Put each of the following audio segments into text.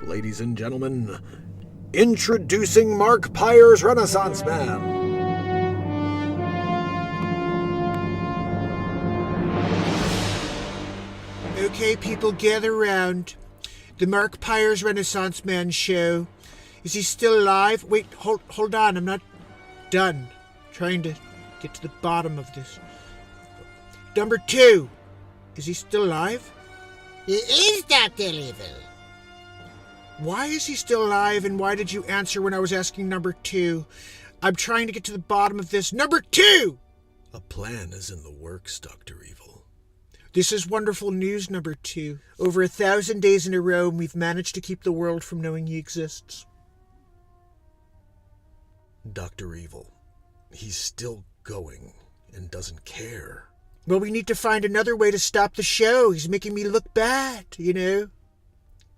Ladies and gentlemen, introducing Mark Pyre's Renaissance Man. Okay, people, gather around. The Mark Pyre's Renaissance Man show. Is he still alive? Wait, hold on. I'm not done. Trying to get to the bottom of this. Number 2. Is he still alive? He is Dr. Evil. Why is he still alive, and why did you answer when I was asking number 2? I'm trying to get to the bottom of this. Number 2! A plan is in the works, Dr. Evil. This is wonderful news, number 2. Over 1,000 days in a row, we've managed to keep the world from knowing he exists. Dr. Evil, he's still going and doesn't care. Well, we need to find another way to stop the show. He's making me look bad, you know?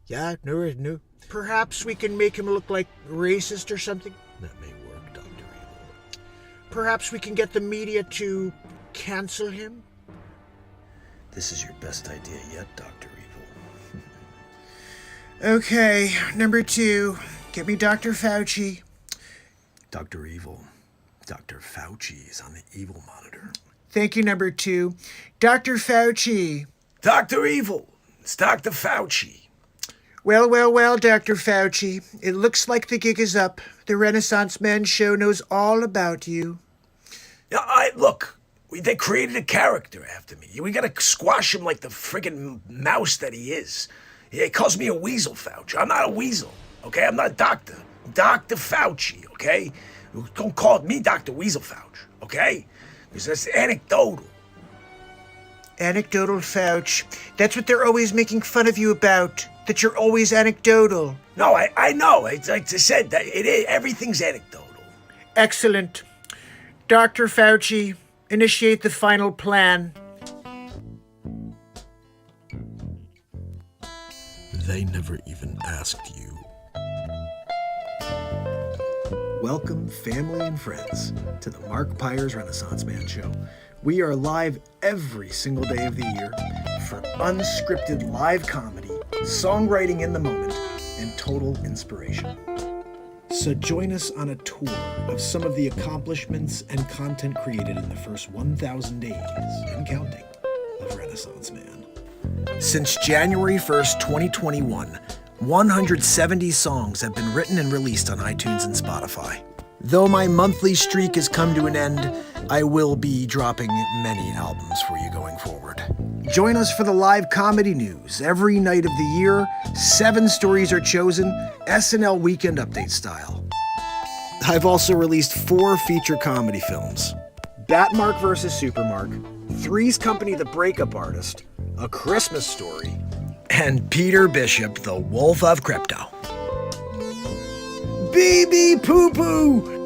Yeah, no. Perhaps we can make him look like racist or something? That may work, Dr. Evil. Perhaps we can get the media to cancel him? This is your best idea yet, Dr. Evil. Okay, number 2. Get me Dr. Fauci. Dr. Evil. Dr. Fauci is on the evil monitor. Thank you, number 2. Dr. Fauci. Dr. Evil. It's Dr. Fauci. Well, Dr. Fauci. It looks like the gig is up. The Renaissance Man show knows all about you. Yeah, they created a character after me. We gotta squash him like the friggin' mouse that he is. He calls me a weasel, Fauci. I'm not a weasel, okay? I'm not a doctor. I'm Dr. Fauci, okay? Don't call me Dr. Weasel Fauci, okay? Because that's anecdotal. Anecdotal Fauci. That's what they're always making fun of you about. That you're always anecdotal. No, I know. Like I said, that it is, everything's anecdotal. Excellent. Dr. Fauci, initiate the final plan. They never even asked you. Welcome, family and friends, to the Mark Pyre's Renaissance Man show. We are live every single day of the year for unscripted live comedy, songwriting in the moment, and total inspiration. So join us on a tour of some of the accomplishments and content created in the first 1,000 days and counting of Renaissance Man. Since January 1st, 2021, 170 songs have been written and released on iTunes and Spotify. Though my monthly streak has come to an end, I will be dropping many albums for you going forward. Join us for the live comedy news. Every night of the year, 7 stories are chosen, SNL Weekend update style. I've also released 4 feature comedy films. Batmark vs. Supermark, Three's Company the Breakup Artist, A Christmas Story, and Peter Bishop, the Wolf of Crypto. BB Poo Poo!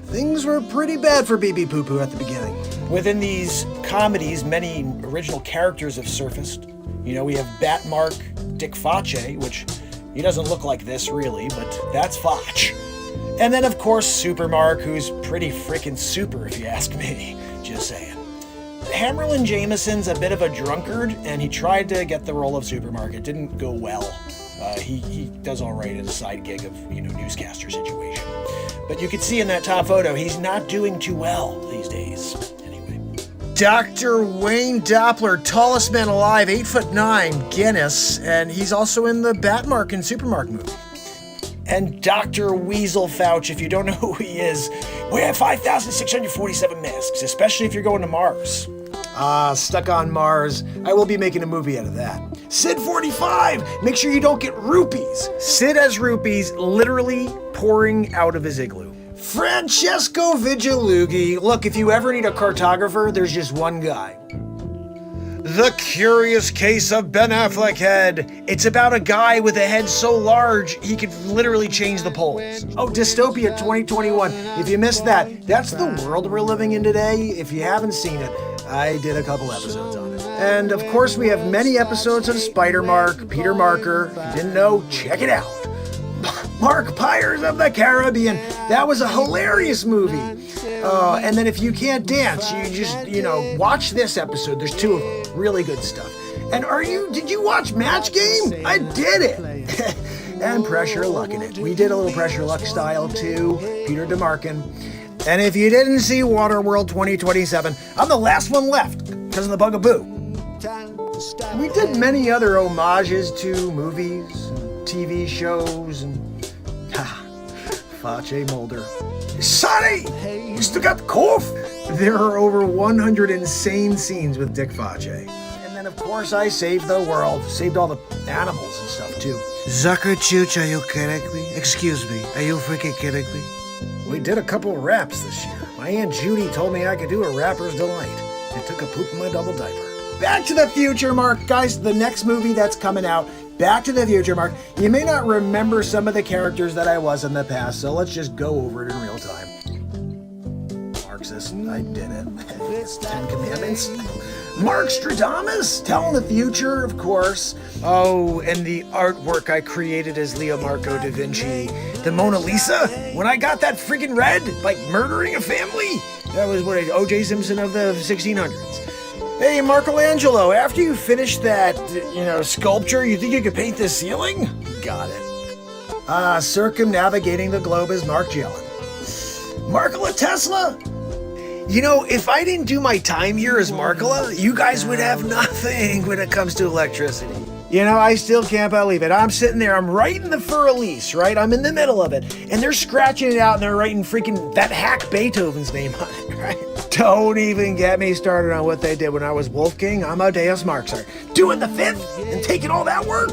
Things were pretty bad for BB Poo Poo at the beginning. Within these comedies, many original characters have surfaced. You know, we have Batmark Dick Facce, which he doesn't look like this really, but that's Foch. And then, of course, Supermark, who's pretty freaking super if you ask me. Just saying. Hammerlin Jameson's a bit of a drunkard, and he tried to get the role of Supermark. It didn't go well. He does all right in a side gig of, newscaster situation. But you can see in that top photo, he's not doing too well these days. Anyway. Dr. Wayne Doppler, tallest man alive, 8'9", Guinness, and he's also in the Batmark and Supermark movie. And Dr. Weasel Fauci, if you don't know who he is, wear 5,647 masks, especially if you're going to Mars. Stuck on Mars. I will be making a movie out of that. Sid 45, make sure you don't get rupees. Sid has rupees literally pouring out of his igloo. Francesco Vigilughi. Look, if you ever need a cartographer, there's just one guy. The Curious Case of Ben Affleck Head. It's about a guy with a head so large he could literally change the poles. Oh, Dystopia 2021. If you missed that, that's the world we're living in today. If you haven't seen it, I did a couple episodes on it. And of course, we have many episodes of Spider-Mark, Peter Marker. If you didn't know, check it out. Mark Pirates of the Caribbean. That was a hilarious movie. And then if you can't dance, you just, watch this episode. There's 2 of them. Really good stuff. And did you watch Match Game? I did it. And Pressure Luck in it. We did a little Pressure Luck style too, Peter DeMarkin. And if you didn't see Waterworld 2027, I'm the last one left because of the bugaboo. We did many other homages to movies, and TV shows, and Facce Mulder. Sonny, you still got the cough? There are over 100 insane scenes with Dick Facce. And then, of course, I saved the world. Saved all the animals and stuff, too. Zucker Chooch, are you kidding me? Excuse me, are you freaking kidding me? We did a couple of raps this year. My Aunt Judy told me I could do a rapper's delight. I took a poop in my double diaper. Back to the Future, Mark. Guys, the next movie that's coming out, Back to the Future, Mark. You may not remember some of the characters that I was in the past, so let's just go over it in real time. Marxist, I did it. Ten Commandments. Markstradamus, telling the future, of course. Oh, and the artwork I created as Leo Marco da Vinci. The Mona Lisa, when I got that freaking red, like murdering a family. That was what O.J. Simpson of the 1600s. Hey, Michelangelo, after you finish that, sculpture, you think you could paint this ceiling? Got it. Circumnavigating the globe is Mark Jellin. Markola Tesla? If I didn't do my time here as Markola, you guys would have nothing when it comes to electricity. I still can't believe it. I'm sitting there, I'm writing the Fur Elise, right? I'm in the middle of it. And they're scratching it out and they're writing freaking that hack Beethoven's name on it, right? Don't even get me started on what they did when I was Wolfgang Amadeus Mozart. Doing the fifth and taking all that work.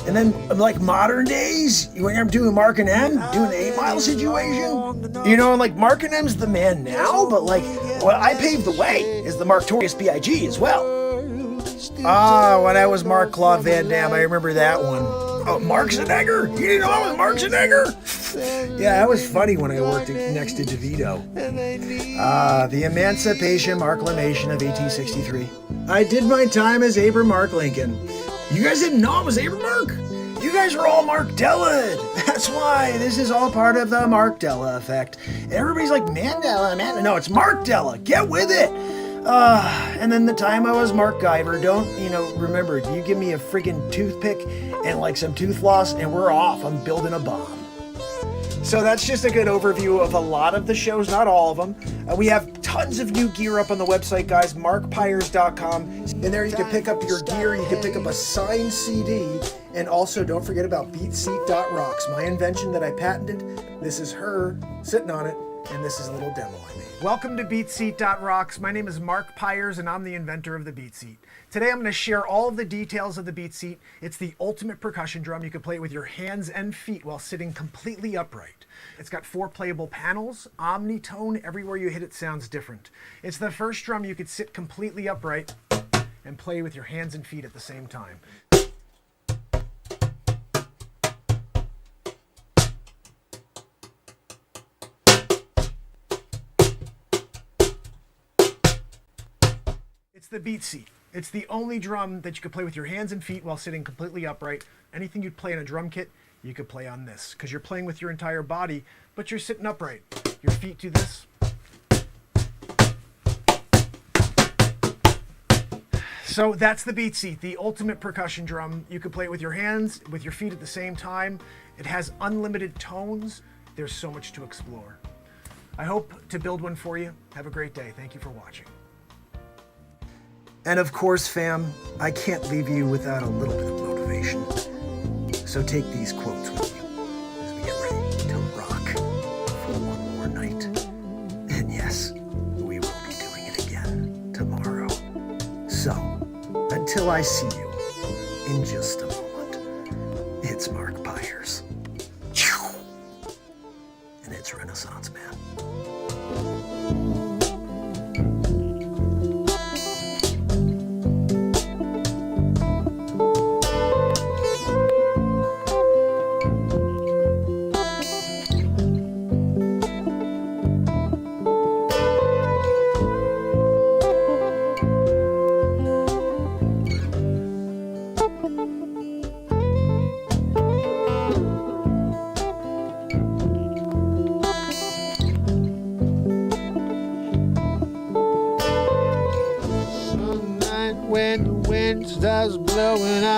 And then, like modern days, when I'm doing Mark and M, doing the 8 Mile situation. Like Mark and M's the man now, but I paved the way is the Marktorious B.I.G. as well. When I was Mark Claude Van Damme, I remember that one. Oh, Mark Schwarzenegger? You didn't know I was Mark Schwarzenegger? Yeah, that was funny when I worked next to DeVito. The Emancipation Marklamation of 1863. I did my time as Abraham Mark Lincoln. You guys didn't know I was Abraham Mark? You guys are all Mark Della. That's why this is all part of the Mark Della effect. Everybody's like, Mandela, man. No, it's Mark Della. Get with it. And then the time I was Mark Guyver, remember, you give me a freaking toothpick and some tooth floss and we're off. I'm building a bomb. So that's just a good overview of a lot of the shows, not all of them. We have tons of new gear up on the website, guys, markpires.com. And there you can pick up your gear, you can pick up a signed CD, and also don't forget about beatseat.rocks, my invention that I patented. This is her sitting on it, and this is a little demo I made. Welcome to beatseat.rocks. My name is Mark Pires, and I'm the inventor of the Beat Seat. Today I'm going to share all of the details of the Beat Seat. It's the ultimate percussion drum. You can play it with your hands and feet while sitting completely upright. It's got 4 playable panels, omnitone, everywhere you hit it sounds different. It's the first drum you could sit completely upright and play with your hands and feet at the same time. It's the Beat Seat. It's the only drum that you could play with your hands and feet while sitting completely upright. Anything you'd play in a drum kit, you could play on this, because you're playing with your entire body, but you're sitting upright. Your feet do this. So that's the Beat Seat, the ultimate percussion drum. You could play it with your hands, with your feet at the same time. It has unlimited tones. There's so much to explore. I hope to build one for you. Have a great day. Thank you for watching. And of course, fam, I can't leave you without a little bit of motivation. So take these quotes with you as we get ready to rock for one more night. And yes, we will be doing it again tomorrow. So, until I see you in just a moment, it's Mark Pires. And it's Renaissance Man.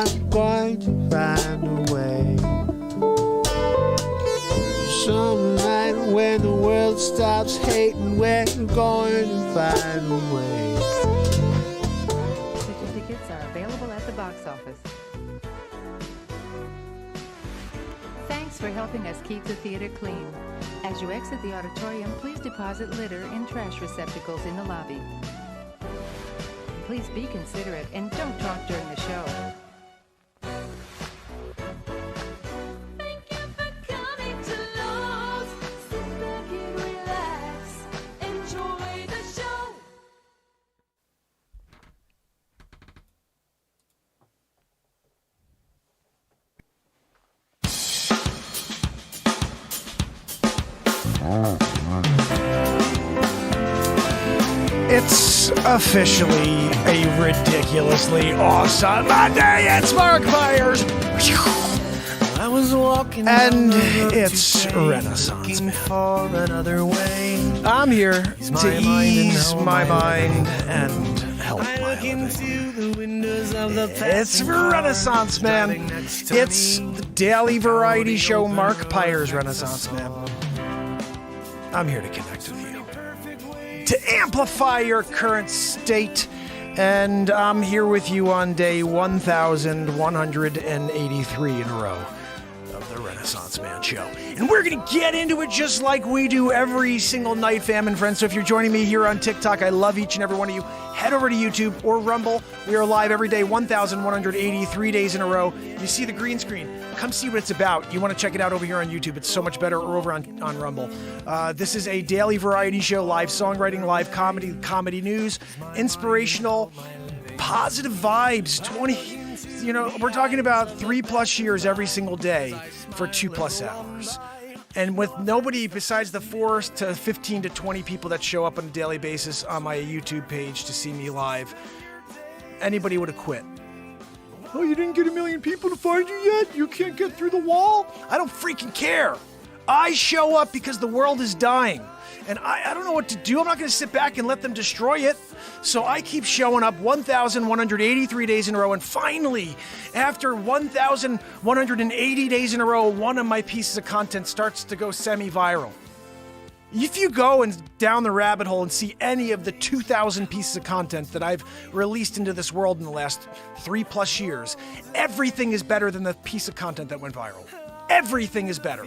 I'm going to find a way. Some night when the world stops hating, we're going to find a way. Tickets are available at the box office. Thanks for helping us keep the theater clean. As you exit the auditorium, please deposit litter in trash receptacles in the lobby. Please be considerate and don't talk during the show. Thank you for coming to Lowe's. Sit back and relax. Enjoy the show. It's officially a ridiculously awesome Monday. It's Mark Myers. I was walking And down the road it's today, Renaissance looking Man. for another way. I'm here to my mind and ease help my my mind and help I my look living. into the windows of the It's passing car Renaissance driving Man. next to It's me. the daily variety Down the show open Mark road, Pyre's there's a Renaissance Man. song. I'm here to connect with you, to amplify your current state, and I'm here with you on day 1183 in a row of the Renaissance Man Show. And we're going to get into it just like we do every single night, fam and friends. So if you're joining me here on TikTok, I love each and every one of you. Head over to YouTube or Rumble. We are live every day, 1183 days in a row. You see the green screen. Come see what it's about. You want to check it out over here on YouTube. It's so much better, or over on Rumble. This is a daily variety show, live songwriting, live comedy news, inspirational, positive vibes. 20, we're talking about 3+ years every single day for 2+ hours. And with nobody besides the 4 to 15 to 20 people that show up on a daily basis on my YouTube page to see me live, anybody would have quit. Oh, you didn't get 1 million people to find you yet? You can't get through the wall? I don't freaking care. I show up because the world is dying. And I don't know what to do. I'm not going to sit back and let them destroy it. So I keep showing up 1,183 days in a row. And finally, after 1,180 days in a row, one of my pieces of content starts to go semi-viral. If you go and down the rabbit hole and see any of the 2,000 pieces of content that I've released into this world in the last 3+ years, everything is better than the piece of content that went viral. Everything is better.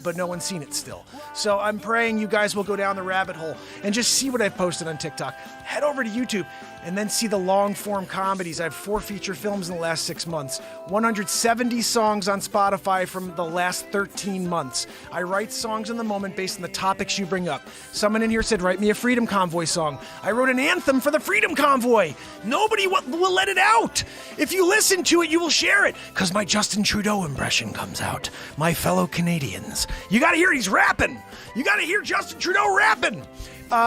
But no one's seen it still. So I'm praying you guys will go down the rabbit hole and just see what I've posted on TikTok. Head over to YouTube and then see the long-form comedies. I have 4 feature films in the last 6 months, 170 songs on Spotify from the last 13 months. I write songs in the moment based on the topics you bring up. Someone in here said, write me a Freedom Convoy song. I wrote an anthem for the Freedom Convoy. Nobody will let it out. If you listen to it, you will share it. Because my Justin Trudeau impression comes out. My fellow Canadians. You gotta hear it, he's rapping. You gotta hear Justin Trudeau rapping.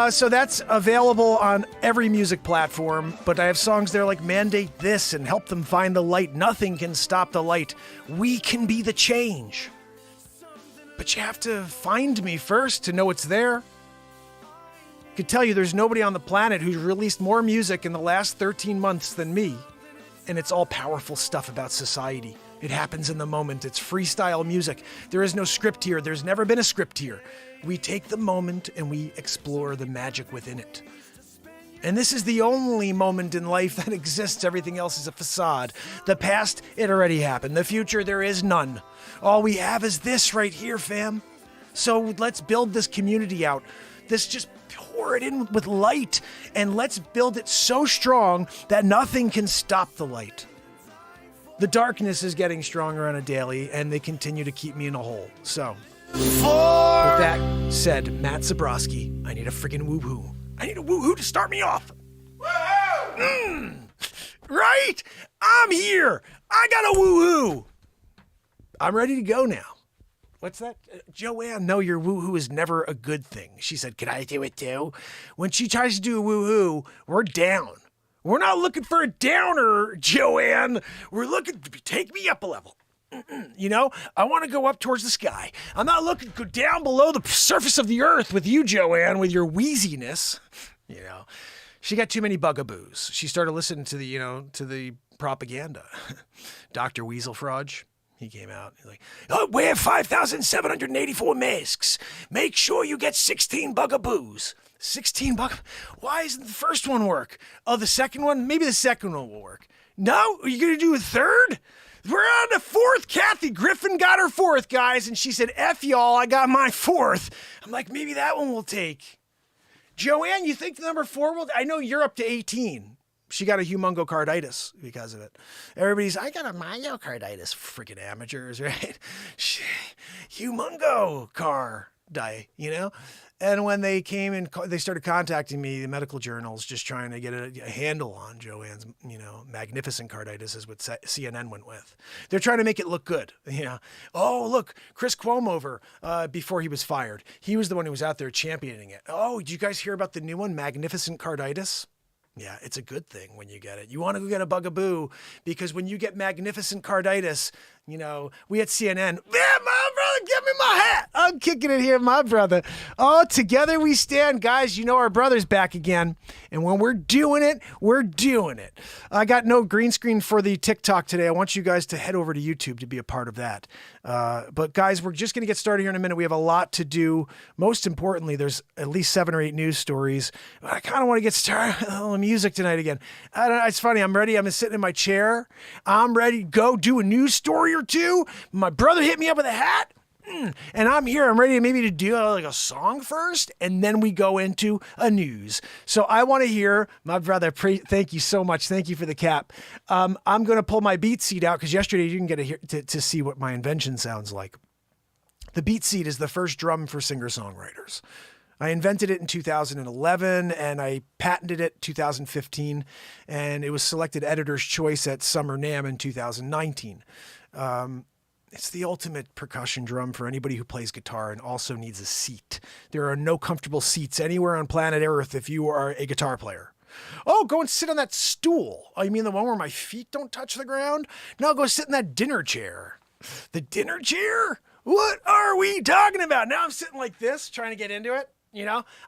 So that's available on every music platform, but I have songs there like Mandate This and Help Them Find the Light. Nothing can stop the light. We can be the change. But you have to find me first to know it's there. I can tell you there's nobody on the planet who's released more music in the last 13 months than me. And it's all powerful stuff about society. It happens in the moment. It's freestyle music. There is no script here. There's never been a script here. We take the moment and we explore the magic within it. And this is the only moment in life that exists. Everything else is a facade. The past, it already happened. The future, there is none. All we have is this right here, fam. So let's build this community out. Just pour it in with light, and let's build it so strong that nothing can stop the light. The darkness is getting stronger on a daily, and they continue to keep me in a hole. So, with that said, Matt Zabrowski, I need a friggin' woohoo. I need a woohoo to start me off. Woohoo! Right? I'm here. I got a woohoo. I'm ready to go now. What's that? Joanne, no, your woohoo is never a good thing. She said, can I do it too? When she tries to do a woohoo, we're down. We're not looking for a downer, Joanne. We're looking to take me up a level. You know, I want to go up towards the sky. I'm not looking to go down below the surface of the earth with you, Joanne, with your wheeziness. You know, she got too many bugaboos. She started listening to the propaganda. Dr. Weasel Frudge, he came out. He's like, oh, wear 5,784 masks. Make sure you get 16 bugaboos. 16 bug. Why isn't the first one work? Oh, the second one? Maybe the second one will work. No? Are you going to do a third? We're on the fourth. Kathy Griffin got her fourth, guys, and she said, F y'all, I got my fourth. I'm like, maybe that one will take. Joanne, you think the number 4 will? I know you're up to 18. She got a humongocarditis because of it. Everybody's, I got a myocarditis. Freaking amateurs, right? Humongo car die, you know? And when they came and they started contacting me, the medical journals, just trying to get a handle on Joanne's, magnificent carditis is what CNN went with. They're trying to make it look good. Oh, look, Chris Cuomo before he was fired. He was the one who was out there championing it. Oh, did you guys hear about the new one, magnificent carditis? Yeah, it's a good thing when you get it. You want to go get a bugaboo because when you get magnificent carditis, we at CNN, yeah, my brother, give me my hat. I'm kicking it here, my brother. Oh, together we stand, guys. Our brother's back again. And when we're doing it, we're doing it. I got no green screen for the TikTok today. I want you guys to head over to YouTube to be a part of that. But guys, we're just going to get started here in a minute. We have a lot to do. Most importantly, there's at least 7 or 8 news stories. But I kind of want to get started on music tonight again. I don't know. It's funny. I'm ready. I'm sitting in my chair. I'm ready to go do a news story or two. My brother hit me up with a hat. And I'm here. I'm ready maybe to do like a song first, and then we go into a news. So I want to hear my brother. Thank you so much. Thank you for the cap. I'm going to pull my beat seat out because yesterday you didn't get to see what my invention sounds like. The beat seat is the first drum for singer-songwriters. I invented it in 2011 and I patented it 2015, and it was selected Editor's Choice at Summer NAMM in 2019. It's the ultimate percussion drum for anybody who plays guitar and also needs a seat. There are no comfortable seats anywhere on planet Earth if you are a guitar player. Oh, go and sit on that stool. Oh, you mean the one where my feet don't touch the ground? No, go sit in that dinner chair. The dinner chair? What are we talking about? Now I'm sitting like this, trying to get into it.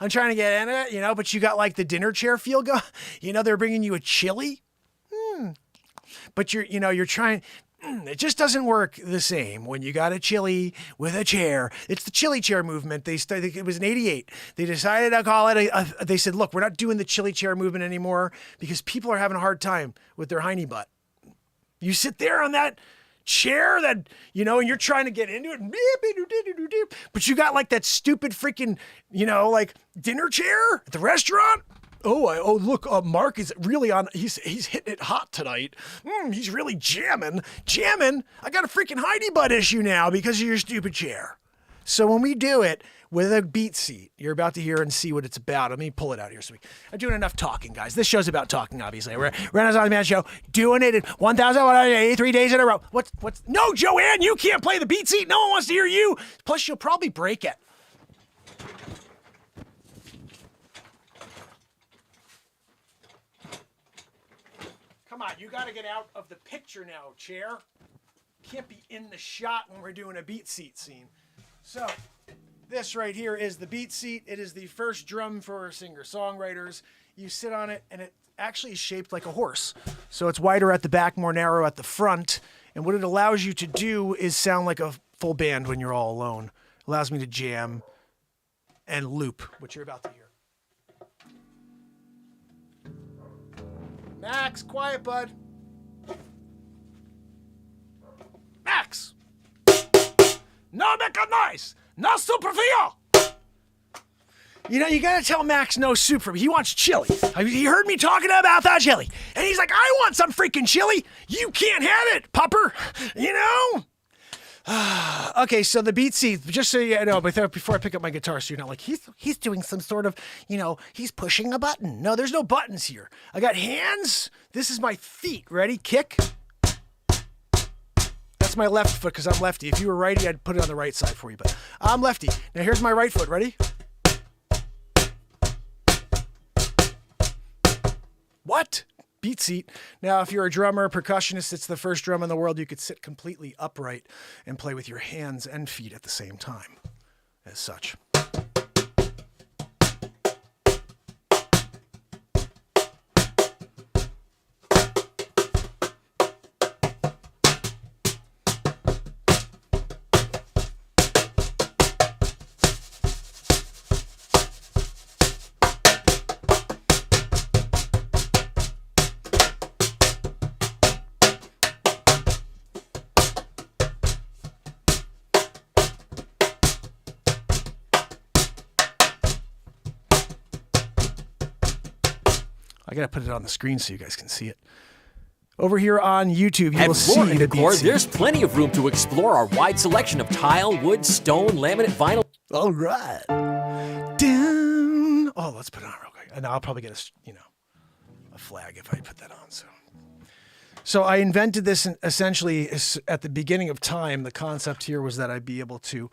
I'm trying to get into it, but you got like the dinner chair feel going. They're bringing you a chili. But you're trying. It just doesn't work the same when you got a chili with a chair. It's the chili chair movement. It was in '88. They decided to call it they said, look, we're not doing the chili chair movement anymore because people are having a hard time with their hiney butt. You sit there on that chair that, and you're trying to get into it. But you got like that stupid freaking, like dinner chair at the restaurant. Oh, look, Mark is really on. He's hitting it hot tonight. He's really jamming. I got a freaking Heidi butt issue now because of your stupid chair. So when we do it with a beat seat, you're about to hear and see what it's about. Let me pull it out here. I'm doing enough talking, guys. This show's about talking, obviously. We're Renaissance Man Show, doing it in 1,183 days in a row. What's? No, Joanne, you can't play the beat seat. No one wants to hear you. Plus, you'll probably break it. Come on, you got to get out of the picture now, chair. Can't be in the shot when we're doing a beat seat scene. So, this right here is the beat seat. It is the first drum for singer-songwriters. You sit on it, and it actually is shaped like a horse. So it's wider at the back, more narrow at the front. And what it allows you to do is sound like a full band when you're all alone. It allows me to jam and loop, which you're about to hear. Max, quiet, bud. Max! No make a noise! No soup for you! You gotta tell Max no soup for me. He wants chili. He heard me talking about that chili. And he's like, I want some freaking chili. You can't have it, pupper. Okay, so the beat seat, just so you know, before I pick up my guitar, so you're not like, he's doing some sort of, he's pushing a button. No, there's no buttons here. I got hands. This is my feet. Ready? Kick. That's my left foot because I'm lefty. If you were righty, I'd put it on the right side for you, but I'm lefty. Now here's my right foot. Ready? What? Beat seat. Now, if you're a drummer, percussionist, it's the first drum in the world you could sit completely upright and play with your hands and feet at the same time, as such. got to put it on the screen so you guys can see it. Over here on YouTube, you At will Floor see and the Decor, beat. there's plenty of room to explore our wide selection of tile, wood, stone, laminate, vinyl. All right. Down. Oh, let's put it on real quick. And I'll probably get a flag if I put that on. So I invented this essentially at the beginning of time. The concept here was that I'd be able to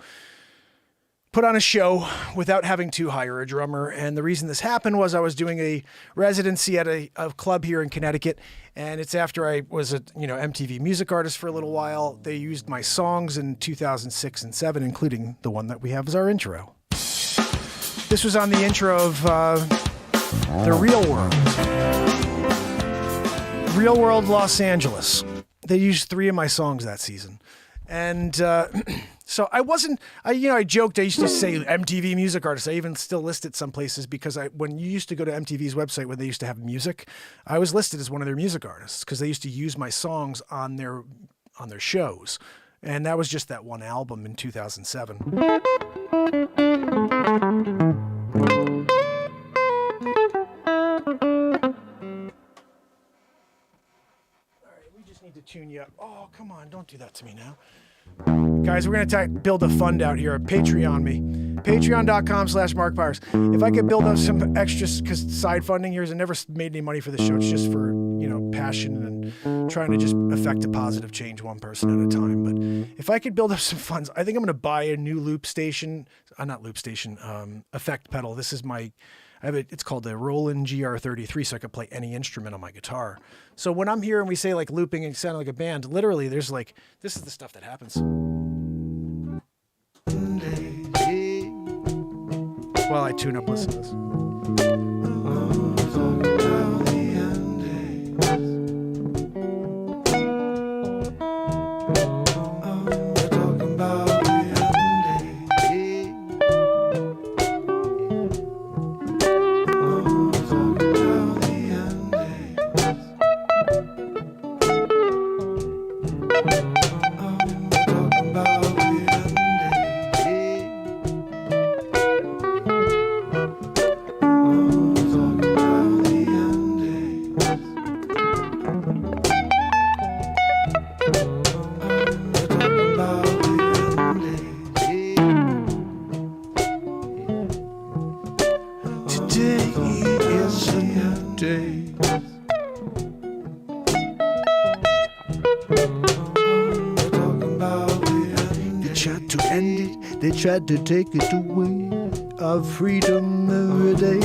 put on a show without having to hire a drummer. And the reason this happened was I was doing a residency at a club here in Connecticut. And it's after I was a MTV music artist for a little while. They used my songs in 2006 and 2007, including the one that we have as our intro. This was on the intro of The Real World. Real World Los Angeles. They used 3 of my songs that season. And so I joked, I used to say MTV music artist. I even still list it some places because when you used to go to MTV's website when they used to have music, I was listed as one of their music artists because they used to use my songs on their shows. And that was just that one album in 2007. Need to tune you up. Oh, come on. Don't do that to me now. Guys, we're going to build a fund out here. Patreon me. Patreon.com/markpires. If I could build up some extras, because side funding here has never made any money for the show. It's just for, passion and trying to just affect a positive change one person at a time. But if I could build up some funds, I think I'm going to buy a new loop station. Not loop station, effect pedal. This is it's called the Roland GR33, so I can play any instrument on my guitar. So when I'm here and we say like looping and sounding like a band, literally there's this is the stuff that happens. While I tune up, listen to this. Tried to take it away, our freedom every day.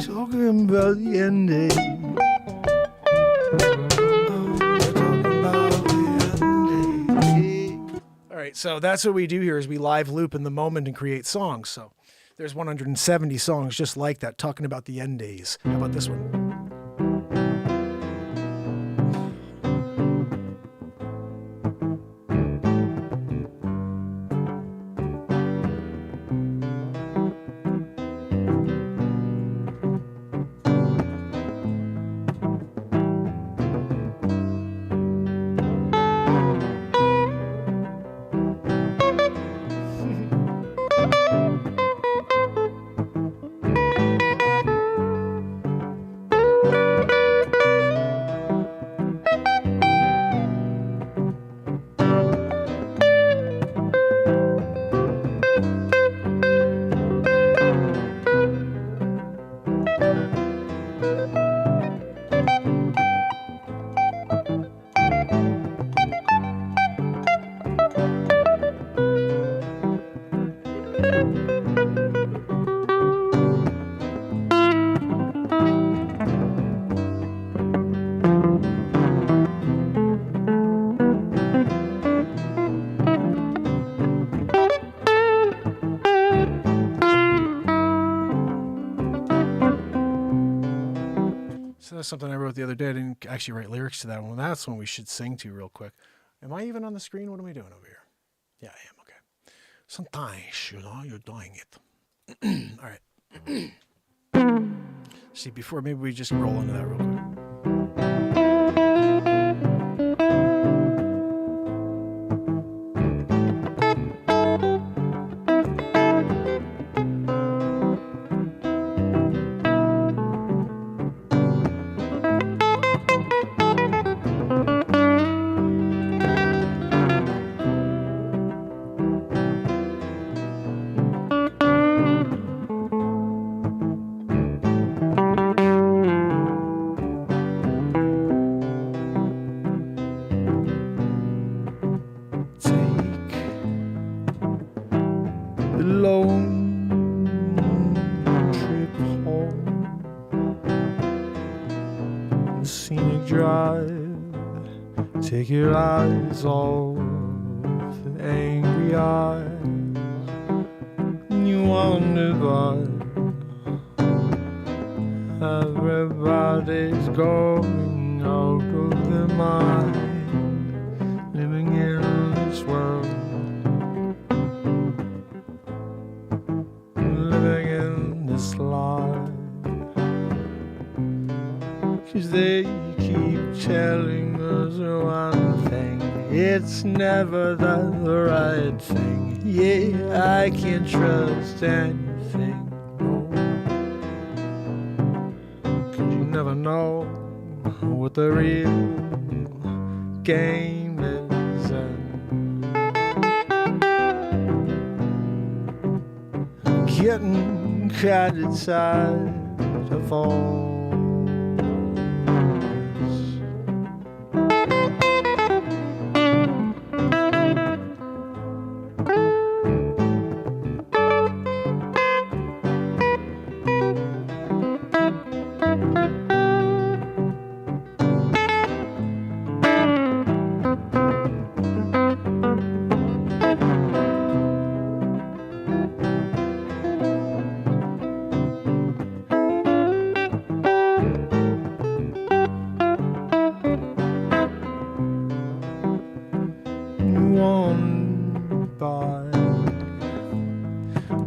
Talking about the end day. All right, so that's what we do here is we live loop in the moment and create songs. So there's 170 songs just like that, talking about the end days. How about this one? That's something I wrote the other day. I didn't actually write lyrics to that one. That's one we should sing to real quick. Am I even on the screen? What am I doing over here? Yeah, I am. Okay. Sometimes, you're doing it. All right. See, before, maybe we just roll into that real quick. Take your eyes off the angry eyes. You wonder why everybody's going out of their mind, living in this world, living in this life. 'Cause they keep telling us one thing, it's never the right thing. Yeah, I can't trust anything. Never know what the real game is, and getting kinda tired of all this.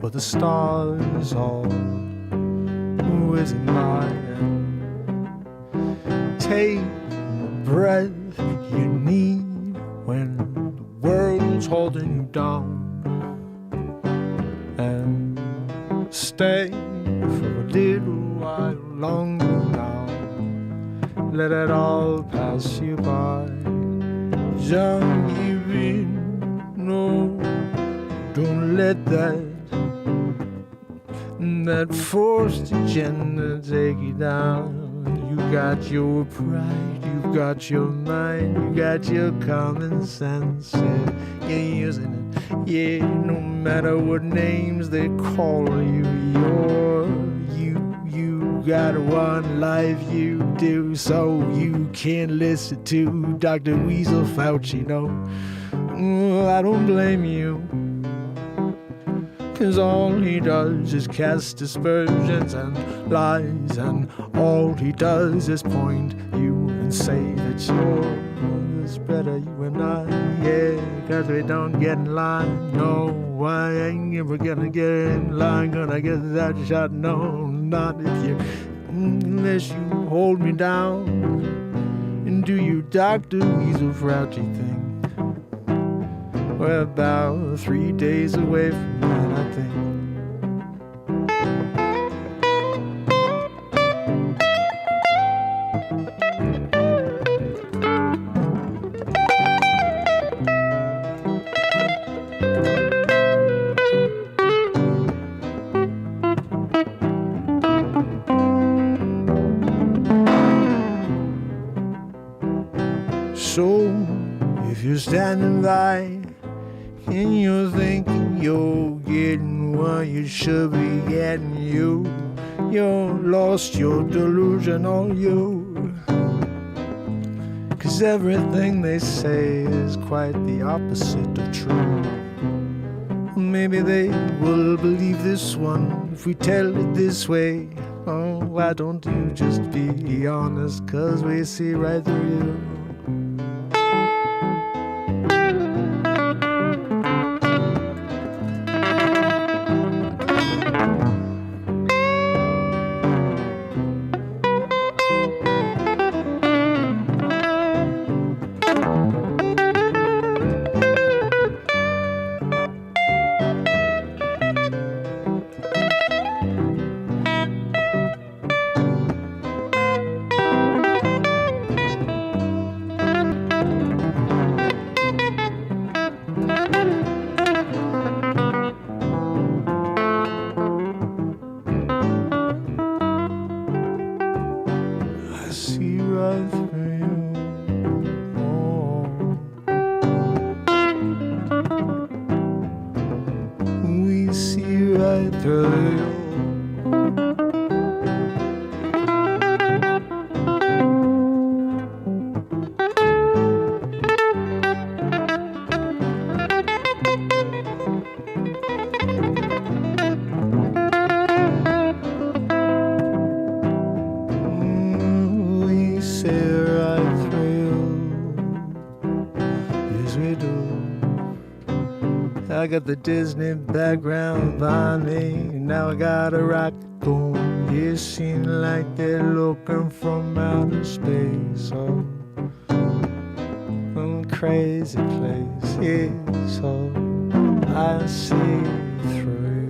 But the stars all whizzing by, and take the breath you need when the world's holding you down, and stay for a little while longer now. Let it all pass you by. Don't give in, no, don't let that forced agenda take you down. You got your pride, you got your mind, you got your common sense. Yeah, you're using it. Yeah, no matter what names they call you, you got one life you do, so you can't listen to Dr. Weasel Fauci. No, I don't blame you. 'Cause all he does is cast aspersions and lies, and all he does is point you and say that you're this better, you and I. Yeah, 'cause we don't get in line. No, I ain't ever gonna get in line, gonna get that shot. No, not if you, unless you hold me down and do you Dr. Weasel Fauci thing. We're about 3 days away from that, I think. So, if you're standing by and you're thinking you're getting what you should be getting, you're lost, you're delusional, you. 'Cause everything they say is quite the opposite of true. Maybe they will believe this one if we tell it this way. Oh, why don't you just be honest, 'cause we see right through you. we do. I got the Disney background behind me. Now I got a raccoon. You seem like they're looking from outer space. Oh, crazy place. Yeah, so I see through you.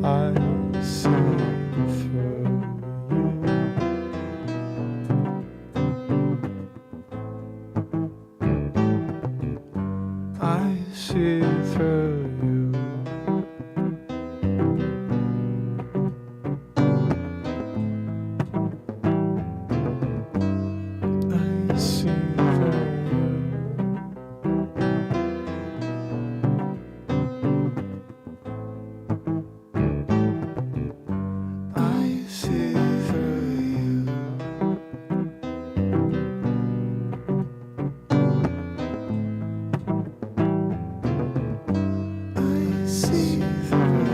I see through you. I see through you. I see through you. I see through you. I see through you.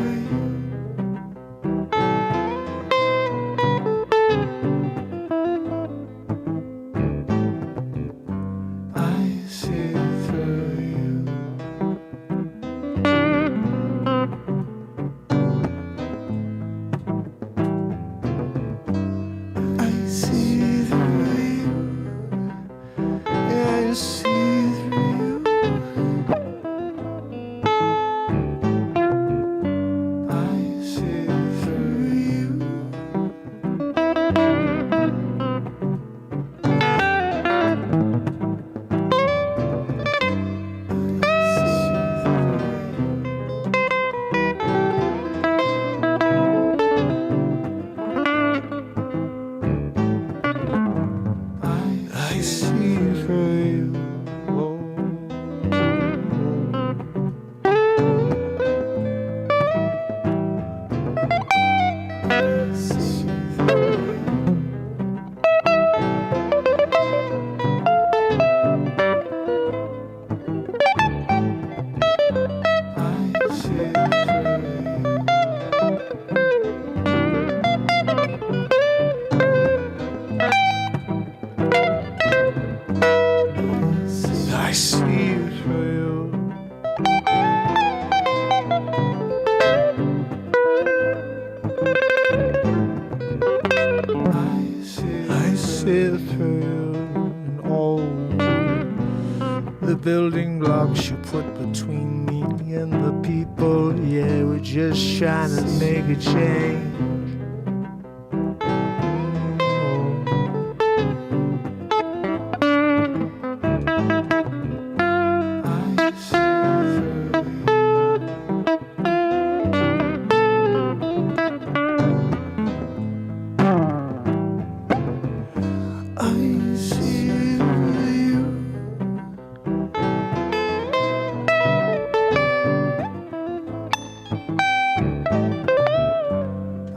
I see through you. I see through you. I see through you. I see through you. I see through you. Oh. I see through you. I see I see through you. I see through you and all the building blocks you put between me and the people. Yeah, we're just trying to make a change. I see through I see through you.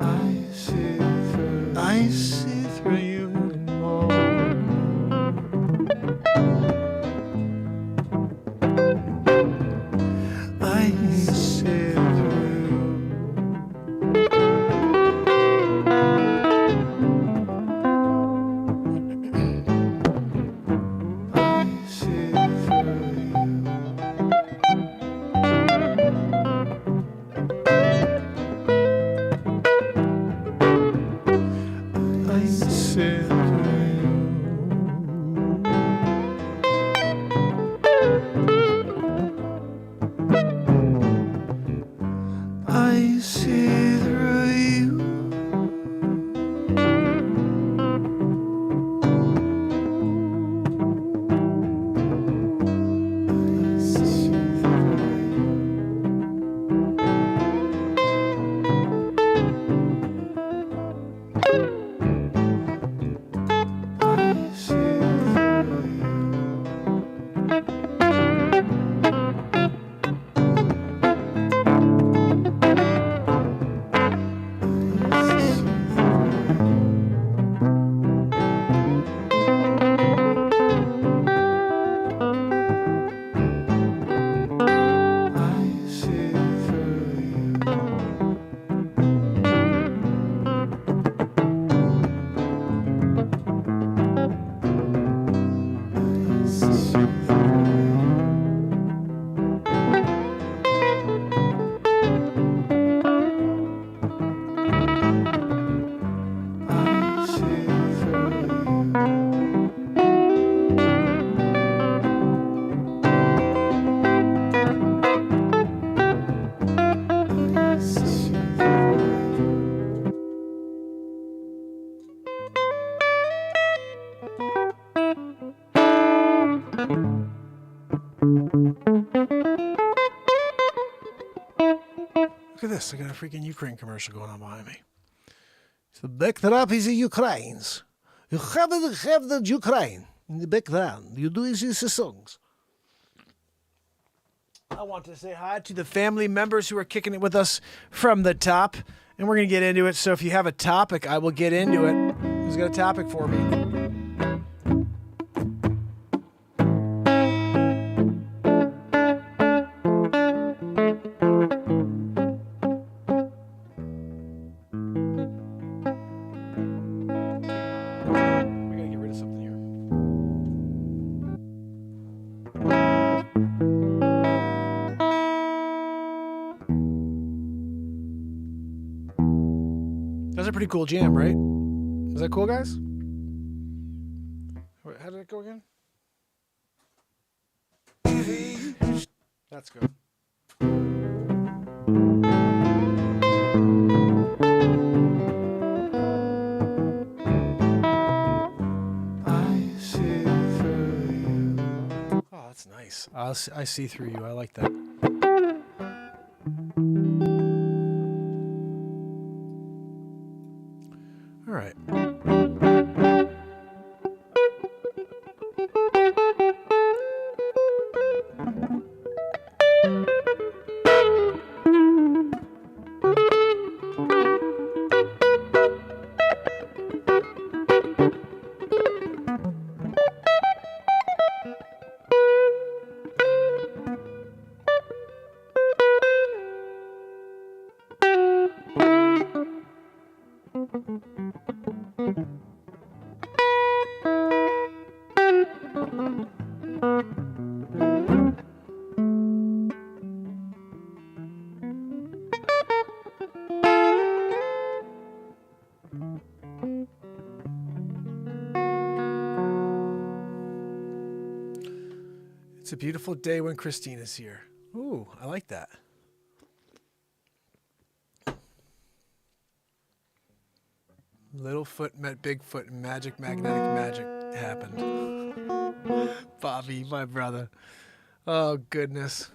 I Look at this. I got a freaking Ukraine commercial going on behind me. The backdrop is the Ukraines. You have the Ukraine in the background. You do these songs. I want to say hi to the family members who are kicking it with us from the top. And we're going to get into it. So if you have a topic, I will get into it. Who's got a topic for me? That's a pretty cool jam, right? Is that cool, guys? Wait, how did it go again? That's good. I see through you. Oh, that's nice. I see through you. I like that. All right. It's a beautiful day when Christina's here. Ooh, I like that. Littlefoot met Bigfoot and magnetic magic happened. Bobby, my brother. Oh, goodness.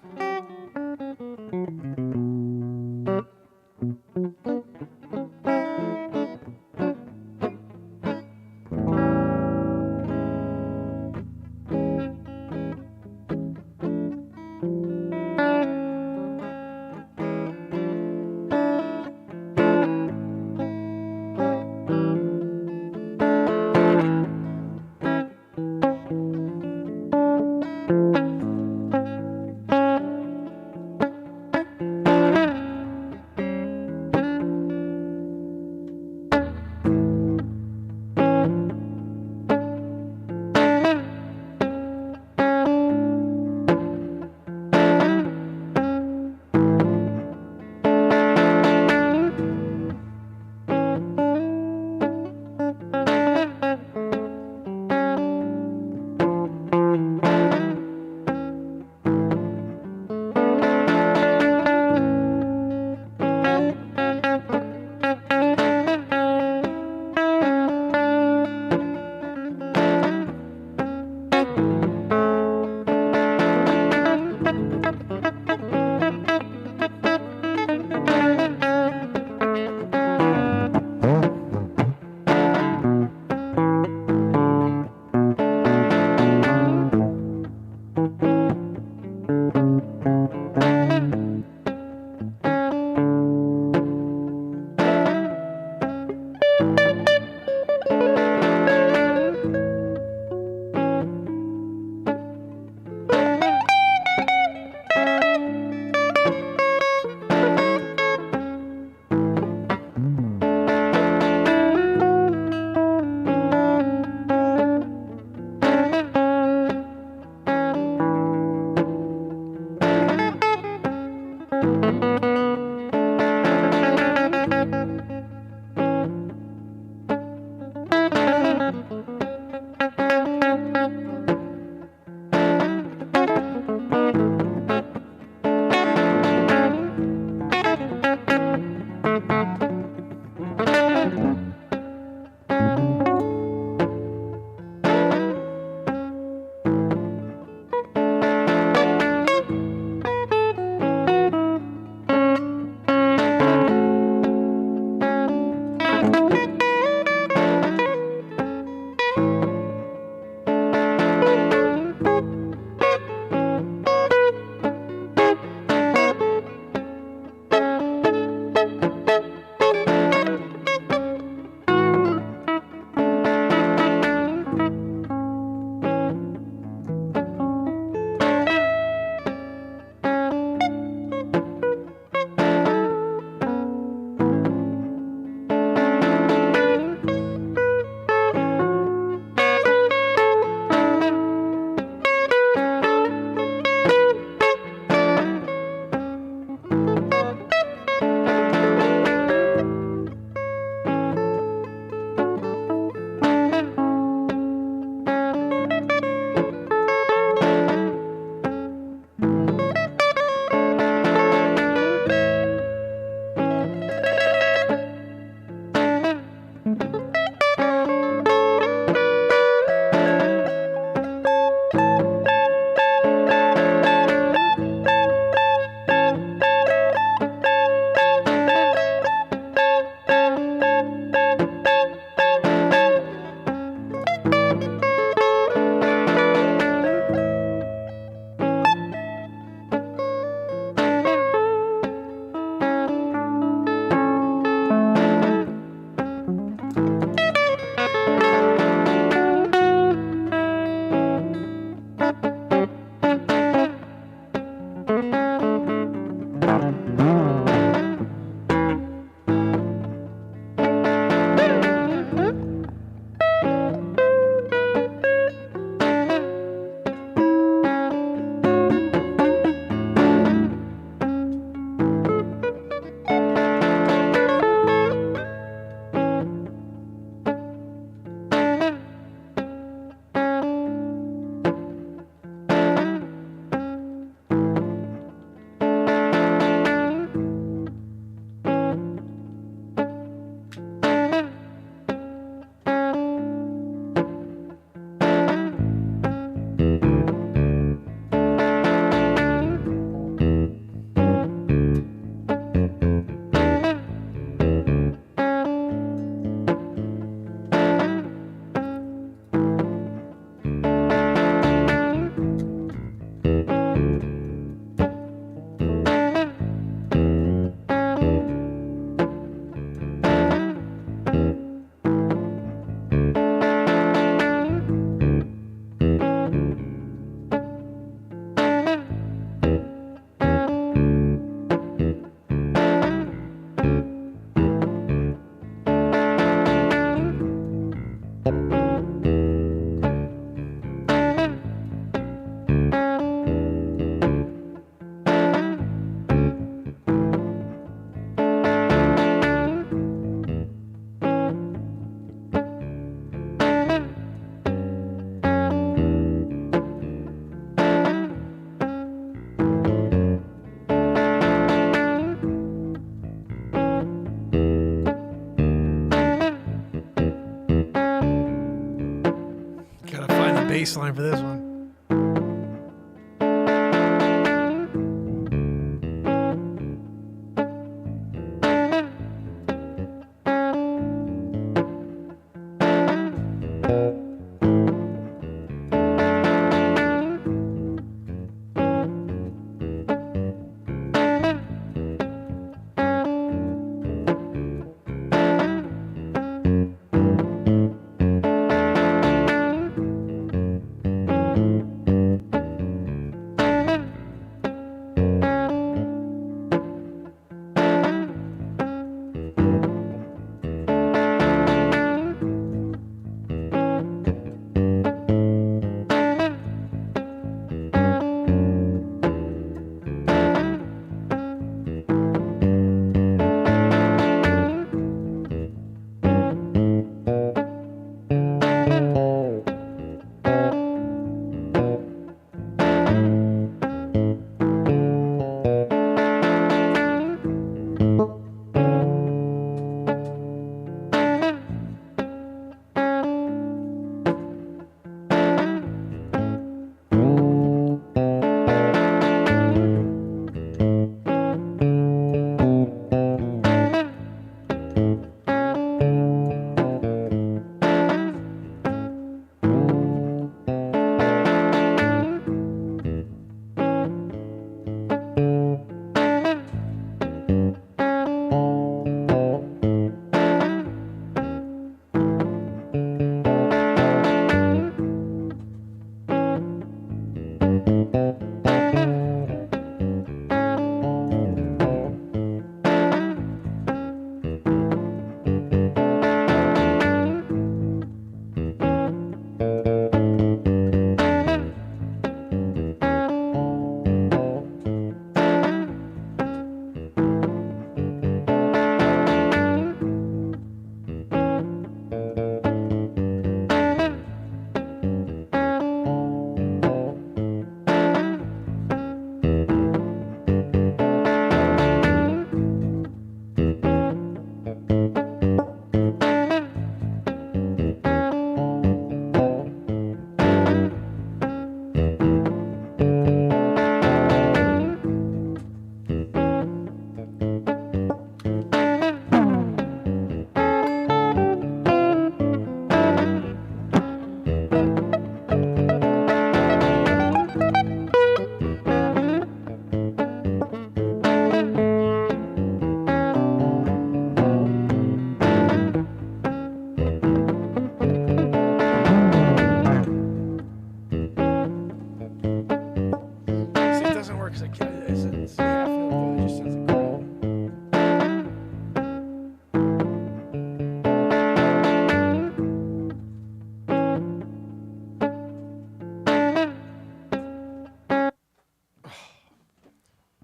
bass line for this one.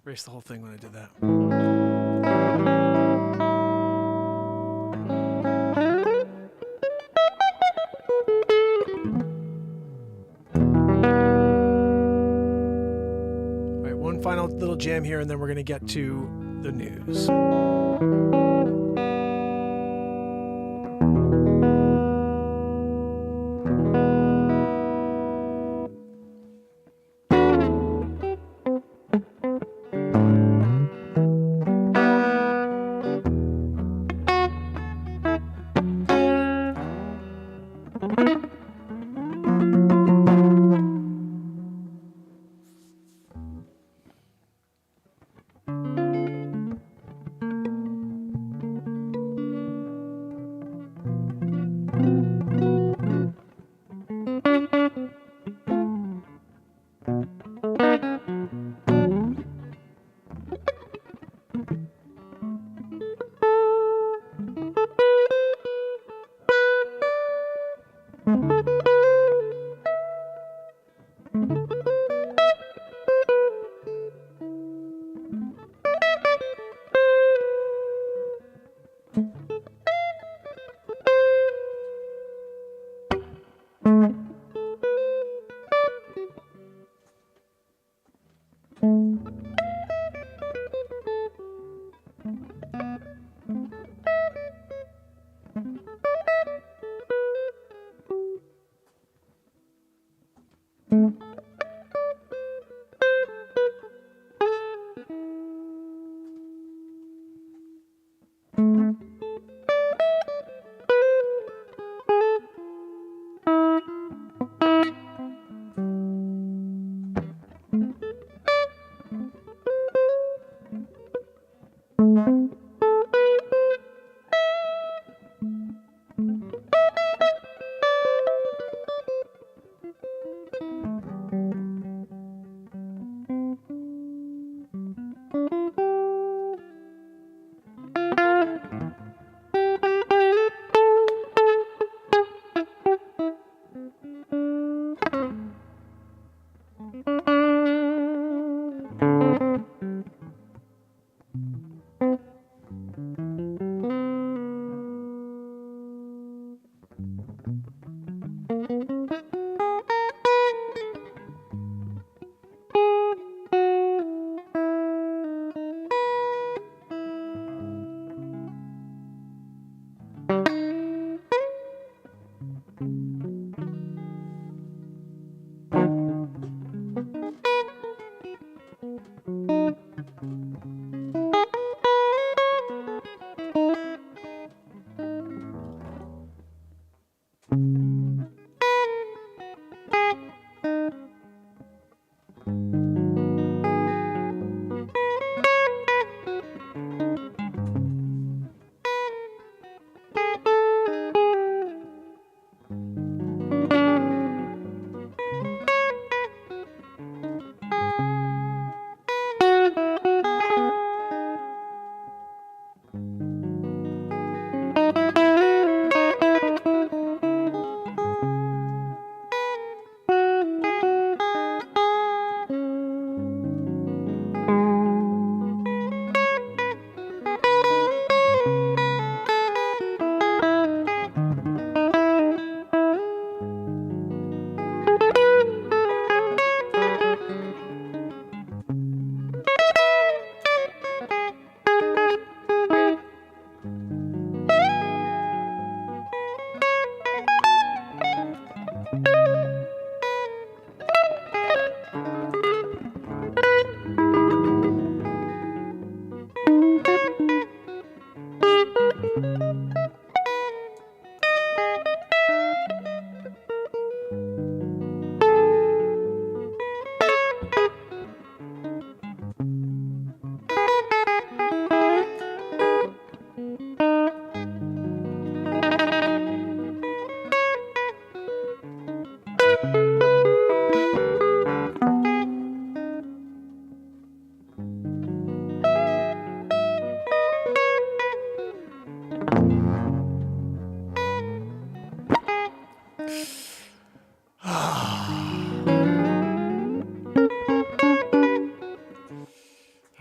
Erased the whole thing when I did that. All right, one final little jam here, and then we're going to get to the news.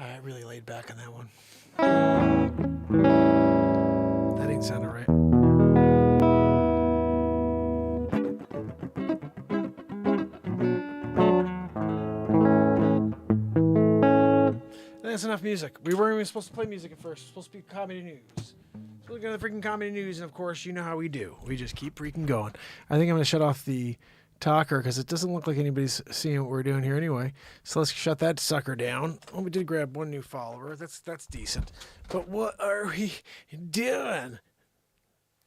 I really laid back on that one. That ain't sounding right. That's enough music. We weren't even supposed to play music at first. It was supposed to be comedy news. So look at the freaking comedy news, and of course, you know how we do. We just keep freaking going. I think I'm going to shut off the talker because it doesn't look like anybody's seeing what we're doing here anyway. So let's shut that sucker down. Oh, we did grab one new follower. That's decent. But what are we doing?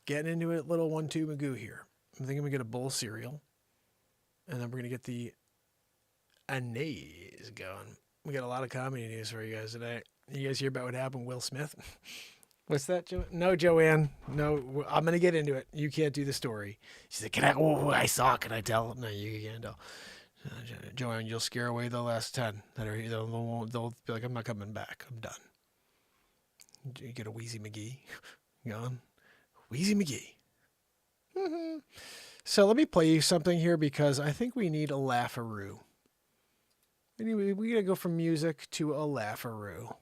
Getting into it, little 1-2 Magoo here. I'm thinking we get a bowl of cereal, and then we're going to get the anise going. We got a lot of comedy news for you guys today. You guys hear about what happened with Will Smith? What's that, No, Joanne. No, I'm going to get into it. You can't do the story. She said, I saw, can I tell? No, you can't tell. Joanne, you'll scare away the last 10 that are here. They'll be like, I'm not coming back. I'm done. You get a Wheezy McGee gone. Wheezy McGee. So let me play you something here because I think we need a laugharoo. Anyway, we gotta go from music to a laugharoo.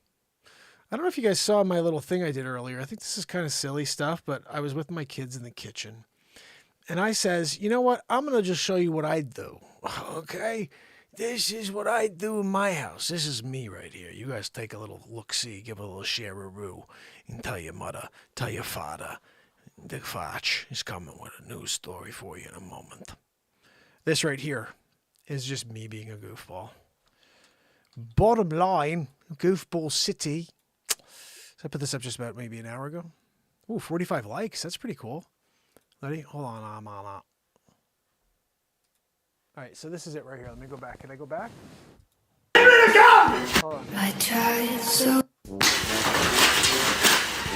I don't know if you guys saw my little thing I did earlier. I think this is kind of silly stuff, but I was with my kids in the kitchen. And I says, you know what? I'm going to just show you what I do. Okay? This is what I do in my house. This is me right here. You guys take a little look-see, give a little share-a-roo, and tell your mother, tell your father. The Fotch is coming with a news story for you in a moment. This right here is just me being a goofball. Bottom line, Goofball City. So I put this up just about maybe an hour ago. Ooh, 45 likes. That's pretty cool. Ready? Hold on. I'm on. All right, so this is it right here. Let me go back. Can I go back? Give me the garbage! Hold on. I tried so.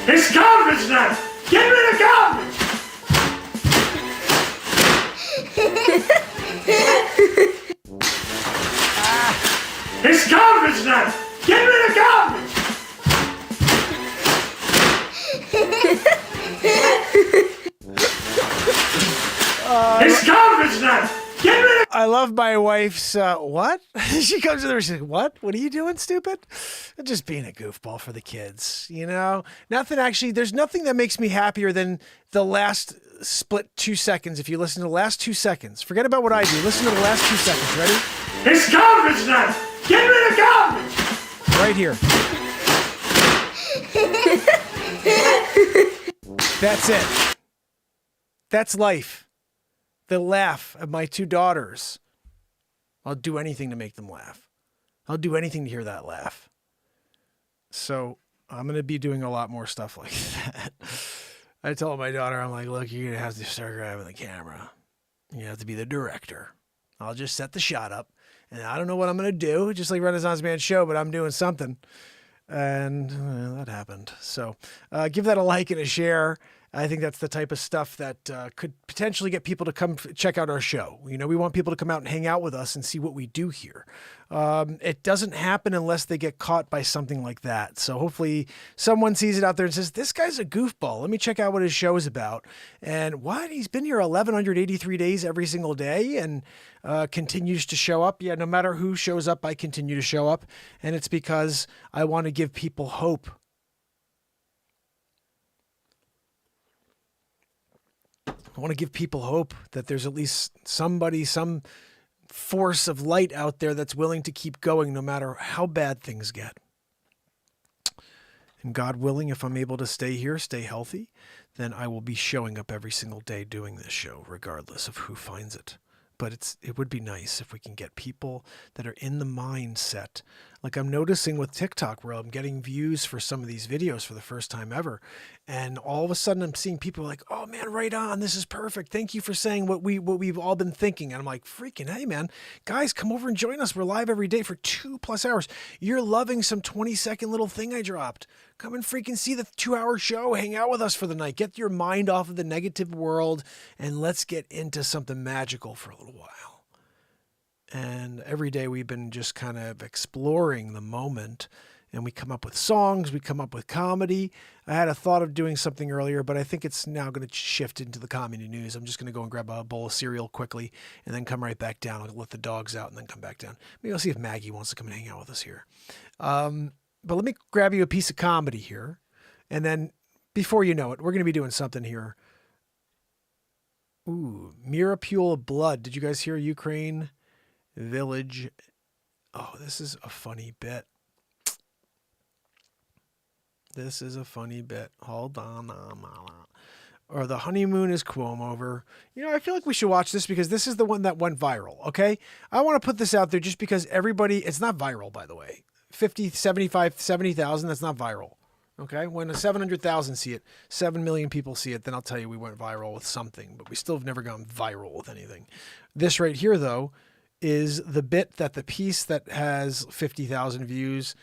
It's garbage now! Give me the garbage! It's garbage now! Give me the garbage! It's garbage now! Give me the... I love my wife's, what? She comes in there and she's like, what? What are you doing, stupid? I'm just being a goofball for the kids, you know? Nothing actually, there's nothing that makes me happier than the last split 2 seconds. If you listen to the last 2 seconds, forget about what I do. Listen to the last 2 seconds. Ready? It's garbage now! Give me the garbage! Right here. That's it. That's life. The laugh of my 2 daughters. I'll do anything to make them laugh. I'll do anything to hear that laugh. So I'm going to be doing a lot more stuff like that. I told my daughter, I'm like, look, you're going to have to start grabbing the camera. You have to be the director. I'll just set the shot up. And I don't know what I'm going to do, just like Renaissance Man Show, but I'm doing something. And that happened. So give that a like and a share. I think that's the type of stuff that could potentially get people to come check out our show. You know, we want people to come out and hang out with us and see what we do here. It doesn't happen unless they get caught by something like that. So hopefully someone sees it out there and says, this guy's a goofball. Let me check out what his show is about. And what? He's been here 1,183 days every single day and continues to show up. Yeah, no matter who shows up, I continue to show up. And it's because I want to give people hope. I want to give people hope that there's at least somebody, some force of light out there that's willing to keep going no matter how bad things get. And God willing, if I'm able to stay here, stay healthy, then I will be showing up every single day doing this show, regardless of who finds it. But it would be nice if we can get people that are in the mindset. Like I'm noticing with TikTok where I'm getting views for some of these videos for the first time ever. And all of a sudden I'm seeing people like, oh man, right on. This is perfect. Thank you for saying what we've all been thinking. And I'm like, freaking, hey man, guys, come over and join us. We're live every day for 2+ hours. You're loving some 20-second little thing I dropped. Come and freaking see the 2-hour show. Hang out with us for the night. Get your mind off of the negative world and let's get into something magical for a little while. And every day we've been just kind of exploring the moment and we come up with songs, we come up with comedy. I had a thought of doing something earlier, but I think it's now going to shift into the comedy news. I'm just going to go and grab a bowl of cereal quickly and then come right back down. I'll let the dogs out and then come back down. Maybe I'll see if Maggie wants to come and hang out with us here. But let me grab you a piece of comedy here. And then before you know it, we're going to be doing something here. Ooh, Mirapule of Blood. Did you guys hear Ukraine Village? Oh, this is a funny bit. This is a funny bit. Hold on. Or the honeymoon is over. You know, I feel like we should watch this because this is the one that went viral. Okay. I want to put this out there just because it's not viral, by the way. 50, 75, 70,000. That's not viral. Okay. When 700,000 see it, 7 million people see it, then I'll tell you we went viral with something, but we still have never gone viral with anything. This right here though, is the bit that the piece that has 50,000 views.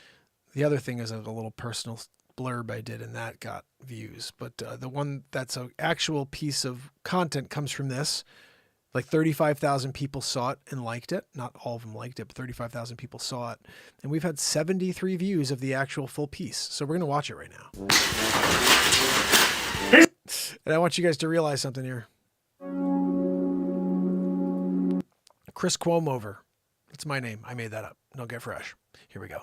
The other thing is a little personal blurb I did and that got views. But the one that's an actual piece of content comes from this. Like 35,000 people saw it and liked it. Not all of them liked it, but 35,000 people saw it. And we've had 73 views of the actual full piece. So we're going to watch it right now. And I want you guys to realize something here. Chris Cuomover. That's my name. I made that up. Don't get fresh. Here we go.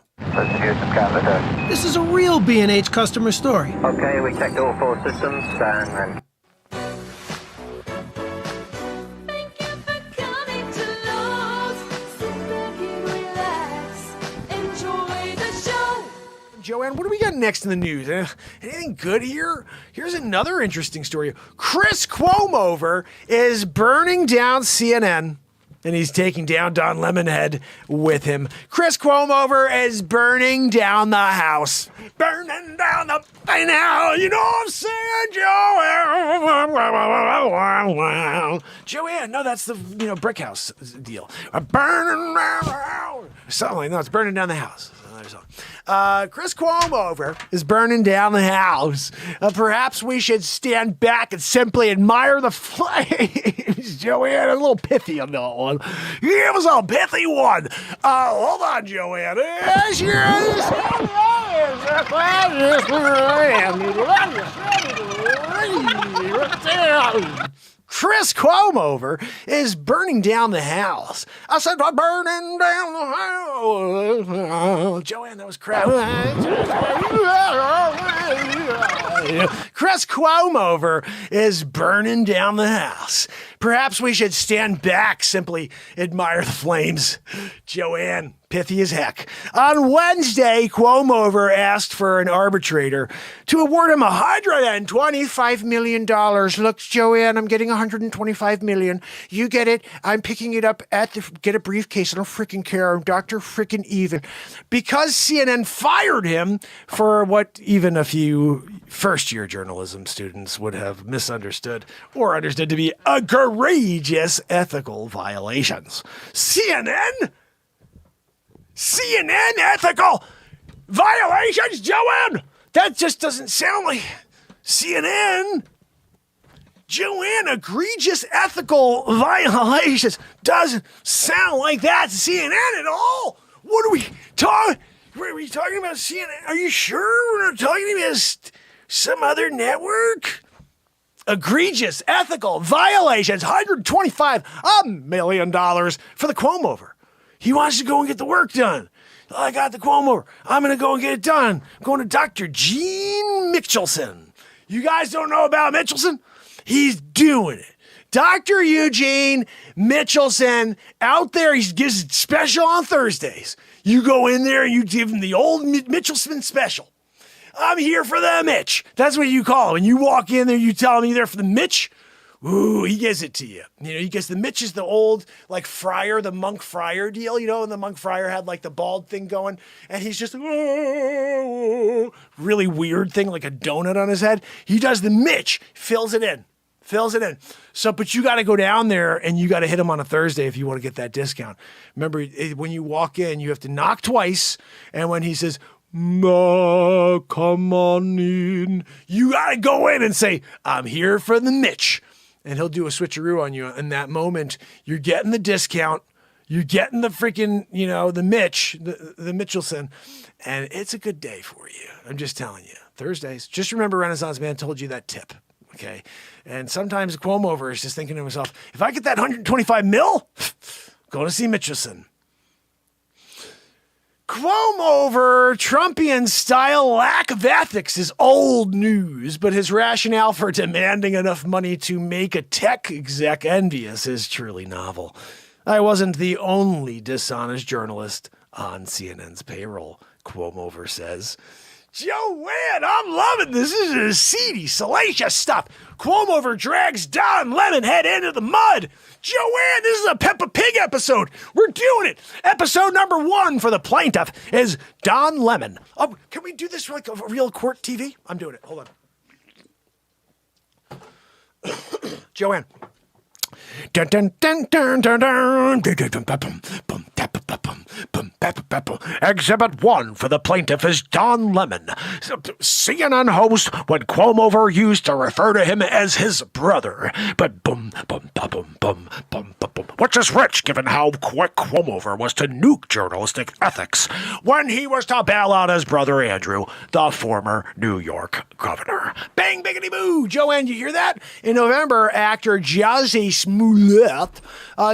This is a real B&H customer story. Okay, we checked all 4 systems and Thank you for coming to Lowe's. Sit back and relax. Enjoy the show. Joanne, what do we got next in the news? Anything good here? Here's another interesting story. Chris Cuomover is burning down CNN. and he's taking down Don Lemonhead with him. Chris Cuomo is burning down the house. Burning down the thing now, you know what I'm saying, Joanne? Joanne, no, that's the brick house deal. Burning down the house. Something like that. No, it's burning down the house. Chris Cuomo is burning down the house. Perhaps we should stand back and simply admire the flames. Joanne, a little pithy on that one. It was a pithy one. Hold on, Joanne. Chris Cuomo is burning down the house. I said, burning down the house. Joanne, that was crap. Chris Cuomo is burning down the house. Perhaps we should stand back, simply admire the flames. Joanne, pithy as heck. On Wednesday, Cuomo asked for an arbitrator to award him $125 million. Look, Joanne, I'm getting $125 million. You get it. I'm picking it up get a briefcase. I don't freaking care. I'm Dr. freaking Even. Because CNN fired him for what even a few first-year journalism students would have misunderstood or understood to be egregious ethical violations. CNN ethical violations, Joanne? That just doesn't sound like CNN. Joanne, egregious ethical violations doesn't sound like that CNN at all. What are we talking? Are we talking about CNN? Are you sure we're not talking about some other network? Egregious ethical violations, $125 million for the Cuomo. He wants to go and get the work done. I got the Cuomo. I'm going to go and get it done. I'm going to Dr. Gene Michelson. You guys don't know about Michelson? He's doing it. Dr. Eugene Michelson out there. He gives it special on Thursdays. You go in there and you give him the old Michelson special. I'm here for the Mitch. That's what you call him. When you walk in there, you tell him you're there for the Mitch. Ooh, he gives it to you. He gets the Mitch is the old, like, friar, the monk friar deal, and the monk friar had, like, the bald thing going, and he's just, really weird thing, like a donut on his head. He does the Mitch, fills it in. So, but you got to go down there, and you got to hit him on a Thursday if you want to get that discount. Remember, when you walk in, you have to knock twice, and when he says, "Ma, come on in," you got to go in and say, "I'm here for the Mitch." And he'll do a switcheroo on you. In that moment, you're getting the discount. You're getting the freaking, the Mitch, the Michelson. And it's a good day for you. I'm just telling you. Thursdays. Just remember Renaissance Man told you that tip. Okay? And sometimes Cuomo is just thinking to himself, if I get that 125 mil, go to see Michelson. Cuomo Trumpian-style lack of ethics is old news, but his rationale for demanding enough money to make a tech exec envious is truly novel. I wasn't the only dishonest journalist on CNN's payroll, Cuomo says. Joanne, I'm loving this. This is seedy, salacious stuff. Cuomo drags Don Lemonhead into the mud. Joanne, this is a Peppa Pig episode. We're doing it. Episode number 1 for the plaintiff is Don Lemon. Oh, can we do this like a real court TV? I'm doing it. Hold on. Joanne. Dun, dun, dun, dun, dun, dun. Exhibit 1 for the plaintiff is Don Lemon, CNN host when Cuomo used to refer to him as his brother. But which is rich given how quick Cuomo was to nuke journalistic ethics when he was to bail out his brother Andrew, the former New York governor. Bang, biggity boo! Joanne, you hear that? In November, actor Jazzy Smollett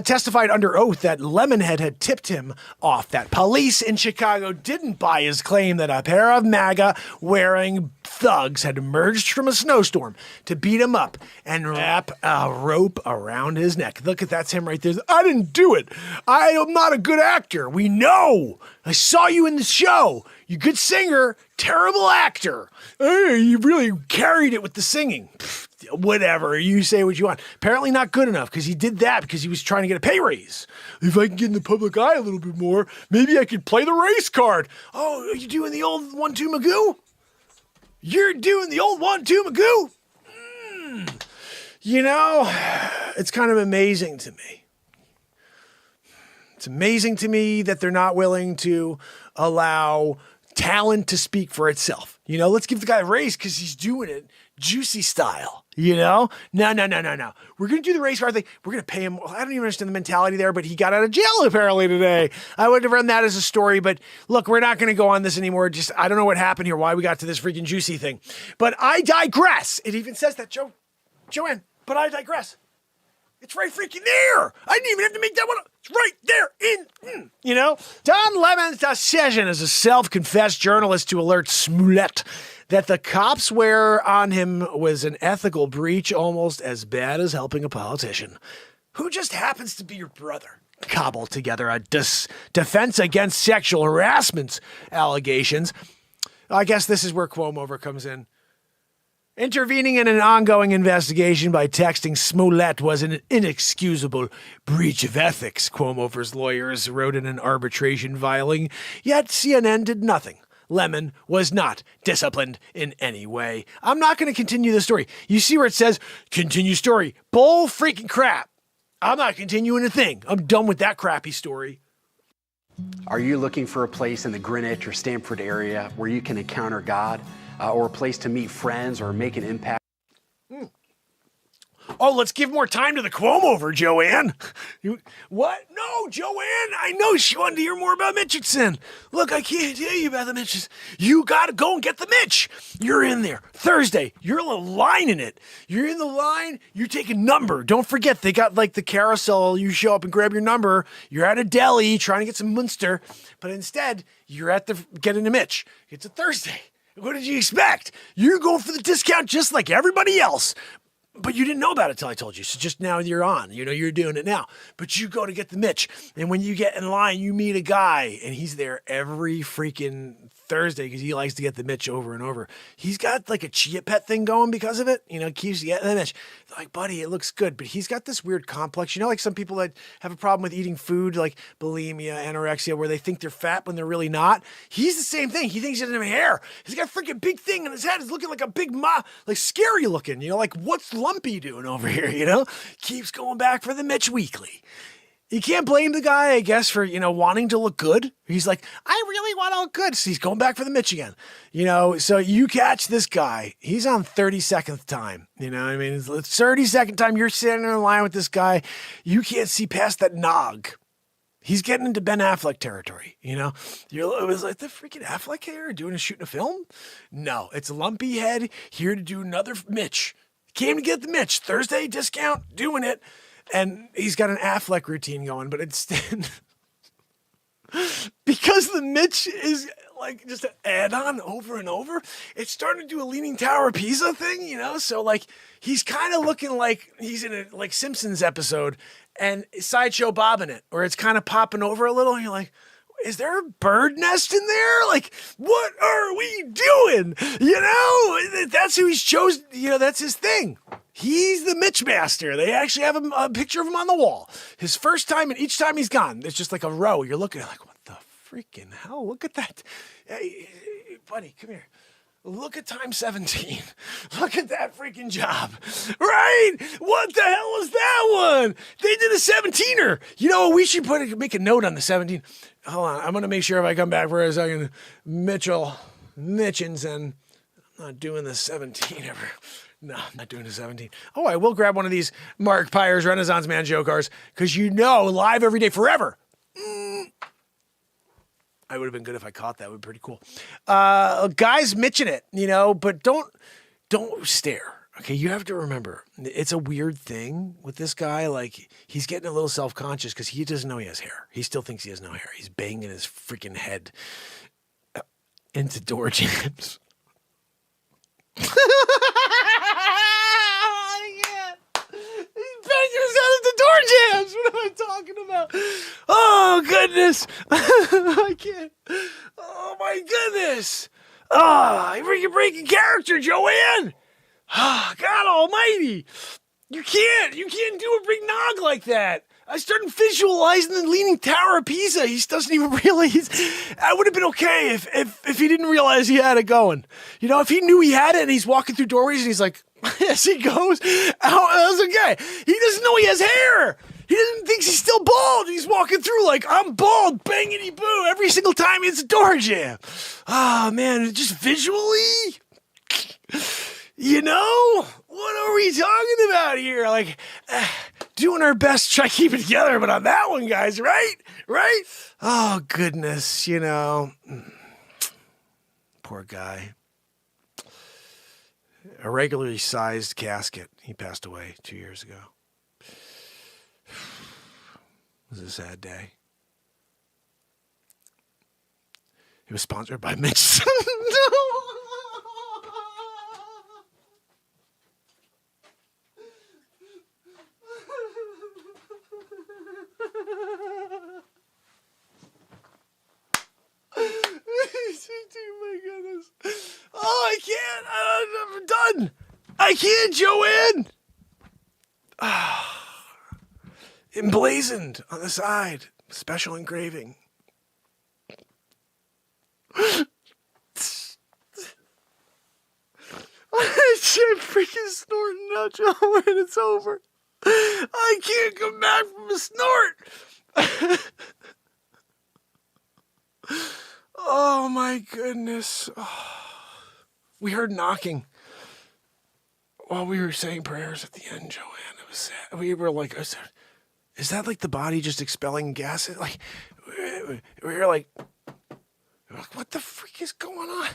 testified under oath that Lemonhead had tipped him off that police in Chicago didn't buy his claim that a pair of MAGA-wearing thugs had emerged from a snowstorm to beat him up and wrap a rope around his neck. Look at that's him right there. I didn't do it. I am not a good actor. We know. I saw you in the show. You good singer, terrible actor. Hey, you really carried it with the singing. whatever. You say what you want. Apparently not good enough because he did that because he was trying to get a pay raise. If I can get in the public eye a little bit more, maybe I could play the race card. Oh, are you doing the old 1-2 Magoo? You're doing the old 1-2 Magoo? You know, it's kind of amazing to me. It's amazing to me that they're not willing to allow talent to speak for itself. You know, let's give the guy a raise because he's doing it juicy style. You know? No. We're going to do the race card thing. We're going to pay him. I don't even understand the mentality there, but he got out of jail apparently today. I would have run that as a story, but look, we're not going to go on this anymore. Just, I don't know what happened here, why we got to this freaking juicy thing. But I digress. It even says that, Joanne, but I digress. It's right freaking there. I didn't even have to make that one up. It's right there you know? Don Lemon's decision as a self-confessed journalist to alert Smollett that the cops' wear on him was an ethical breach almost as bad as helping a politician who just happens to be your brother. Cobbled together a defense against sexual harassment allegations. I guess this is where Cuomo comes in. Intervening in an ongoing investigation by texting Smollett was an inexcusable breach of ethics, Cuomo's lawyers wrote in an arbitration filing, yet CNN did nothing. Lemon was not disciplined in any way. I'm not going to continue the story. You see where it says, continue story. Bull freaking crap. I'm not continuing a thing. I'm done with that crappy story. Are you looking for a place in the Greenwich or Stamford area where you can encounter God? Or a place to meet friends or make an impact? Oh, let's give more time to the Cuomo, Joanne. What? No, Joanne, I know she wanted to hear more about Mitchison. Look, I can't tell you about the Mitches. You got to go and get the Mitch. You're in there. Thursday, you're lining it. You're in the line. You take a number. Don't forget, they got like the carousel. You show up and grab your number. You're at a deli trying to get some Munster. But instead, you're at getting a Mitch. It's a Thursday. What did you expect? You're going for the discount just like everybody else. But you didn't know about it till I told you. So just now you're on. You know, you're doing it now. But you go to get the Mitch. And when you get in line, you meet a guy. And he's there every freaking Thursday because he likes to get the Mitch over and over. He's got like a Chia Pet thing going because of it. You know, keeps getting the Mitch. Like, buddy, it looks good. But he's got this weird complex. You know, like some people that have a problem with eating food, like bulimia, anorexia, where they think they're fat when they're really not. He's the same thing. He thinks he doesn't have hair. He's got a freaking big thing in his head. He's looking like a big like scary looking. You know, like what's Lumpy doing over here? You know, keeps going back for the Mitch weekly. You can't blame the guy, I guess, for, you know, wanting to look good. He's like, I really want to look good. So he's going back for the Mitch again. You know, so you catch this guy. He's on 32nd time. You know what I mean? It's 32nd time you're sitting in line with this guy. You can't see past that nog. He's getting into Ben Affleck territory, you know? It was like the freaking Affleck here shooting a film? No, it's Lumpy Head here to do another Mitch. Came to get the Mitch. Thursday discount, doing it. And he's got an Affleck routine going, but instead, because the Mitch is like just an add-on over and over, it's starting to do a Leaning Tower of Pisa thing, you know? So like, he's kind of looking like he's in a like Simpsons episode and Sideshow Bob in it, where it's kind of popping over a little and you're like, is there a bird nest in there? Like, what are we doing? You know, that's who he's chosen. You know, that's his thing. He's the Mitch Master. They actually have a picture of him on the wall. His first time, and each time he's gone, it's just like a row. You're looking at like, what the freaking hell? Look at that. Hey, buddy, come here. Look at time 17. Look at that freaking job. Right? What the hell was that one? They did a 17er. You know, we should make a note on the 17. Hold on. I'm going to make sure if I come back for a second. Mitchins, and I'm not doing the 17 ever. No, I'm not doing the 17. Oh, I will grab one of these Mark Pyres Renaissance Man show cars because you know, live every day forever. I would have been good if I caught that. It would be pretty cool. Guys Mitching it, you know, but don't stare. Okay, you have to remember, it's a weird thing with this guy. Like, he's getting a little self-conscious because he doesn't know he has hair. He still thinks he has no hair. He's banging his freaking head into door jams. Door jams. What am I talking about? Oh, goodness. I can't. Oh, my goodness. Oh, you're breaking character, Joanne. God almighty. You can't do a big nog like that. I started visualizing the Leaning Tower of Pisa. He doesn't even realize. I would have been okay if he didn't realize he had it going. You know, if he knew he had it and he's walking through doorways and he's like, as he goes, I was okay. He doesn't know he has hair. He doesn't think he's still bald. He's walking through like, I'm bald, bangity boo, every single time it's a door jam. Ah, man, just visually, you know, what are we talking about here? Like, doing our best to try to keep it together, but on that one, guys, right? Right? Oh, goodness, you know. Poor guy. A regularly sized casket. He passed away 2 years ago. It was a sad day. It was sponsored by Mitch. Oh my goodness. Oh, I can't. I'm done. I can't, Joanne. Emblazoned on the side. Special engraving. I can't freaking snort now, Joanne. It's over. I can't come back from a snort. Oh my goodness. Oh. We heard knocking while we were saying prayers at the end, Joanne. It was sad. We were like, is that like the body just expelling gases? Like, we were like, what the freak is going on?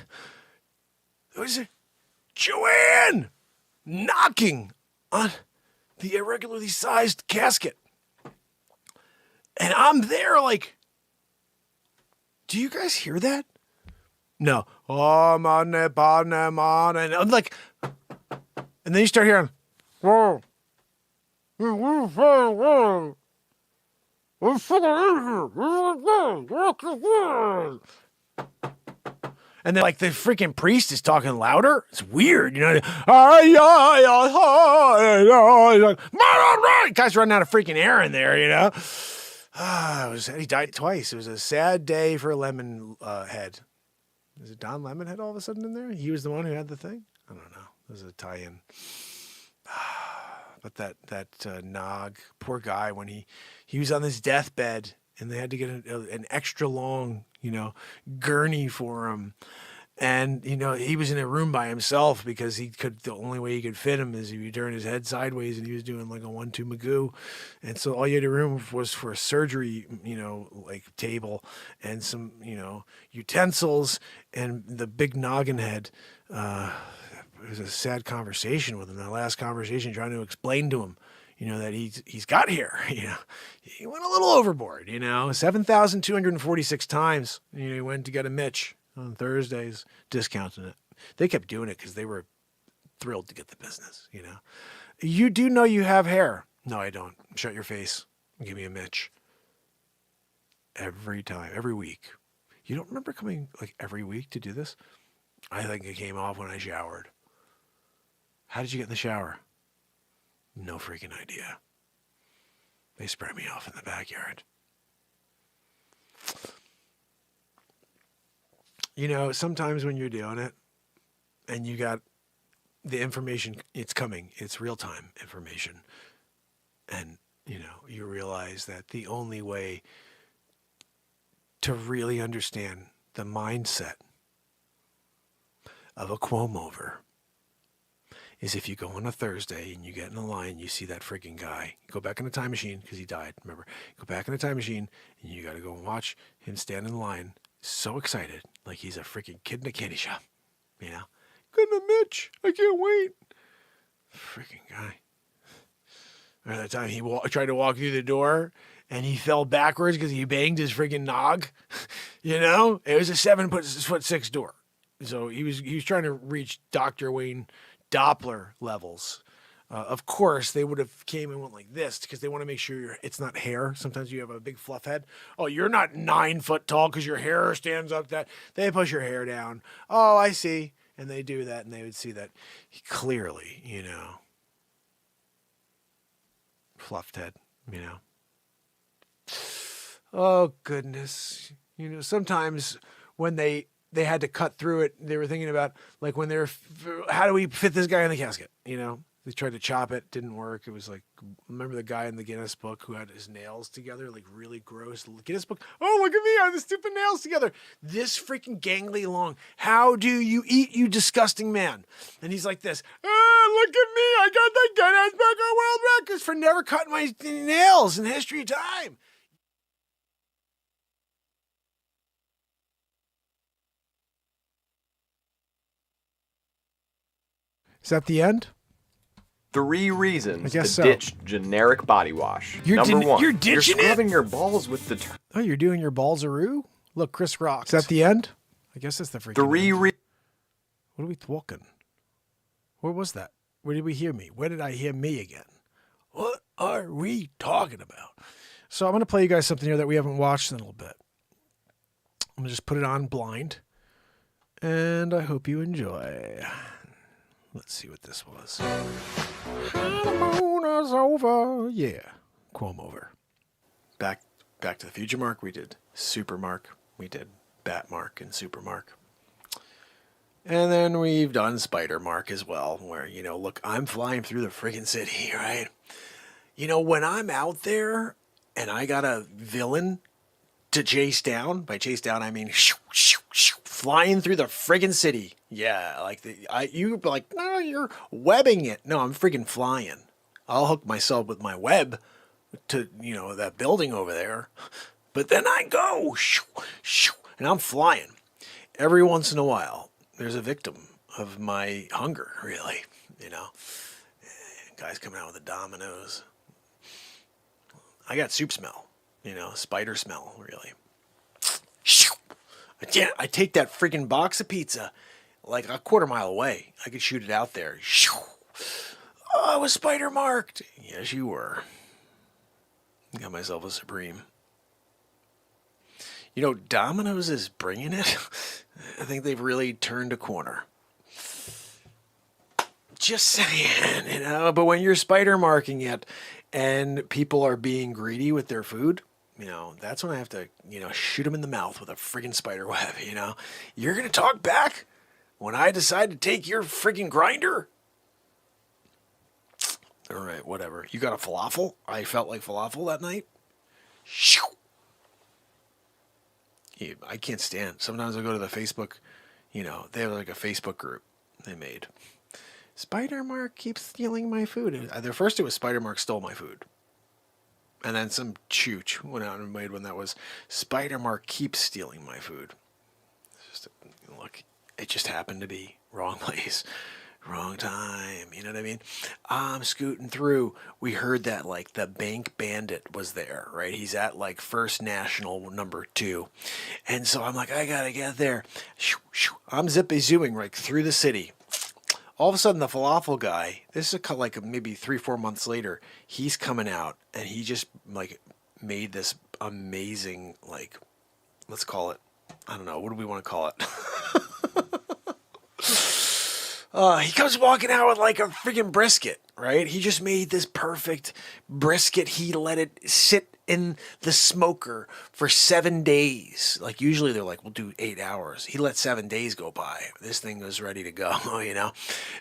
It was Joanne knocking on the irregularly sized casket. And I'm there like, do you guys hear that? No. Oh, man, and I'm like, and then you start hearing, whoa. And then like the freaking priest is talking louder. It's weird, you know. Guys running out of freaking air in there, you know. He died twice. It was a sad day for Lemon Head. Is it Don Lemonhead all of a sudden in there? He was the one who had the thing? I don't know. It was a tie-in. But that Nog, poor guy, when he was on his deathbed and they had to get an extra long, you know, gurney for him. And, you know, he was in a room by himself because the only way he could fit him is if he turned his head sideways and he was doing like a 1-2 Magoo. And so all you had room was for a surgery, you know, like table and some, you know, utensils and the big noggin head. It was a sad conversation with him. That last conversation, trying to explain to him, you know, that he's got here, you know, he went a little overboard, you know, 7,246 times, you know, he went to get a Mitch on Thursdays, discounting it. They kept doing it because they were thrilled to get the business, you know. You do know you have hair. No, I don't. Shut your face and give me a Mitch. Every time, every week. You don't remember coming like every week to do this? I think it came off when I showered. How did you get in the shower? No freaking idea. They spray me off in the backyard. You know, sometimes when you're doing it and you got the information, it's coming, it's real-time information. And, you know, you realize that the only way to really understand the mindset of a Cuomo-over is if you go on a Thursday and you get in a line, you see that freaking guy. You go back in the time machine because he died, remember. Go back in the time machine and you got to go and watch him stand in line so excited, like he's a freaking kid in a candy shop, you know? Gonna Mitch, I can't wait. Freaking guy. Or that time he tried to walk through the door and he fell backwards because he banged his freaking nog, you know? It was a 7'6" door. So he was trying to reach Dr. Wayne Doppler levels. Of course, they would have came and went like this because they want to make sure it's not hair. Sometimes you have a big fluff head. Oh, you're not 9 foot tall because your hair stands up that. They push your hair down. Oh, I see. And they do that, and they would see that clearly, you know. Fluffed head, you know. Oh, goodness. You know, sometimes when they had to cut through it, they were thinking about, like, when they're, how do we fit this guy in the casket, you know? They tried to chop it, didn't work. It was like, remember the guy in the Guinness book who had his nails together, like really gross Guinness book? Oh, look at me, I have the stupid nails together. This freaking gangly long. How do you eat, you disgusting man? And he's like this, look at me, I got the Guinness Book of World Records for never cutting my nails in history of time. Is that the end? 3 reasons to so. ditch generic body wash. You're Number 1, you're ditching you're scrubbing your balls with the... Oh, you're doing your balls-a-roo? Look, Chris Rock. Is that the end? I guess that's the freaking 3 end. What are we talking? Where was that? Where did we hear me? Where did I hear me again? What are we talking about? So I'm going to play you guys something here that we haven't watched in a little bit. I'm going to just put it on blind. And I hope you enjoy. Let's see what this was. Honeymoon is over. Yeah. Quom over. Back to the Future Mark. We did Super Mark. We did Bat Mark and Super Mark. And then we've done Spider Mark as well, where, you know, look, I'm flying through the friggin' city, right? You know, when I'm out there and I got a villain to chase down, by chase down, I mean shoo, shoo, shoo, flying through the friggin' city. Yeah, like, you'd be like, no, you're webbing it. No, I'm friggin' flying. I'll hook myself with my web to, you know, that building over there. But then I go, shoo, shoo, and I'm flying. Every once in a while, there's a victim of my hunger, really, you know. Guys coming out with the dominoes. I got soup smell, you know, spider smell, really. I take that freaking box of pizza like a quarter mile away. I could shoot it out there. Oh, I was spider marked. Yes, you were. Got myself a Supreme. You know, Domino's is bringing it. I think they've really turned a corner. Just saying, you know. But when you're spider marking it and people are being greedy with their food, you know, that's when I have to, you know, shoot them in the mouth with a friggin' spider web, you know. You're going to talk back when I decide to take your friggin' grinder? All right, whatever. You got a falafel? I felt like falafel that night. Shoo. Yeah, I can't stand. Sometimes I go to the Facebook, you know, they have like a Facebook group they made. Spider Mark keeps stealing my food. At first it was Spider Mark stole my food. And then some chooch went out and made one that was Spider Mark keeps stealing my food. It's just, look, it just happened to be wrong place, wrong time. You know what I mean? I'm scooting through. We heard that like the bank bandit was there, right? He's at like First National number 2. And so I'm like, I gotta get there. I'm zippy-zooing right through the city. All of a sudden, the falafel guy, this is like maybe 3-4 months later, he's coming out and he just like made this amazing, like, let's call it, I don't know, what do we want to call it? He comes walking out with like a freaking brisket, right? He just made this perfect brisket. He let it sit in the smoker for 7 days. Like usually they're like, we'll do 8 hours. He let 7 days go by. This thing was ready to go, you know?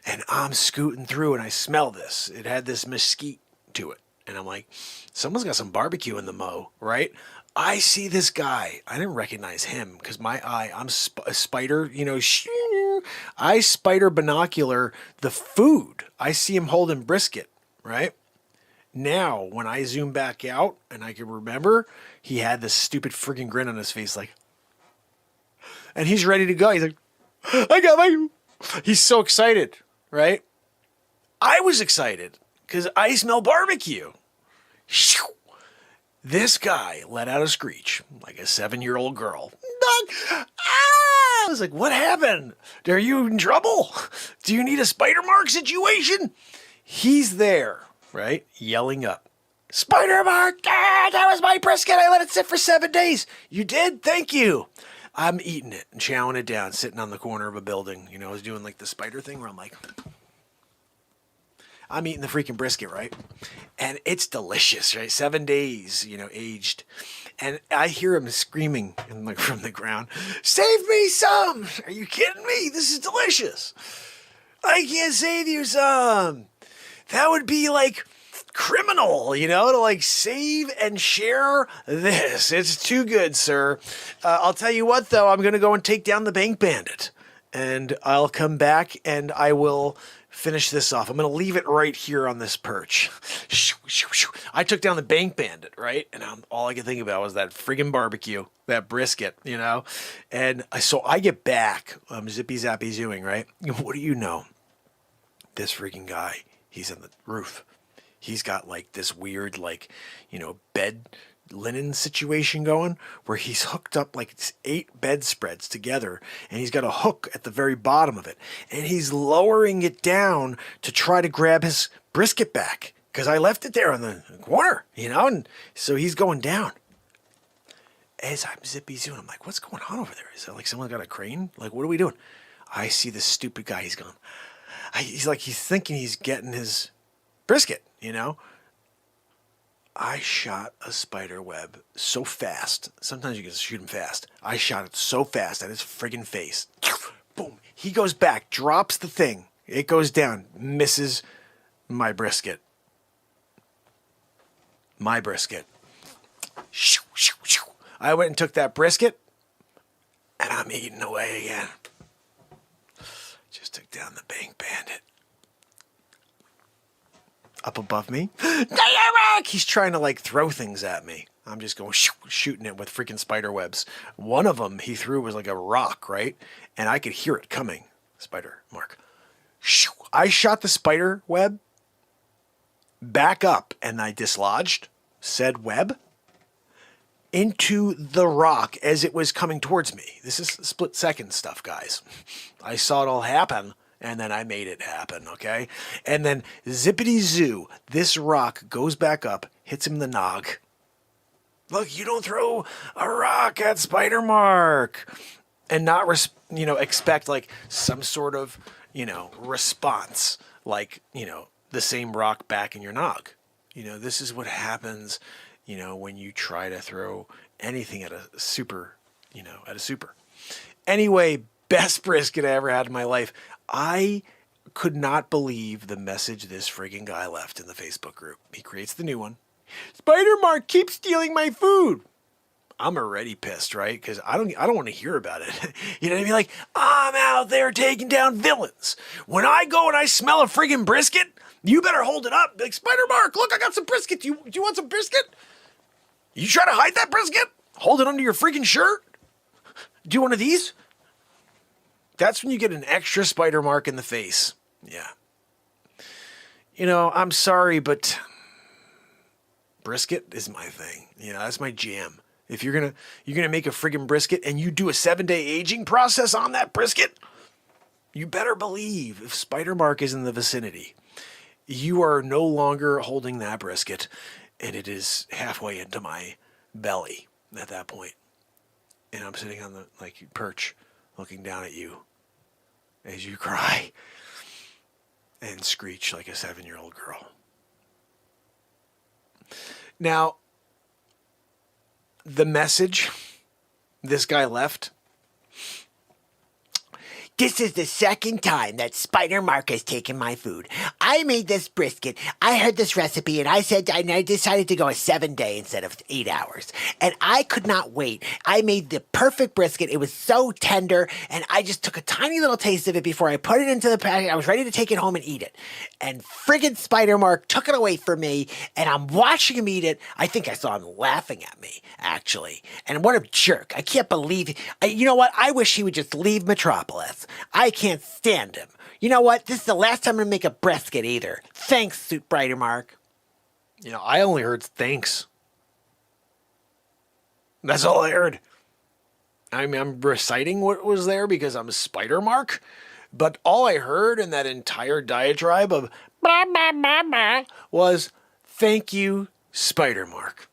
And I'm scooting through and I smell this. It had this mesquite to it. And I'm like, someone's got some barbecue in the mo, right? I see this guy. I didn't recognize him because my eye, I'm a spider, you know, I spider binocular the food. I see him holding brisket, right? Now, when I zoom back out and I can remember, he had this stupid freaking grin on his face like, and he's ready to go. He's like, I got my, he's so excited, right? I was excited because I smell barbecue. This guy let out a screech like a 7-year-old girl. I was like, what happened? Are you in trouble? Do you need a spider mark situation? He's there, right? Yelling up. Spider mark! Ah, that was my brisket. I let it sit for 7 days. You did? Thank you. I'm eating it and chowing it down, sitting on the corner of a building. You know, I was doing like the spider thing where I'm like, I'm eating the freaking brisket, right? And it's delicious, right? 7 days, you know, aged. And I hear him screaming like from the ground, "Save me some! Are you kidding me? This is delicious. I can't save you some." That would be like criminal, you know, to like save and share this. It's too good, sir. I'll tell you what, though, I'm going to go and take down the bank bandit. And I'll come back and I will finish this off. I'm going to leave it right here on this perch. I took down the bank bandit, right? And all I could think about was that friggin' barbecue, that brisket, you know? And so I get back, zippy zappy zooing, right? What do you know? This freaking guy, he's on the roof. He's got like this weird, like, you know, bed linen situation going where he's hooked up like 8 bedspreads together and he's got a hook at the very bottom of it and he's lowering it down to try to grab his brisket back because I left it there on the corner, you know, and so he's going down. As I'm zippy zooming, I'm like, what's going on over there? Is that like someone got a crane? Like, what are we doing? I see this stupid guy. He's going, he's thinking he's getting his brisket, you know. I shot a spider web so fast. Sometimes you can shoot him fast. I shot it so fast at his friggin' face. Boom. He goes back, drops the thing. It goes down, misses my brisket. My brisket. Shoo, shoo, shoo. I went and took that brisket, and I'm eating away again. Just took down the bank bandit. Up above me, Derek! He's trying to like throw things at me. I'm just going shooting it with freaking spider webs. One of them he threw was like a rock, right? And I could hear it coming. Spider, Mark. I shot the spider web back up and I dislodged said web into the rock as it was coming towards me. This is split second stuff, guys. I saw it all happen. And then I made it happen, okay? And then zippity-zoo, this rock goes back up, hits him in the nog. Look, you don't throw a rock at Spider Mark and not, expect like some sort of, response, like, the same rock back in your nog. This is what happens, when you try to throw anything at a super. Anyway, best brisket I ever had in my life. I could not believe the message this friggin' guy left in the Facebook group. He creates the new one. Spider Mark keeps stealing my food. I'm already pissed, right? Because I don't want to hear about it. You know what I mean? Like, I'm out there taking down villains. When I go and I smell a friggin' brisket, you better hold it up. Be like, Spider Mark, look, I got some brisket. Do you want some brisket? You try to hide that brisket? Hold it under your friggin' shirt? Do one of these? That's when you get an extra Spider Mark in the face. Yeah. I'm sorry, but brisket is my thing. That's my jam. If you're gonna make a friggin' brisket and you do a 7-day aging process on that brisket, you better believe if Spider Mark is in the vicinity, you are no longer holding that brisket, and it is halfway into my belly at that point. And I'm sitting on the perch, looking down at you as you cry and screech like a 7-year-old girl. Now, the message this guy left. This is the second time that Spider Mark has taken my food. I made this brisket. I heard this recipe and I decided to go a 7-day instead of 8 hours. And I could not wait. I made the perfect brisket. It was so tender and I just took a tiny little taste of it before I put it into the packet. I was ready to take it home and eat it. And friggin' Spider Mark took it away from me and I'm watching him eat it. I think I saw him laughing at me, actually. And what a jerk. I can't believe it. You know what? I wish he would just leave Metropolis. I can't stand him. You know what? This is the last time I'm going to make a brisket either. Thanks, Spider Mark. I only heard thanks. That's all I heard. I'm reciting what was there because I'm Spider Mark. But all I heard in that entire diatribe of blah, blah, blah, blah, was thank you, Spider Mark.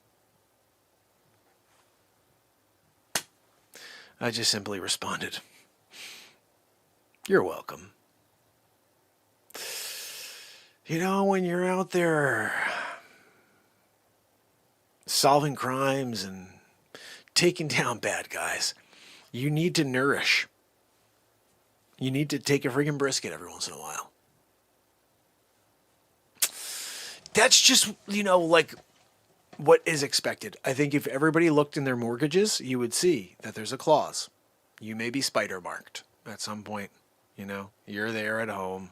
I just simply responded, "You're welcome." You know, when you're out there solving crimes and taking down bad guys, you need to nourish. You need to take a friggin' brisket every once in a while. That's just, like what is expected. I think if everybody looked in their mortgages, you would see that there's a clause. You may be spider marked at some point. You're there at home.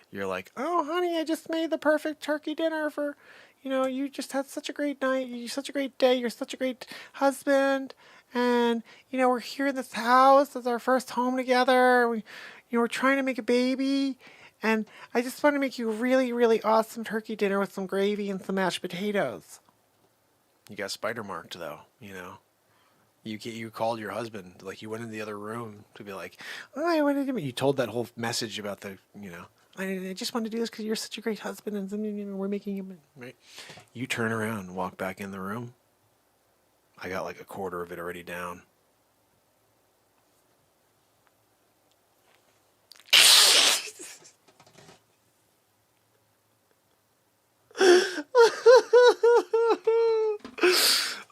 You're like, "Oh, honey, I just made the perfect turkey dinner for, you just had such a great night. You're such a great day. You're such a great husband. And, we're here in this house. It's our first home together. We're trying to make a baby. And I just want to make you a really, really awesome turkey dinner with some gravy and some mashed potatoes." You got spider marked, though, You called your husband, like you went in the other room to be like, "Oh, I wanted to," you told that whole message about the, I just wanted to do this because you're such a great husband and we're making you, right? You turn around and walk back in the room. I got like a quarter of it already down.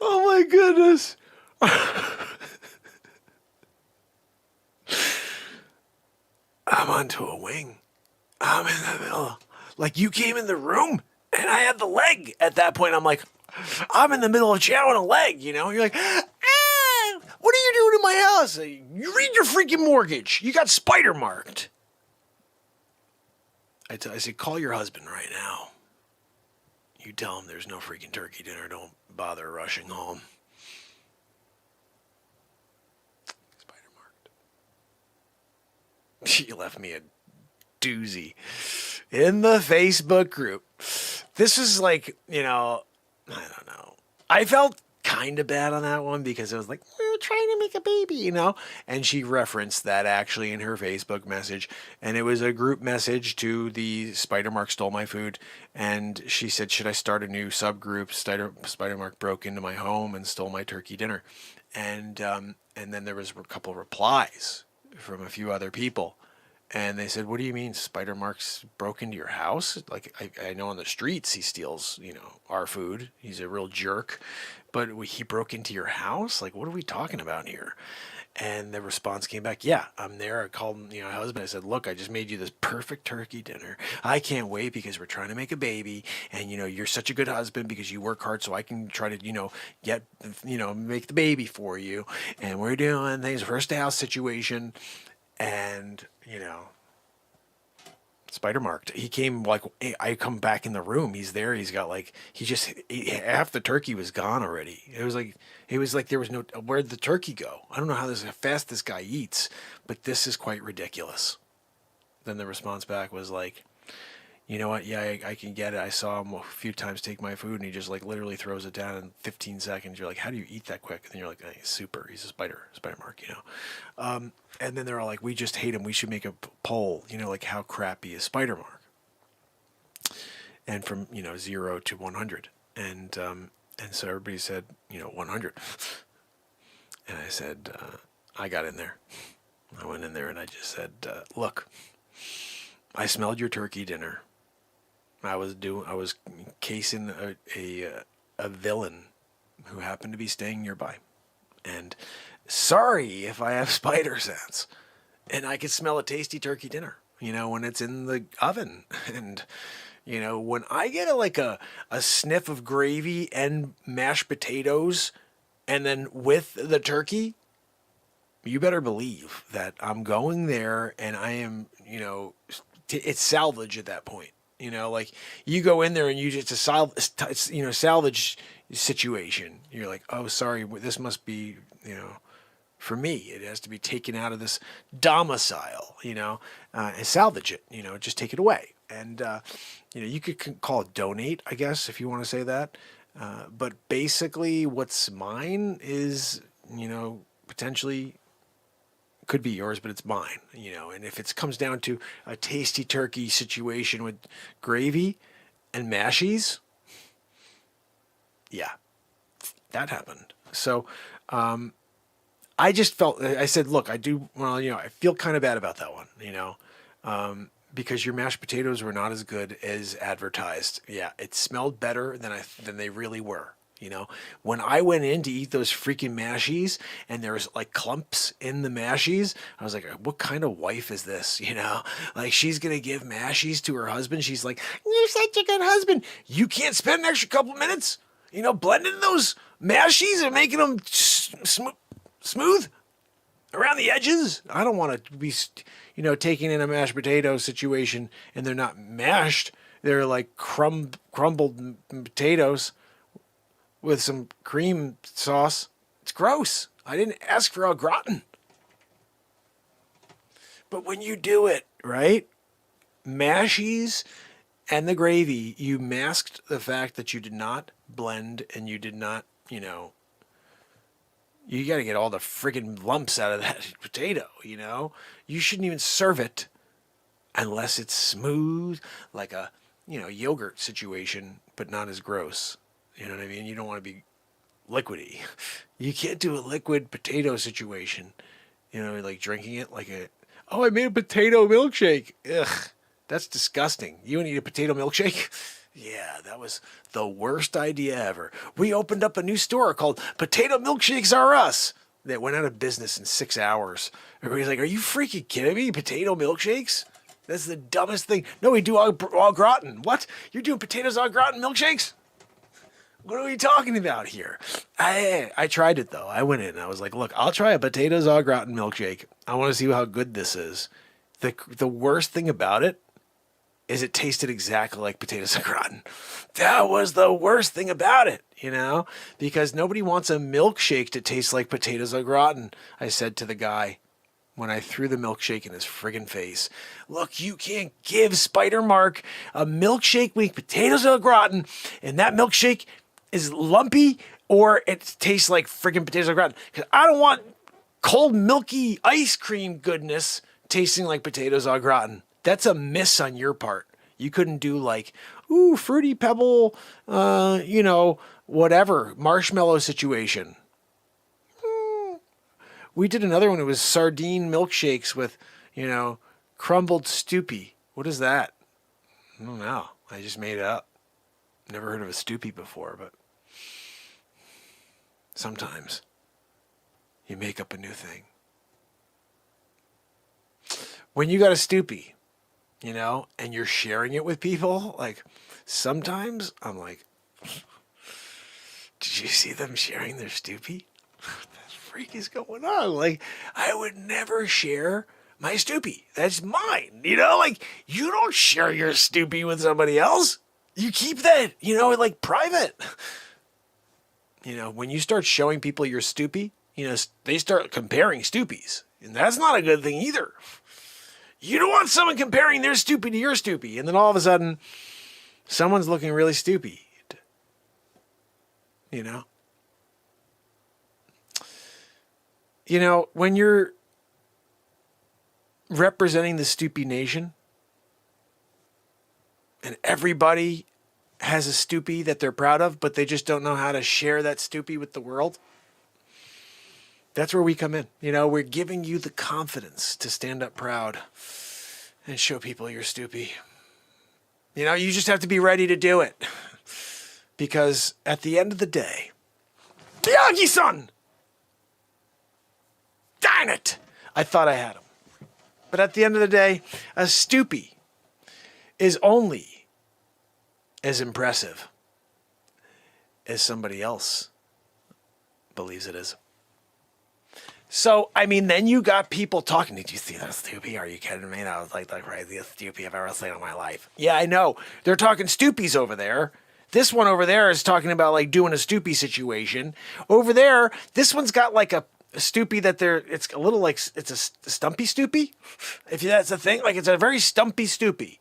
Oh my goodness. I'm onto a wing. I'm in the middle. Like, you came in the room and I had the leg at that point. I'm like, I'm in the middle of chowing a leg, You're like, what are you doing in my house? You read your freaking mortgage. You got spider marked. I said, call your husband right now. You tell him there's no freaking turkey dinner. Don't bother rushing home. Spider marked. She left me a doozy in the Facebook group. This is like, I don't know. I felt kind of bad on that one because it was like, we're trying to make a baby, And she referenced that actually in her Facebook message. And it was a group message to the Spidermark Stole My Food. And she said, should I start a new subgroup? Spidermark broke into my home and stole my turkey dinner. And then there was a couple replies from a few other people. And they said, what do you mean Spidermark's broke into your house? Like, I know on the streets he steals, our food. He's a real jerk. But he broke into your house? Like, what are we talking about here? And the response came back, yeah, I'm there. I called my husband. I said, look, I just made you this perfect turkey dinner. I can't wait because we're trying to make a baby. And, you're such a good husband because you work hard so I can try to, make the baby for you. And we're doing things, first house situation. And, spider marked. He came like, hey, I come back in the room. He's there. He's got like, half the turkey was gone already. It was like there was no, where'd the turkey go? I don't know how fast this guy eats, but this is quite ridiculous. Then the response back was like, you know what? Yeah, I can get it. I saw him a few times take my food and he just like literally throws it down in 15 seconds. You're like, how do you eat that quick? And then you're like, hey, super. He's a spider mark, And then they're all like, we just hate him. We should make a poll, like how crappy is spider mark? And from, 0 to 100. And so everybody said, 100. And I said, I got in there. I went in there and I just said, look, I smelled your turkey dinner. I was casing a villain who happened to be staying nearby. And sorry if I have spider sense. And I could smell a tasty turkey dinner, when it's in the oven. And, when I get a sniff of gravy and mashed potatoes and then with the turkey, you better believe that I'm going there and I am, it's salvage at that point. Like you go in there and you just salvage situation. You're like, oh, sorry, this must be, for me, it has to be taken out of this domicile, and salvage it, just take it away. And, you could call it donate, I guess, if you want to say that. But basically what's mine is, potentially could be yours, but it's mine, and if it comes down to a tasty turkey situation with gravy and mashies, yeah, that happened. So, I just felt, I said, look, I feel kind of bad about that one, because your mashed potatoes were not as good as advertised. Yeah, it smelled better than they really were. When I went in to eat those freaking mashies and there was like clumps in the mashies, I was like, what kind of wife is this? Like she's going to give mashies to her husband. She's like, you're such a good husband. You can't spend an extra couple minutes, blending those mashies and making them smooth around the edges. I don't want to be, taking in a mashed potato situation and they're not mashed. They're like crumbled potatoes with some cream sauce. It's gross. I didn't ask for au gratin. But when you do it, right? Mashies and the gravy, you masked the fact that you did not blend and you did not, you got to get all the friggin' lumps out of that potato, You shouldn't even serve it unless it's smooth, like a, yogurt situation, but not as gross. You know what I mean? You don't want to be liquidy. You can't do a liquid potato situation. Like drinking it like I made a potato milkshake. Ugh, that's disgusting. You want to eat a potato milkshake? Yeah, that was the worst idea ever. We opened up a new store called Potato Milkshakes Are Us that went out of business in 6 hours. Everybody's like, are you freaking kidding me? Potato milkshakes? That's the dumbest thing. No, we do au gratin. What? You're doing potatoes au gratin milkshakes? What are we talking about here? I tried it, though. I went in and I was like, look, I'll try a potatoes au gratin milkshake. I want to see how good this is. The worst thing about it is it tasted exactly like potatoes au gratin. That was the worst thing about it, because nobody wants a milkshake to taste like potatoes au gratin. I said to the guy when I threw the milkshake in his friggin' face, look, you can't give Spider Mark a milkshake with potatoes au gratin, and that milkshake is lumpy or it tastes like friggin' potatoes au gratin. Because I don't want cold, milky ice cream goodness tasting like potatoes au gratin. That's a miss on your part. You couldn't do like, ooh, Fruity Pebble, whatever, marshmallow situation. We did another one. It was sardine milkshakes with, crumbled stoopy. What is that? I don't know. I just made it up. Never heard of a stoopy before, but sometimes you make up a new thing. When you got a stoopy, and you're sharing it with people, like sometimes I'm like, did you see them sharing their stoopy? What the freak is going on? Like, I would never share my stoopy. That's mine. Like you don't share your stoopy with somebody else. You keep that, like private. When you start showing people your stoopy, they start comparing stoopies. And that's not a good thing either. You don't want someone comparing their stoopy to your stoopy. And then all of a sudden, someone's looking really stoopy. When you're representing the stoopy nation, and everybody has a stoopy that they're proud of, but they just don't know how to share that stoopy with the world, that's where we come in. We're giving you the confidence to stand up proud and show people your stoopy. You just have to be ready to do it. Because at the end of the day, Miyagi-san! Darn it! I thought I had him. But at the end of the day, a stoopy is only as impressive as somebody else believes it is. So, then you got people talking. Did you see that stoopy? Are you kidding me? That was like the craziest stoopy I've ever seen in my life. Yeah, I know. They're talking stoopies over there. This one over there is talking about like doing a stoopy situation. Over there, this one's got like a stoopy that it's a little like, it's a stumpy stoopy. If that's a thing, like it's a very stumpy stoopy.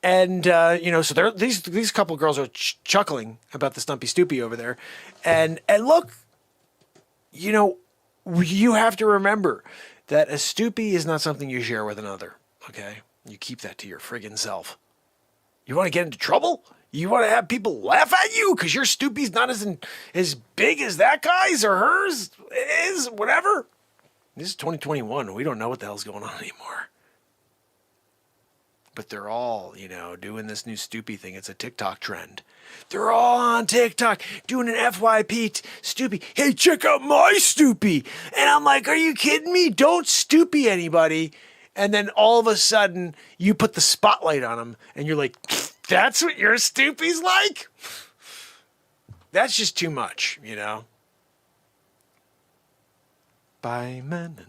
And, so these couple girls are chuckling about the stumpy stoopy over there. And look, you have to remember that a stoopy is not something you share with another, okay? You keep that to your friggin' self. You want to get into trouble? You want to have people laugh at you because your stoopy's not as big as that guy's or hers is, whatever? This is 2021. We don't know what the hell's going on anymore. But they're all, doing this new Stoopy thing. It's a TikTok trend. They're all on TikTok doing an FYP Stoopy. Hey, check out my Stoopy. And I'm like, are you kidding me? Don't Stoopy anybody. And then all of a sudden, you put the spotlight on them, and you're like, that's what your Stoopy's like? That's just too much, By men.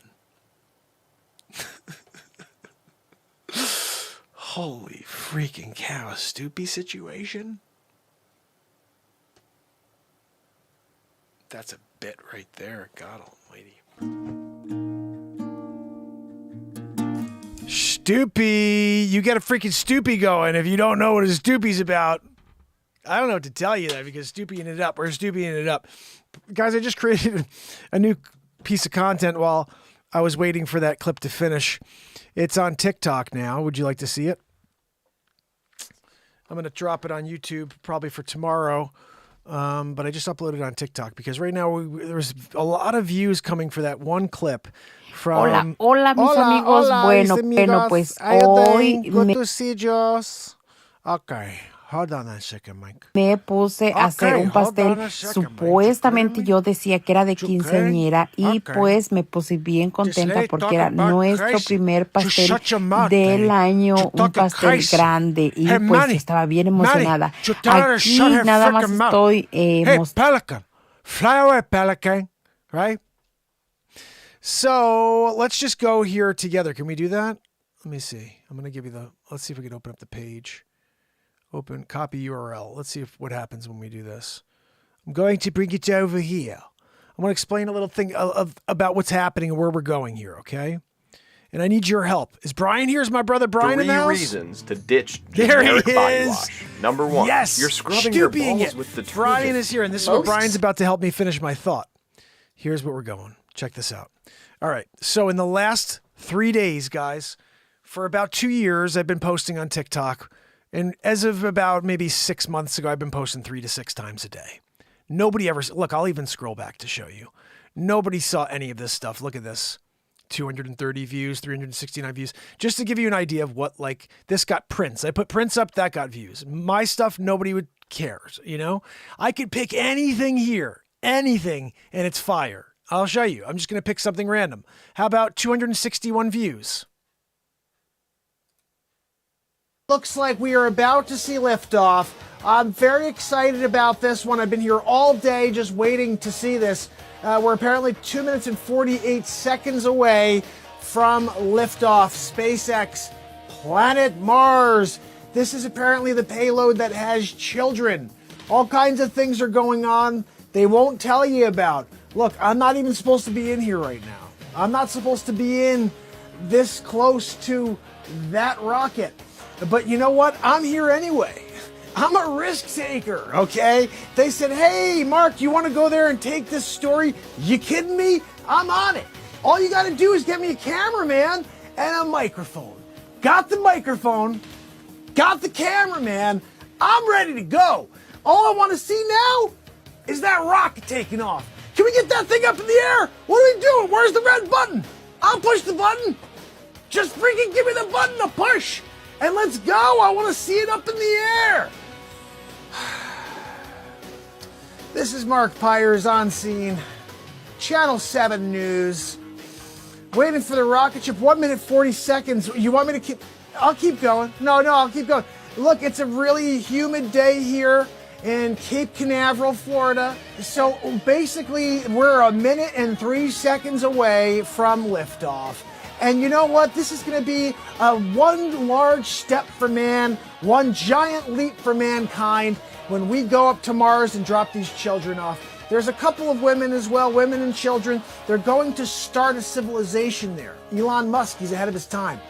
Holy freaking cow, a Stoopy situation? That's a bit right there, God almighty. Stoopy, you got a freaking Stoopy going. If you don't know what a Stoopy's about, I don't know what to tell you that because Stoopy ended up where Stoopy ended up. Guys, I just created a new piece of content while I was waiting for that clip to finish. It's on TikTok now. Would you like to see it? I'm going to drop it on YouTube probably for tomorrow. But I just uploaded it on TikTok because right now there's a lot of views coming for that one clip from... Hola, mis amigos. Bueno, pues hoy Good to see you. Okay. Hold on a second, Mike. me puse a hacer un pastel. Supuestamente yo decía que era de quinceañera y pues me puse bien contenta porque era nuestro primer pastel del año, un pastel grande y pues estaba bien emocionada. Aquí nada más estoy Pelican, fly away, Pelican, right? So let's just go here together. Can we do that? Let me see. I'm going to give you let's see if we can open up the page. Open, copy URL. Let's see what happens when we do this. I'm going to bring it over here. I want to explain a little thing about what's happening and where we're going here, okay? And I need your help. Is Brian here? Is my brother Brian in the house? 3 reasons to ditch there generic he body is. wash. Number 1, yes, you're scrubbing your balls with detergent. Brian is here, and this is where Brian's about to help me finish my thought. Here's where we're going. Check this out. All right, so in the last 3 days, guys, for about 2 years, I've been posting on TikTok. And as of about maybe 6 months ago, I've been posting 3 to 6 times a day. Nobody ever, look, I'll even scroll back to show you. Nobody saw any of this stuff. Look at this. 230 views, 369 views. Just to give you an idea of what, like, this got prints. I put prints up, that got views. My stuff, nobody would cares, I could pick anything here, anything, and it's fire. I'll show you. I'm just going to pick something random. How about 261 views? Looks like we are about to see liftoff. I'm very excited about this one. I've been here all day just waiting to see this. We're apparently 2 minutes and 48 seconds away from liftoff. SpaceX, planet Mars. This is apparently the payload that has children. All kinds of things are going on they won't tell you about. Look, I'm not even supposed to be in here right now. I'm not supposed to be in this close to that rocket. But you know what? I'm here anyway. I'm a risk taker, okay? They said, hey, Mark, you want to go there and take this story? You kidding me? I'm on it. All you got to do is get me a cameraman and a microphone. Got the microphone, got the cameraman. I'm ready to go. All I want to see now is that rocket taking off. Can we get that thing up in the air? What are we doing? Where's the red button? I'll push the button. Just freaking give me the button to push. And let's go. I want to see it up in the air. This is Mark Pires on scene. Channel 7 News. Waiting for the rocket ship. 1 minute 40 seconds. You want me to keep... I'll keep going. No, I'll keep going. Look, it's a really humid day here in Cape Canaveral, Florida. So basically, we're 1 minute and 3 seconds away from liftoff. And you know what? This is going to be one large step for man, one giant leap for mankind when we go up to Mars and drop these children off. There's a couple of women as well, women and children. They're going to start a civilization there. Elon Musk, he's ahead of his time.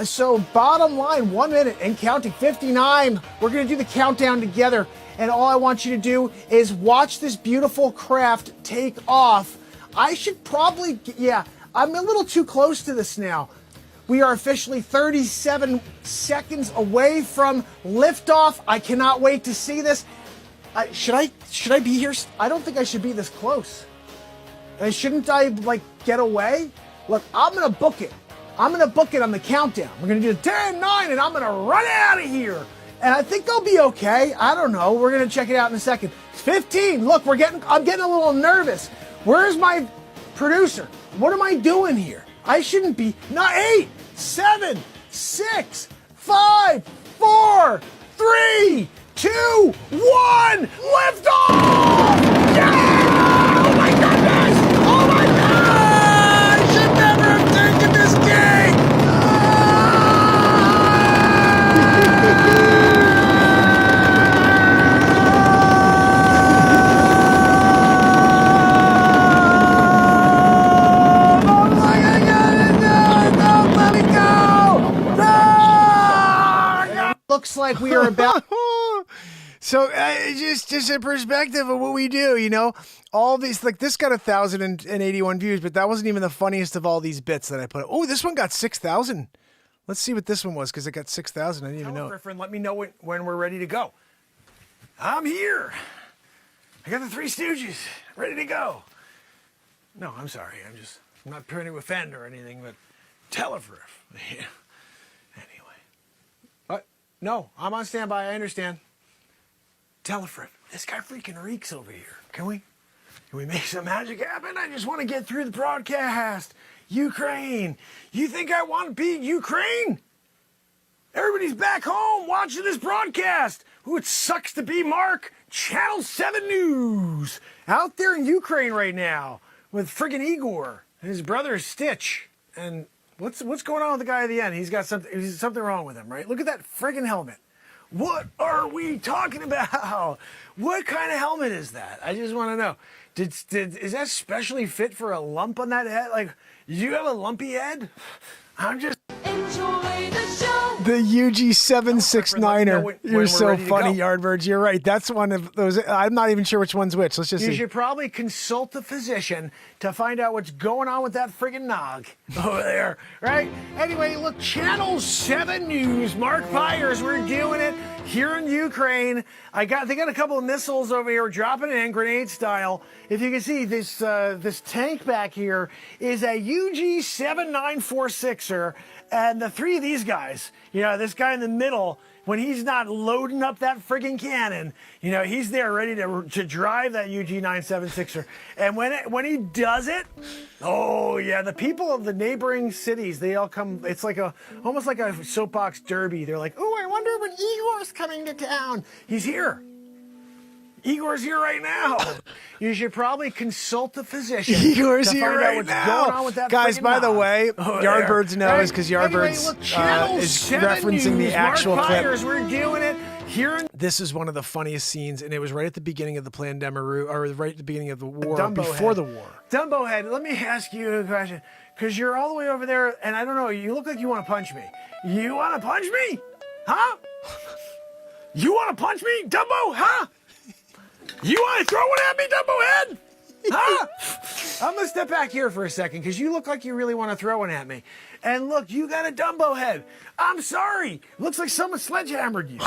So bottom line, 1 minute and counting, 59. We're going to do the countdown together. And all I want you to do is watch this beautiful craft take off. I should probably, I'm a little too close to this now. We are officially 37 seconds away from liftoff. I cannot wait to see this. Should I be here? I don't think I should be this close. Shouldn't I, get away? Look, I'm gonna book it. I'm gonna book it on the countdown. We're gonna do 10, 9, and I'm gonna run out of here. And I think I'll be okay. I don't know. We're gonna check it out in a second. 15. Look, I'm getting a little nervous. Where's my producer? What am I doing here? I shouldn't be. Not 8, 7, 6, 5, 4, 3, 2, 1. Lift off! Yeah! Oh my goodness! Oh my God! I should never have taken this gig! Looks like we are about. So just a perspective of what we do, you know, all these, like this got 1,081 views, but that wasn't even the funniest of all these bits that I put. Oh, this one got 6,000. Let's see what this one was, because it got 6,000. I didn't even know. Griffin, let me know when we're ready to go. I'm here. I got the Three Stooges ready to go. No, I'm sorry. I'm not trying to offend or anything, but Telefriff. Yeah. What? No, I'm on standby. I understand. Telefriff. This guy freaking reeks over here. Can we make some magic happen? I just want to get through the broadcast. Ukraine. You think I want to beat Ukraine? Everybody's back home watching this broadcast. Ooh, it sucks to be Mark. Channel 7 News. Out there in Ukraine right now with friggin' Igor and his brother Stitch. And what's going on with the guy at the end? He's got something wrong with him, right? Look at that friggin' helmet. What are we talking about? What kind of helmet is that? I just want to know. Is that specially fit for a lump on that head? Like, do you have a lumpy head? I'm just... Enjoy the show. The UG769er. You're so funny, go. Yardbirds. You're right. That's one of those. I'm not even sure which one's which. Let's just see. You should probably consult the physician to find out what's going on with that friggin' nog over there, right? Anyway, look, Channel 7 News. Mark Pyers, we're doing it here in Ukraine. They got a couple of missiles over here, dropping it in grenade style. If you can see, this tank back here is a UG7946er, and the three of these guys, you know, this guy in the middle, when he's not loading up that friggin' cannon, you know, he's there ready to drive that UG976er. And when he does it, oh yeah, the people of the neighboring cities, they all come. It's like almost like a soapbox derby. They're like, oh, I wonder when Igor's coming to town. He's here. Igor's here right now. You should probably consult the physician. Igor's to here find out right what's now. going on with that Guys, friggin' by the nog way, over Yardbirds there, knows right? because Anyway, Yardbirds look, Channel is 7 referencing the News, actual Mark clip. Pyers, we're doing it here in... This is one of the funniest scenes, and it was right at the beginning of the Pandemic, or right at the beginning of the war, Dumbo before head. the war. Dumbo head, let me ask you a question. Because you're all the way over there, and I don't know, you look like you want to punch me. You want to punch me? Huh? You want to punch me, Dumbo? Huh? You want to throw one at me, Dumbo head? Huh? I'm going to step back here for a second, because you look like you really want to throw one at me. And look, you got a Dumbo head. I'm sorry. Looks like someone sledgehammered you.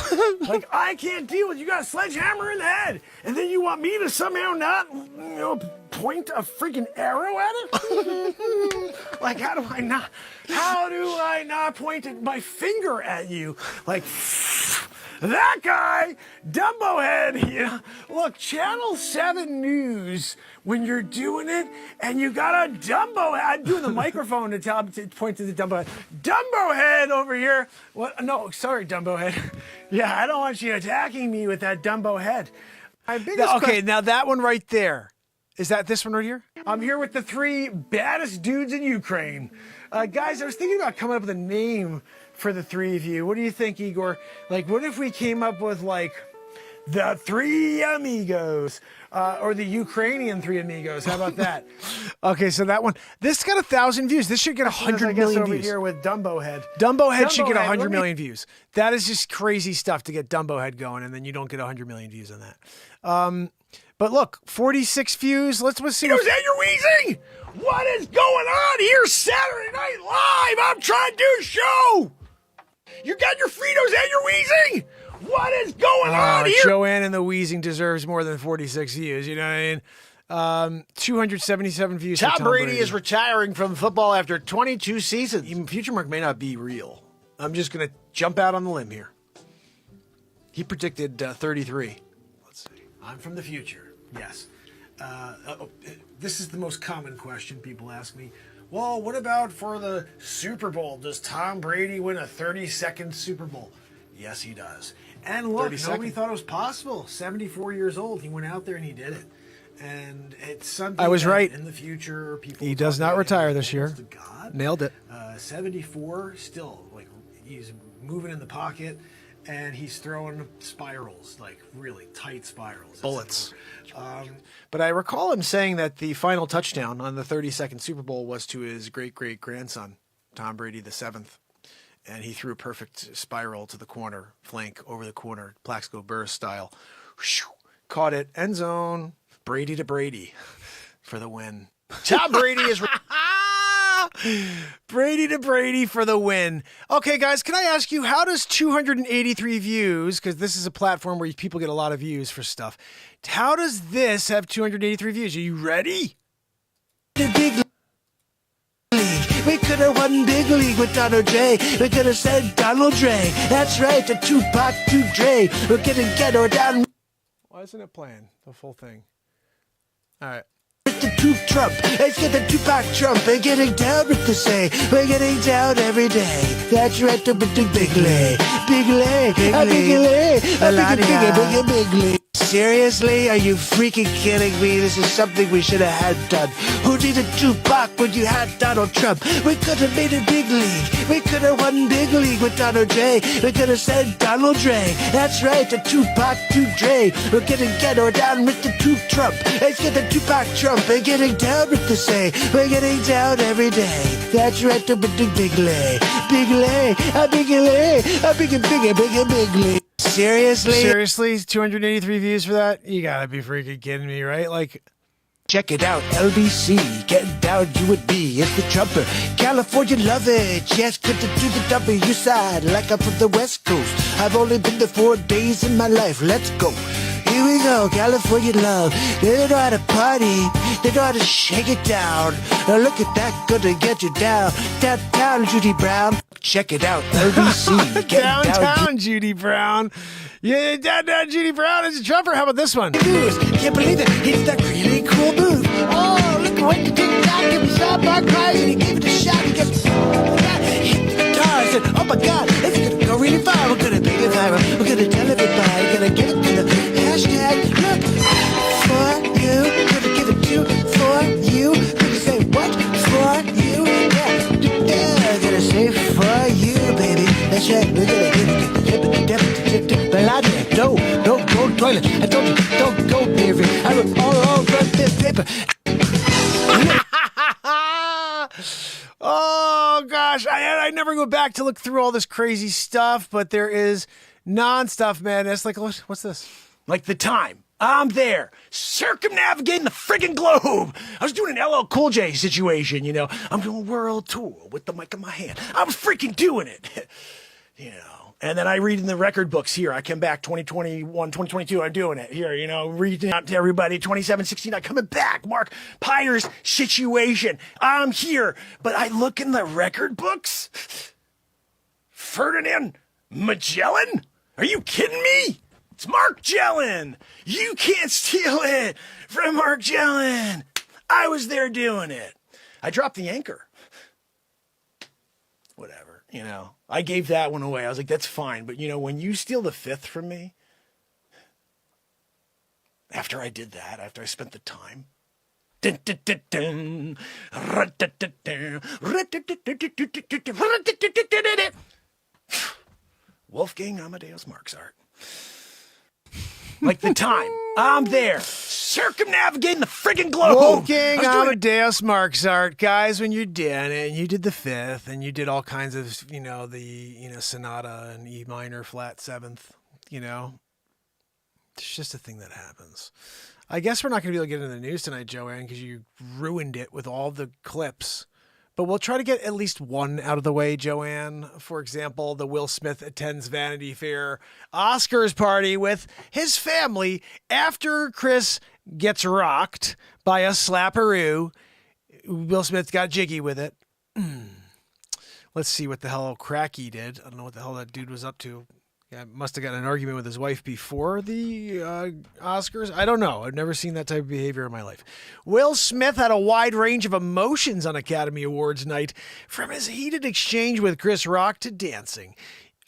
Like, I can't deal with you got a sledgehammer in the head. And then you want me to somehow not, point a freaking arrow at it? Like, how do I not point my finger at you? Like, that guy, Dumbo head, Look, Channel 7 News, when you're doing it and you got a Dumbo head, I'm doing the microphone to point to the Dumbo head. Dumbo head over here. What? No, sorry, Dumbo head. Yeah, I don't want you attacking me with that Dumbo head. Okay, now that one right there. Is that this one right here? I'm here with the three baddest dudes in Ukraine. Guys, I was thinking about coming up with a name for the three of you. What do you think, Igor? Like, what if we came up with, like, the Three Amigos, or the Ukrainian Three Amigos? How about that? Okay, so that one, this got 1,000 views. This should get 100 million over views. Here with Dumbo Head. Dumbo Head should get 100 million views. That is just crazy stuff to get Dumbo Head going, and then you don't get 100 million views on that. But look, 46 views. Let's see. Is that your wheezing? What is going on here? Saturday Night Live. I'm trying to do a show. You got your Fritos and your wheezing. What is going on here? Joanne and the Wheezing deserves more than 46 views. You know what I mean? 277 views. Tom for Brady is retiring from football after 22 seasons. Even Future Mark may not be real. I'm just going to jump out on the limb here. He predicted 33. Let's see. I'm from the future. Yes. This is the most common question people ask me. Well, what about for the Super Bowl? Does Tom Brady win a 30-second Super Bowl? Yes, he does. And look, nobody thought it was possible. 74 years old, he went out there and he did it. And it's something I was that right. In the future, people He does not retire this year. Nailed it. 74, still, like, he's moving in the pocket, and he's throwing spirals, like really tight spirals. Bullets. But I recall him saying that the final touchdown on the 32nd Super Bowl was to his great-great-grandson, Tom Brady the 7th. And he threw a perfect spiral to the corner, flank over the corner, Plaxico Burress style. Whew, caught it, end zone, Brady to Brady for the win. Tom Brady is... Brady to Brady for the win. Okay, guys, can I ask you, how does 283 views, because this is a platform where people get a lot of views for stuff, how does this have 283 views? Are you ready? We could have won big league with Donald J. We could have said Donald Dre. That's right, the Tupac to Dre. We're getting ghetto down. Why isn't it playing the full thing? All right. With the Tup Trump, let's get the Tupac Trump and getting down with the say. We're getting down every day. That's right, the big lay. Big lay, a big lay, a big lay. Seriously? Are you freaking kidding me? This is something we should have had done. Who needed Tupac when you had Donald Trump? We could have made a big league. We could have won big league with Donald J. We could have said Donald Dre. That's right, the Tupac to Dre. We're getting ghetto down with the Tup Trump. Let's get the Tupac Trump and getting down with the say. We're getting down every day. That's right, the big lay. Big lay, a big lay, a big lay. Seriously? 283 views for that? You gotta be freaking kidding me, right? Like, check it out, LBC, getting down you and me, it's the Trumper. California love it, yes, put it to the W side, like I'm from the West Coast. I've only been there 4 days in my life, let's go. Here we go, California love. They know how to party, they know how to shake it down. Now look at that, gonna get you down. Downtown, Judy Brown. Check it out, LBC. downtown Judy Brown. Yeah, downtown Judy Brown is a Trumper. How about this one? Can't believe it, it's that really cool move. Oh, look at what you did now. Give me some Mark Price and he gave it a shot. He gets hit the guitar. I said, oh my God, it's gonna go really far. We're gonna make it viral. We're gonna tell everybody. We're gonna give it to the hashtag. Look for you. We're gonna give it to for you. We're gonna say what for you? Yeah, gonna say for you, baby. That's right. We're gonna give it. Don't go toilet. I told you, don't go baby. I wrote all over this paper. Oh gosh, I never go back to look through all this crazy stuff, but there is non-stuff madness. Like, what's this? Like the time. I'm there, circumnavigating the friggin' globe. I was doing an LL Cool J situation, you know. I'm doing world tour with the mic in my hand. I was freaking doing it, you know. And then I read in the record books here. I come back 2021, 2022. I'm doing it here, you know, reading out to everybody. 2769 coming back. Mark Pyre's situation. I'm here, but I look in the record books. Ferdinand Magellan? Are you kidding me? It's Mark Jellin. You can't steal it from Mark Jellin. I was there doing it. I dropped the anchor. Whatever, you know. I gave that one away. I was like, that's fine. But, you know, when you steal the fifth from me, after I did that, after I spent the time, Wolfgang Amadeus Mozart. Like the time. I'm there, circumnavigating the friggin' globe. Wolfgang Amadeus Mozart, guys, when you're doing it, and you did the fifth, and you did all kinds of, you know, sonata and E minor flat seventh, you know, it's just a thing that happens. I guess we're not going to be able to get into the news tonight, Joanne, because you ruined it with all the clips. But we'll try to get at least one out of the way, Joanne. For example, the Will Smith attends Vanity Fair Oscars party with his family after Chris gets rocked by a slapperoo. Will Smith got jiggy with it. Let's see what the hell Cracky did. I don't know what the hell that dude was up to. Yeah, must have gotten an argument with his wife before the Oscars. I don't know. I've never seen that type of behavior in my life. Will Smith had a wide range of emotions on Academy Awards night, from his heated exchange with Chris Rock to dancing.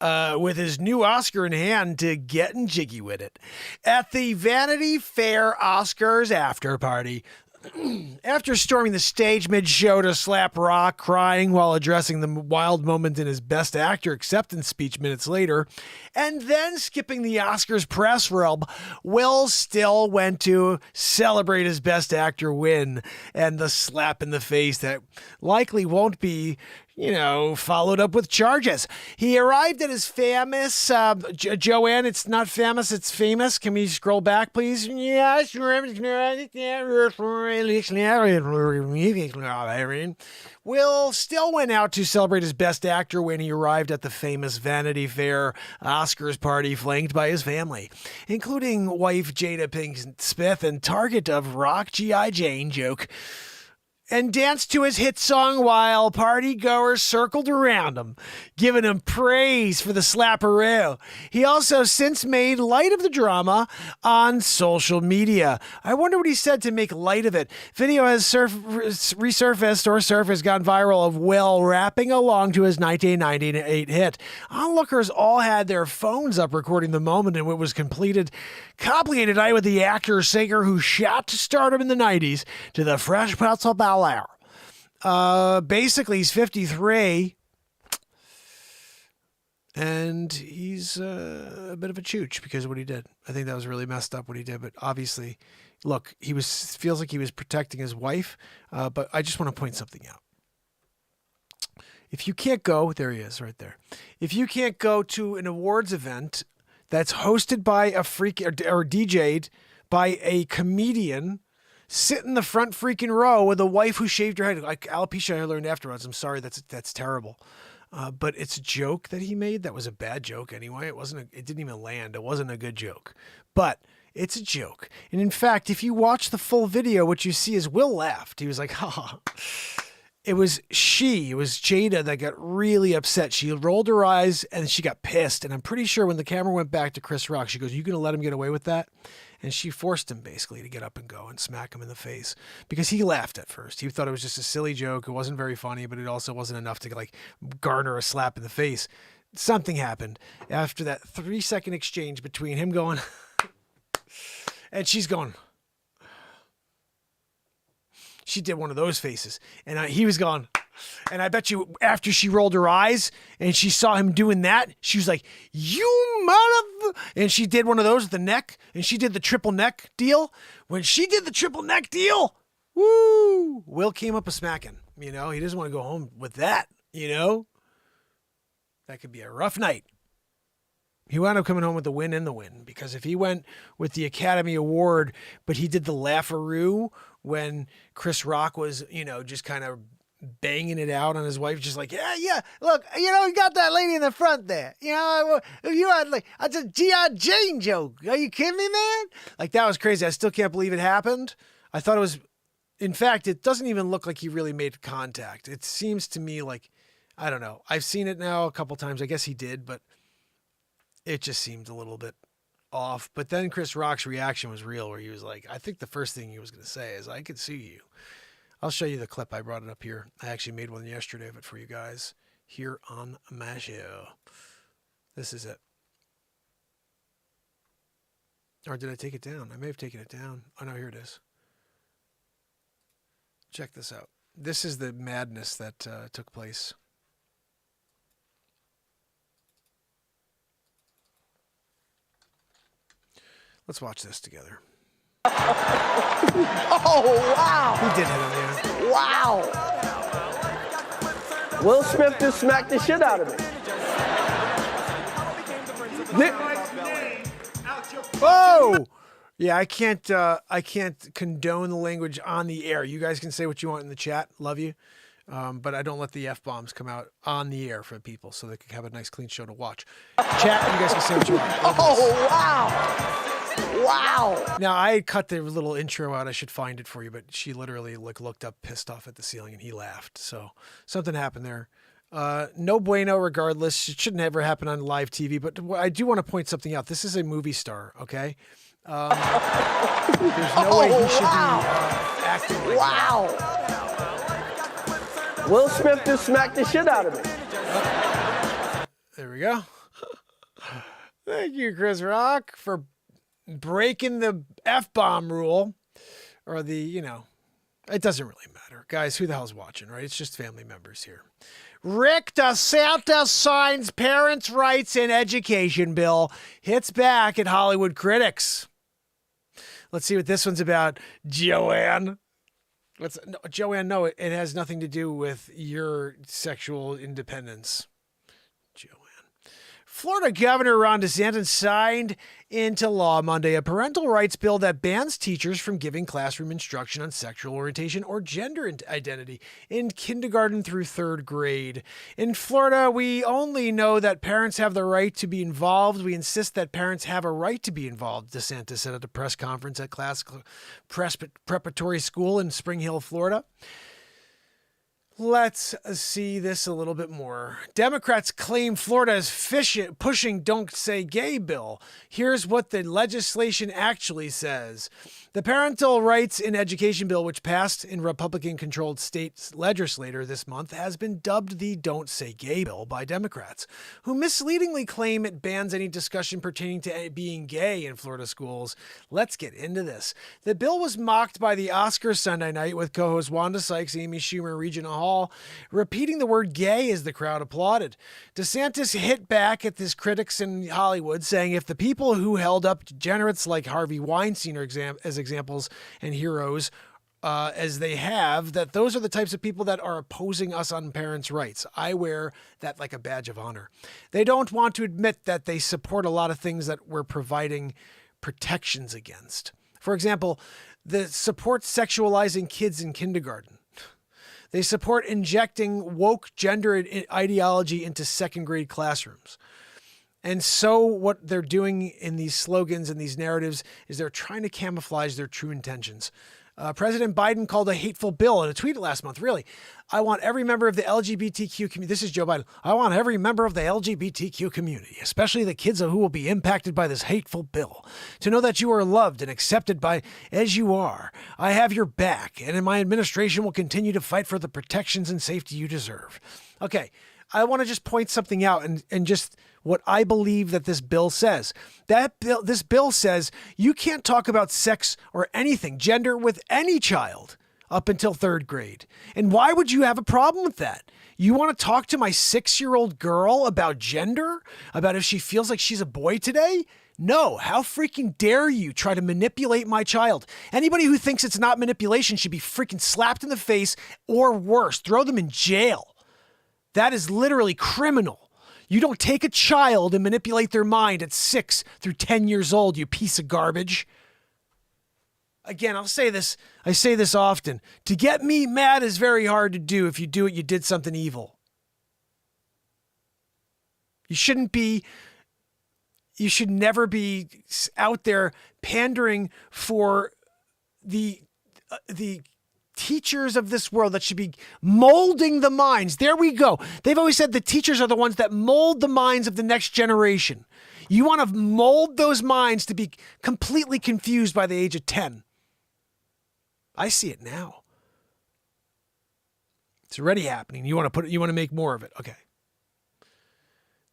With his new Oscar in hand to getting jiggy with it. At the Vanity Fair Oscars after party, after storming the stage mid-show to slap Rock, crying while addressing the wild moment in his Best Actor acceptance speech minutes later, and then skipping the Oscars press rub, Will still went to celebrate his Best Actor win and the slap in the face that likely won't be, followed up with charges. He arrived at his famous, Joanne, it's not famous, it's famous. Can we scroll back, please? Yes. Will still went out to celebrate his Best Actor when he arrived at the famous Vanity Fair Oscars party, flanked by his family, including wife Jada Pinkett Smith and target of Rock G.I. Jane joke, and danced to his hit song while party-goers circled around him, giving him praise for the slapperoo. He also since made light of the drama on social media. I wonder what he said to make light of it. Video has resurfaced gone viral of Will rapping along to his 1998 hit. Onlookers all had their phones up recording the moment, and it was complicated night with the actor-singer who shot to stardom in the 90s to the Fresh Prince of Bel-Air. Basically, he's 53, and he's a bit of a chooch because of what he did. I think that was really messed up what he did, but obviously, look, feels like he was protecting his wife, but I just want to point something out. If you can't go, there he is right there. If you can't go to an awards event that's hosted by a freak or DJ'd by a comedian, sit in the front freaking row with a wife who shaved her head. Like alopecia, I learned afterwards. I'm sorry, that's terrible. But it's a joke that he made. That was a bad joke anyway. It didn't even land. It wasn't a good joke. But it's a joke. And in fact, if you watch the full video, what you see is Will laughed. He was like, ha. It was Jada that got really upset. She rolled her eyes and she got pissed. And I'm pretty sure when the camera went back to Chris Rock, she goes, "You gonna let him get away with that?" And she forced him basically to get up and go and smack him in the face because he laughed at first. He thought it was just a silly joke. It wasn't very funny, but it also wasn't enough to garner a slap in the face. Something happened after that 3-second exchange between him going and she's going. She did one of those faces, and he was gone. And I bet you after she rolled her eyes and she saw him doing that, she was like, "You mother!" And she did one of those with the neck, and she did the triple neck deal. When she did the triple neck deal, woo! Will came up a smacking. He doesn't want to go home with that. That could be a rough night. He wound up coming home with the win and the win, because if he went with the Academy Award, but he did the laugharoo when Chris Rock was, just kind of banging it out on his wife, just like, yeah, look, you got that lady in the front there. You had that's a G.I. Jane joke. Are you kidding me, man? Like, that was crazy. I still can't believe it happened. I thought it was, in fact, it doesn't even look like he really made contact. It seems to me like, I don't know. I've seen it now a couple times. I guess he did, but it just seemed a little bit off. But then Chris Rock's reaction was real, where he was like, I think the first thing he was going to say is, "I could sue you." I'll show you the clip. I brought it up here. I actually made one yesterday of it for you guys here on my show. This is it. Or did I take it down? I may have taken it down. Oh, no, here it is. Check this out. This is the madness that took place. Let's watch this together. Oh, wow. He did hit him, yeah. Wow. Will Smith just smacked the shit out of me. Whoa! Yeah, I can't condone the language on the air. You guys can say what you want in the chat. Love you. But I don't let the F-bombs come out on the air for people so they can have a nice, clean show to watch. Chat, you guys can say what you want. Oh, wow. wow. Now, I cut the little intro out. I should find it for you, but she literally looked up pissed off at the ceiling and he laughed. So something happened there. No bueno regardless. It shouldn't ever happen on live TV, but I do want to point something out. This is a movie star, okay? There's no way he should be acting like that. Will Smith just smacked the shit out of me. There we go. Thank you, Chris Rock, for breaking the F-bomb rule. Or the, it doesn't really matter. Guys, who the hell's watching, right? It's just family members here. Rick DeSantis signs parents' rights in education bill. Hits back at Hollywood critics. Let's see what this one's about, Joanne. Joanne, no, it has nothing to do with your sexual independence. Joanne. Florida Governor Ron DeSantis signed into law Monday a parental rights bill that bans teachers from giving classroom instruction on sexual orientation or gender identity in kindergarten through third grade. In Florida, we only know that parents have the right to be involved. We insist that parents have a right to be involved, DeSantis said at a press conference at Classical Preparatory School in Spring Hill, Florida. Let's see this a little bit more. Democrats claim Florida is pushing Don't Say Gay bill. Here's what the legislation actually says. The parental rights in education bill, which passed in Republican-controlled state legislature this month, has been dubbed the Don't Say Gay bill by Democrats, who misleadingly claim it bans any discussion pertaining to being gay in Florida schools. Let's get into this. The bill was mocked by the Oscars Sunday night with co-host Wanda Sykes, Amy Schumer, Regina Hall, repeating the word gay as the crowd applauded. DeSantis hit back at his critics in Hollywood, saying if the people who held up degenerates like Harvey Weinstein as examples and heroes as they have, that those are the types of people that are opposing us on parents' rights. I wear that like a badge of honor. They don't want to admit that they support a lot of things that we're providing protections against. For example, the support sexualizing kids in kindergarten. They support injecting woke gender ideology into second grade classrooms. And so what they're doing in these slogans and these narratives is they're trying to camouflage their true intentions. President Biden called a hateful bill in a tweet last month. Really, I want every member of the LGBTQ community. This is Joe Biden. I want every member of the LGBTQ community, especially the kids who will be impacted by this hateful bill, to know that you are loved and accepted by as you are. I have your back, and my administration will continue to fight for the protections and safety you deserve. Okay, I want to just point something out and just what I believe that this bill says. This bill says you can't talk about sex or anything, gender, with any child up until third grade. And why would you have a problem with that? You want to talk to my 6-year-old girl about gender? About if she feels like she's a boy today? No, how freaking dare you try to manipulate my child? Anybody who thinks it's not manipulation should be freaking slapped in the face or worse, throw them in jail. That is literally criminal. You don't take a child and manipulate their mind at 6 through 10 years old, you piece of garbage. Again, I say this often. To get me mad is very hard to do. If you do it, you did something evil. You should never be out there pandering for the teachers of this world that should be molding the minds. There we go. They've always said the teachers are the ones that mold the minds of the next generation. You want to mold those minds to be completely confused by the age of 10. I see it now. It's already happening. You want to make more of it. Okay.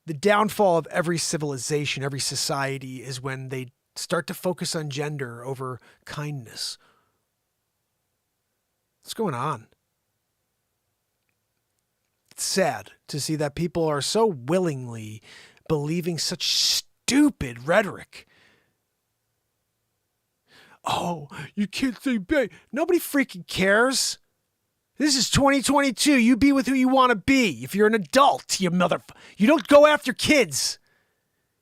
The downfall of every civilization, every society is when they start to focus on gender over kindness. What's going on? It's sad to see that people are so willingly believing such stupid rhetoric. Oh, you can't say gay. Nobody freaking cares. This is 2022. You be with who you want to be. If you're an adult, you don't go after kids.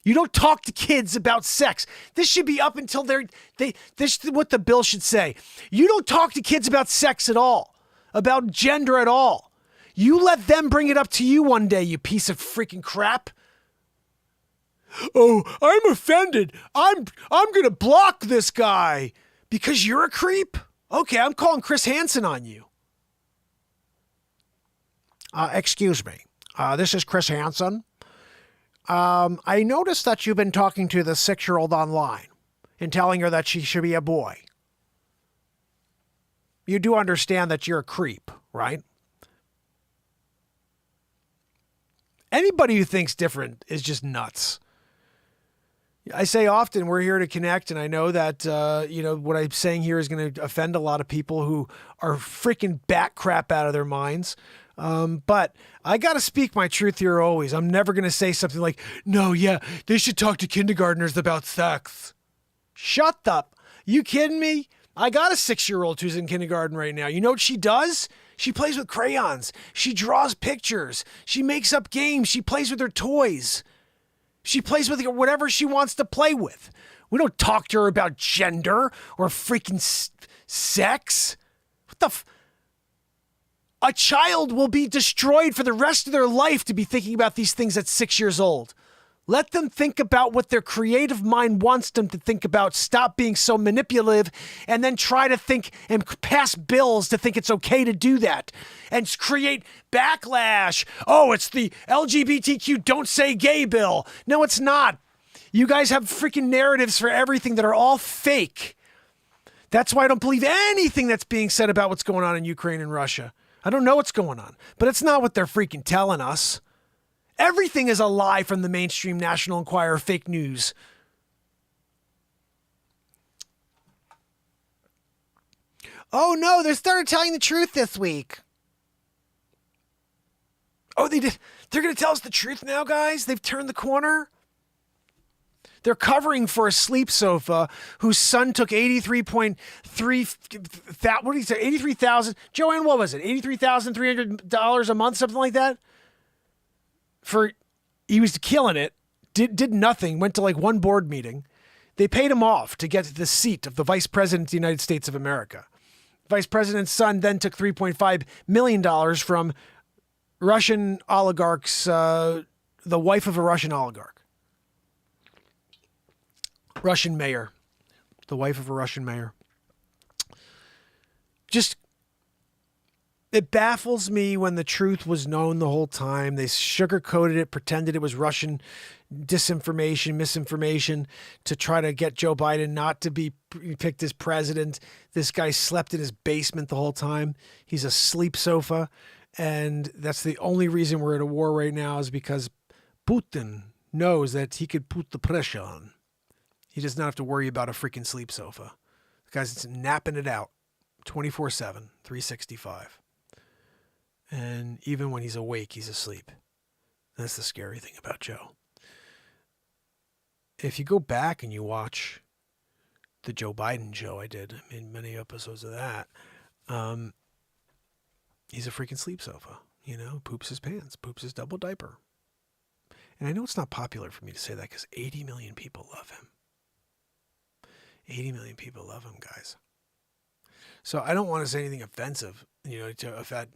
You don't talk to kids about sex. This should be up until this is what the bill should say. You don't talk to kids about sex at all, about gender at all. You let them bring it up to you one day, you piece of freaking crap. Oh, I'm offended. I'm going to block this guy because you're a creep. Okay, I'm calling Chris Hansen on you. Excuse me. This is Chris Hansen. I noticed that you've been talking to the 6-year-old online and telling her that she should be a boy. You do understand that you're a creep, right? Anybody who thinks different is just nuts. I say often we're here to connect, and I know that, what I'm saying here is going to offend a lot of people who are freaking bat crap out of their minds. But I got to speak my truth here always. I'm never going to say something like, no, yeah, they should talk to kindergartners about sex. Shut up. You kidding me? I got a 6-year-old who's in kindergarten right now. You know what she does? She plays with crayons. She draws pictures. She makes up games. She plays with her toys. She plays with whatever she wants to play with. We don't talk to her about gender or freaking sex. What the A child will be destroyed for the rest of their life to be thinking about these things at 6 years old. Let them think about what their creative mind wants them to think about. Stop being so manipulative and then try to think and pass bills to think it's okay to do that and create backlash. Oh, it's the LGBTQ don't say gay bill. No, it's not. You guys have freaking narratives for everything that are all fake. That's why I don't believe anything that's being said about what's going on in Ukraine and Russia. I don't know what's going on, but it's not what they're freaking telling us. Everything is a lie from the mainstream National Enquirer fake news. Oh no, they started telling the truth this week. Oh, they did. They're going to tell us the truth now, guys? They've turned the corner? They're covering for a sleep sofa whose son took $83,000. What did he say? $83,000. Joanne, what was it? $83,300 a month, something like that? He was killing it, did nothing, went to like one board meeting. They paid him off to get the seat of the vice president of the United States of America. Vice president's son then took $3.5 million from Russian oligarchs, the wife of a Russian oligarch. Russian mayor. The wife of a Russian mayor. Just, it baffles me when the truth was known the whole time. They sugarcoated it, pretended it was Russian disinformation, misinformation to try to get Joe Biden not to be picked as president. This guy slept in his basement the whole time. He's a sleep sofa. And that's the only reason we're at a war right now is because Putin knows that he could put the pressure on. He does not have to worry about a freaking sleep sofa. The guy's napping it out 24/7, 365. And even when he's awake, he's asleep. That's the scary thing about Joe. If you go back and you watch the Joe Biden show I did, I made many episodes of that, he's a freaking sleep sofa. You know, poops his pants, poops his double diaper. And I know it's not popular for me to say that because 80 million people love him. 80 million people love him, guys. So I don't want to say anything offensive, you know, to offend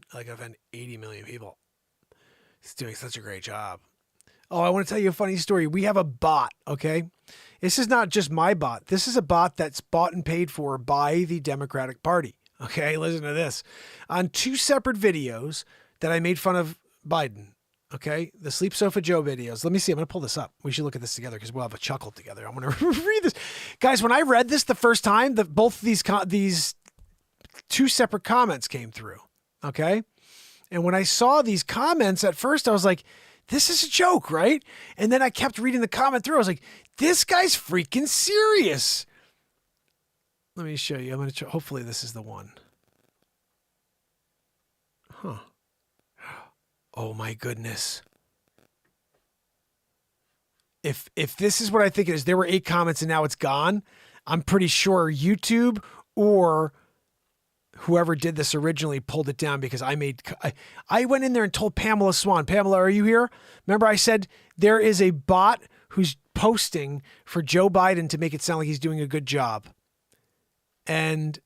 80 million people. He's doing such a great job. Oh, I want to tell you a funny story. We have a bot, okay? This is not just my bot. This is a bot that's bought and paid for by the Democratic Party. Okay, listen to this. On 2 separate videos that I made fun of Biden, okay? The Sleep Sofa Joe videos. Let me see. I'm going to pull this up. We should look at this together because we'll have a chuckle together. I'm going to read this. Guys, when I read this the first time, both of these 2 separate comments came through, okay? And when I saw these comments, at first I was like, this is a joke, right? And then I kept reading the comment through. I was like, this guy's freaking serious. Let me show you. I'm going to hopefully this is the one. Huh. Oh my goodness. If this is what I think it is, there were 8 comments and now it's gone. I'm pretty sure YouTube or whoever did this originally pulled it down because I went in there and told Pamela Swan, Pamela, are you here? Remember I said there is a bot who's posting for Joe Biden to make it sound like he's doing a good job. And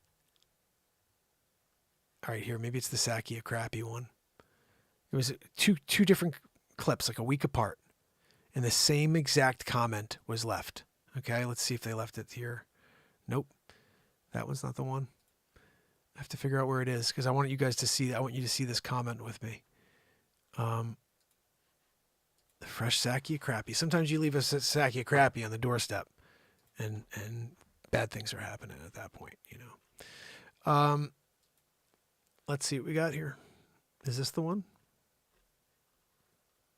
all right, here, maybe it's the Sakia crappy one. It was two different clips, like a week apart. and the same exact comment was left. Okay, let's see if they left it here. Nope, that one's not the one. I have to figure out where it is because I want you guys to see. I want you to see this comment with me. The fresh Saki Crappy. Sometimes you leave a Saki Crappy on the doorstep, and bad things are happening at that point. You know. Let's see what we got here. Is this the one?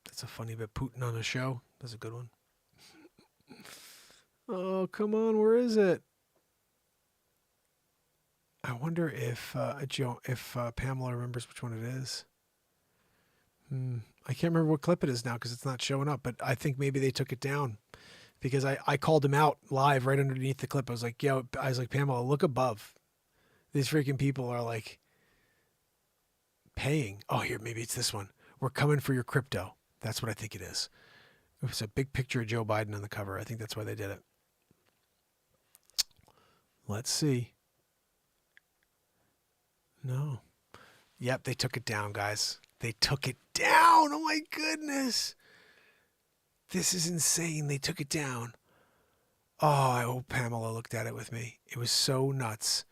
That's a funny bit. Putin on a show. That's a good one. Oh, come on. Where is it? I wonder if Pamela remembers which one it is. I can't remember what clip it is now because it's not showing up, but I think maybe they took it down because I called him out live right underneath the clip. I was like, Pamela, look above. These freaking people are like paying. Oh, here, maybe it's this one. We're coming for your crypto. That's what I think it is. It was a big picture of Joe Biden on the cover. I think that's why they did it. Let's see. No. Yep, they took it down, guys. They took it down. Oh, my goodness. This is insane. They took it down. Oh, I hope Pamela looked at it with me. It was so nuts.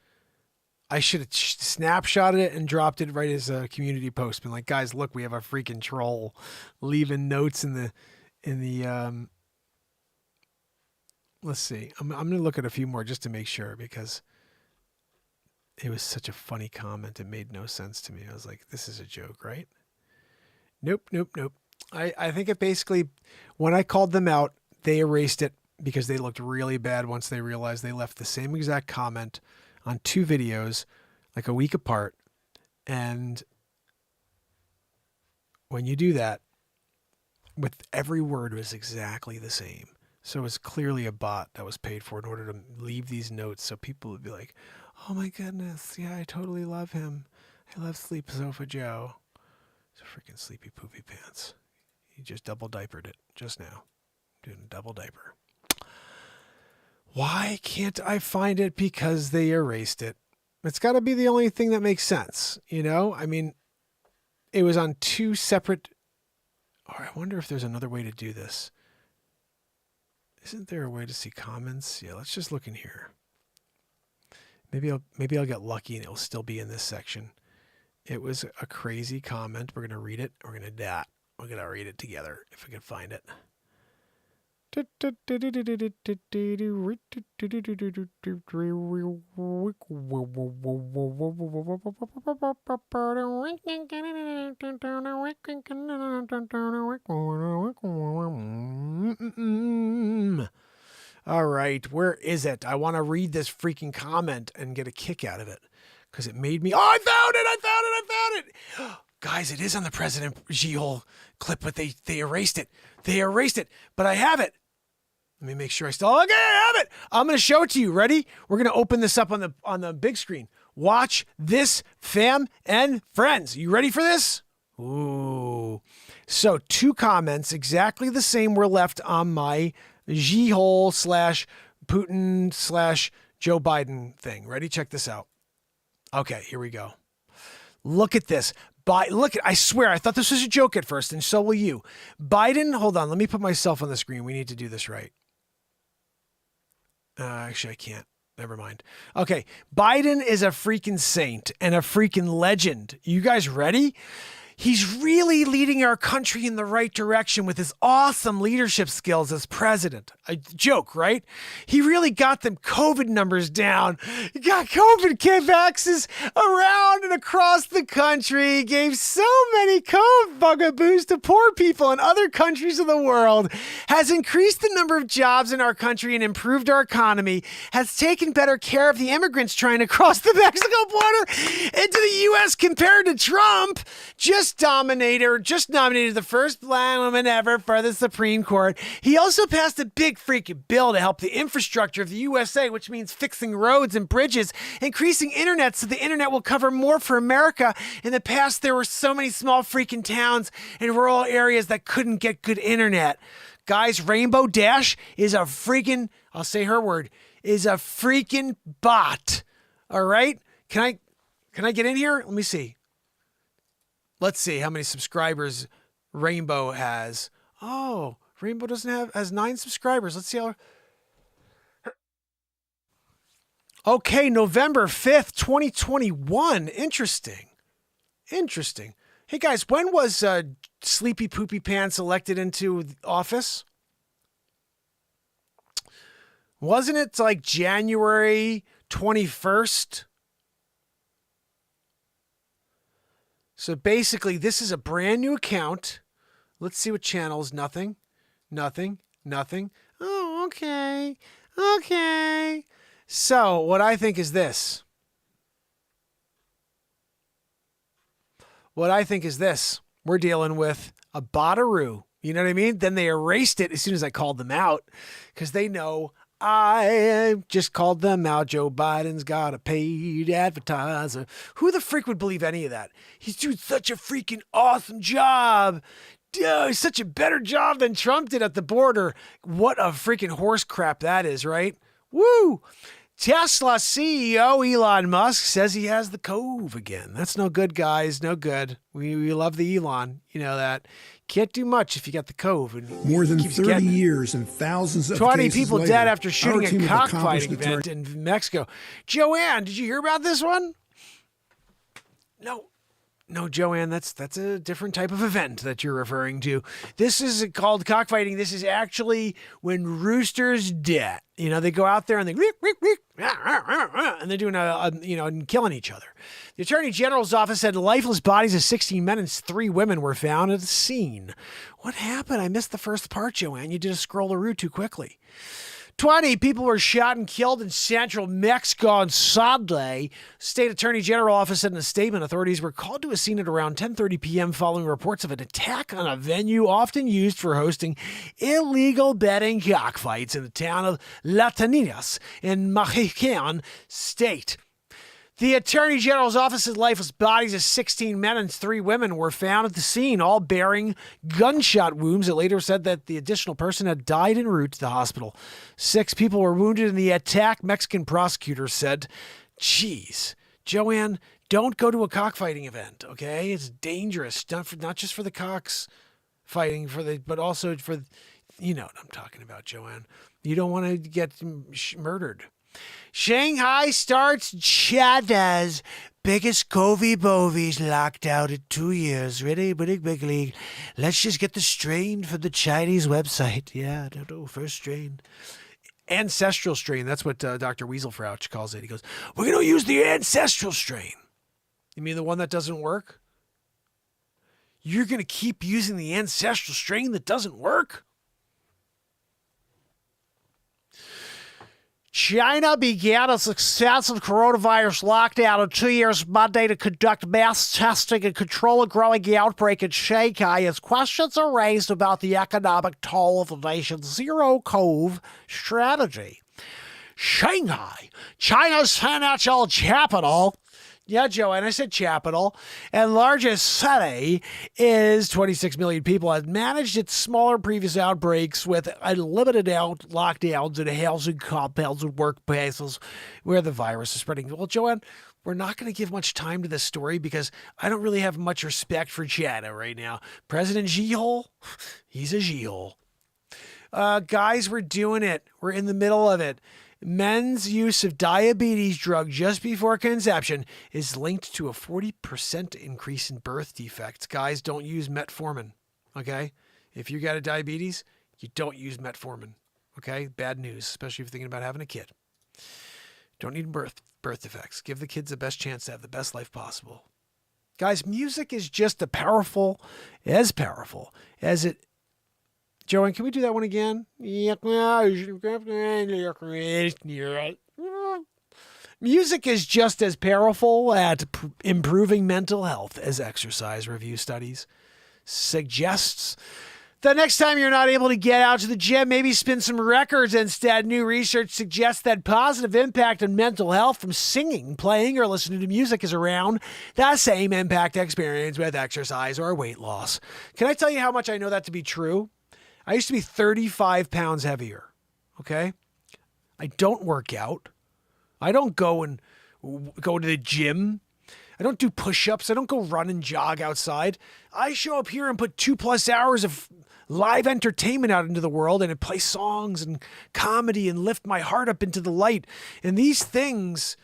I should have snapshotted it and dropped it right as a community post. Been like, guys, look, we have a freaking troll leaving notes in the let's see. I'm going to look at a few more just to make sure because it was such a funny comment. It made no sense to me. I was like, this is a joke, right? Nope. I think it basically, when I called them out, they erased it because they looked really bad once they realized they left the same exact comment on 2 videos, like a week apart. And when you do that, with every word was exactly the same. So it was clearly a bot that was paid for in order to leave these notes so people would be like, oh my goodness, yeah, I totally love him. I love Sleep Sofa Joe. It's a freaking sleepy poopy pants. He just double diapered it just now. Doing a double diaper. Why can't I find it? Because they erased it. It's got to be the only thing that makes sense. You know, I mean, it was on 2 separate. Or I wonder if there's another way to do this. Isn't there a way to see comments? Yeah, let's just look in here. Maybe I'll get lucky and it'll still be in this section. It was a crazy comment. We're gonna read it. We're gonna read it together if we can find it. All right, where is it? I want to read this freaking comment and get a kick out of it because it made me. Oh, I found it! Guys, it is on the President G-hole clip, but they erased it. But I have it. Let me make sure I still. Okay, I have it. I'm going to show it to you. Ready? We're going to open this up on the big screen. Watch this, fam and friends. You ready for this? Ooh. So 2 comments exactly the same were left on my G-hole / Putin / Joe Biden thing. Ready? Check this out. Okay, here we go. Look at this. I swear, I thought this was a joke at first, and so will you. Biden, hold on, let me put myself on the screen. We need to do this right. Actually, I can't. Never mind. Okay, Biden is a freaking saint and a freaking legend. You guys ready? He's really leading our country in the right direction with his awesome leadership skills as president. A joke, right? He really got them COVID numbers down. He got COVID vaxes around and across the country. He gave so many COVID bugaboos to poor people in other countries of the world. Has increased the number of jobs in our country and improved our economy. Has taken better care of the immigrants trying to cross the Mexico border into the U.S. compared to Trump. Just nominated the first black woman ever for the Supreme Court. He also passed a big freaking bill to help the infrastructure of the USA, which means fixing roads and bridges, increasing internet so the internet will cover more for America. In the past, there were so many small freaking towns and rural areas that couldn't get good internet. Guys, Rainbow Dash is a freaking, I'll say her word, is a freaking bot. All right? Can I get in here? Let me see. Let's see how many subscribers Rainbow has. Oh, Rainbow has 9 subscribers. Let's see how. Okay, November 5th, 2021. Interesting. Hey guys, when was Sleepy Poopy Pants elected into office? Wasn't it like January 21st? So basically, this is a brand new account. Let's see what channels. Nothing. Oh, okay. So what I think is this. We're dealing with a bottaroo. You know what I mean? Then they erased it as soon as I called them out because they know I just called them out. Joe Biden's got a paid advertiser. Who the freak would believe any of that? He's doing such a freaking awesome job. He's such a better job than Trump did at the border. What a freaking horse crap that is, right? Woo! Tesla CEO Elon Musk says he has the cove again. That's no good, guys. No good. We love the Elon. You know that. Can't do much if you got the cove. And more than 30 years and thousands of 20 cases people later, dead after shooting our team a have cockfighting accomplished event in Mexico. Joanne, did you hear about this one? No, Joanne, that's a different type of event that you're referring to. This is called cockfighting. This is actually when roosters dead. You know, they go out there and they and they're doing and killing each other. The Attorney General's office said lifeless bodies of 16 men and 3 women were found at the scene. What happened? I missed the first part, Joanne. You did a scrollaroo too quickly. 20 people were shot and killed in central Mexico on Sunday. State Attorney General office said in a statement authorities were called to a scene at around 10:30 p.m. following reports of an attack on a venue often used for hosting illegal betting cockfights in the town of Lataninas in Michoacan State. The Attorney General's office said lifeless bodies of 16 men and 3 women were found at the scene, all bearing gunshot wounds. It later said that the additional person had died en route to the hospital. 6 people were wounded in the attack, Mexican prosecutors said. Geez, Joanne, don't go to a cockfighting event, okay? It's dangerous, not just for the cocks fighting, but also for, you know what I'm talking about, Joanne. You don't want to get murdered. Shanghai starts China's biggest Bovies locked out at 2 years. Ready? Big league. Let's just get the strain from the Chinese website. Yeah, first strain. Ancestral strain. That's what Dr. Weaselfrouch calls it. He goes, we're going to use the ancestral strain. You mean the one that doesn't work? You're going to keep using the ancestral strain that doesn't work? China began a successive coronavirus lockdown in 2 years Monday to conduct mass testing and control a growing outbreak in Shanghai as questions are raised about the economic toll of the nation's zero-COVID strategy. Shanghai, China's financial capital. Yeah, Joanne, I said capital. And largest city is 26 million people. Has managed its smaller previous outbreaks with unlimited lockdowns in housing compounds and workplaces where the virus is spreading. Well, Joanne, we're not going to give much time to this story because I don't really have much respect for China right now. President Xi-hole, he's a Xi-hole. Guys, we're doing it. We're in the middle of it. Men's use of diabetes drug just before conception is linked to a 40% increase in birth defects. Guys, don't use metformin, okay? If you got a diabetes, you don't use metformin, okay? Bad news, especially if you're thinking about having a kid. Don't need birth defects. Give the kids the best chance to have the best life possible. Guys, music is just as powerful as it. Joanne, can we do that one again? Music is just as powerful at improving mental health as exercise, review studies suggests. The next time you're not able to get out to the gym, maybe spin some records instead. New research suggests that positive impact on mental health from singing, playing, or listening to music is around the same impact experience with exercise or weight loss. Can I tell you how much I know that to be true? I used to be 35 pounds heavier, okay? I don't work out. I don't go to the gym. I don't do push-ups. I don't go run and jog outside. I show up here and put 2+ hours of live entertainment out into the world, and I play songs and comedy and lift my heart up into the light. And these things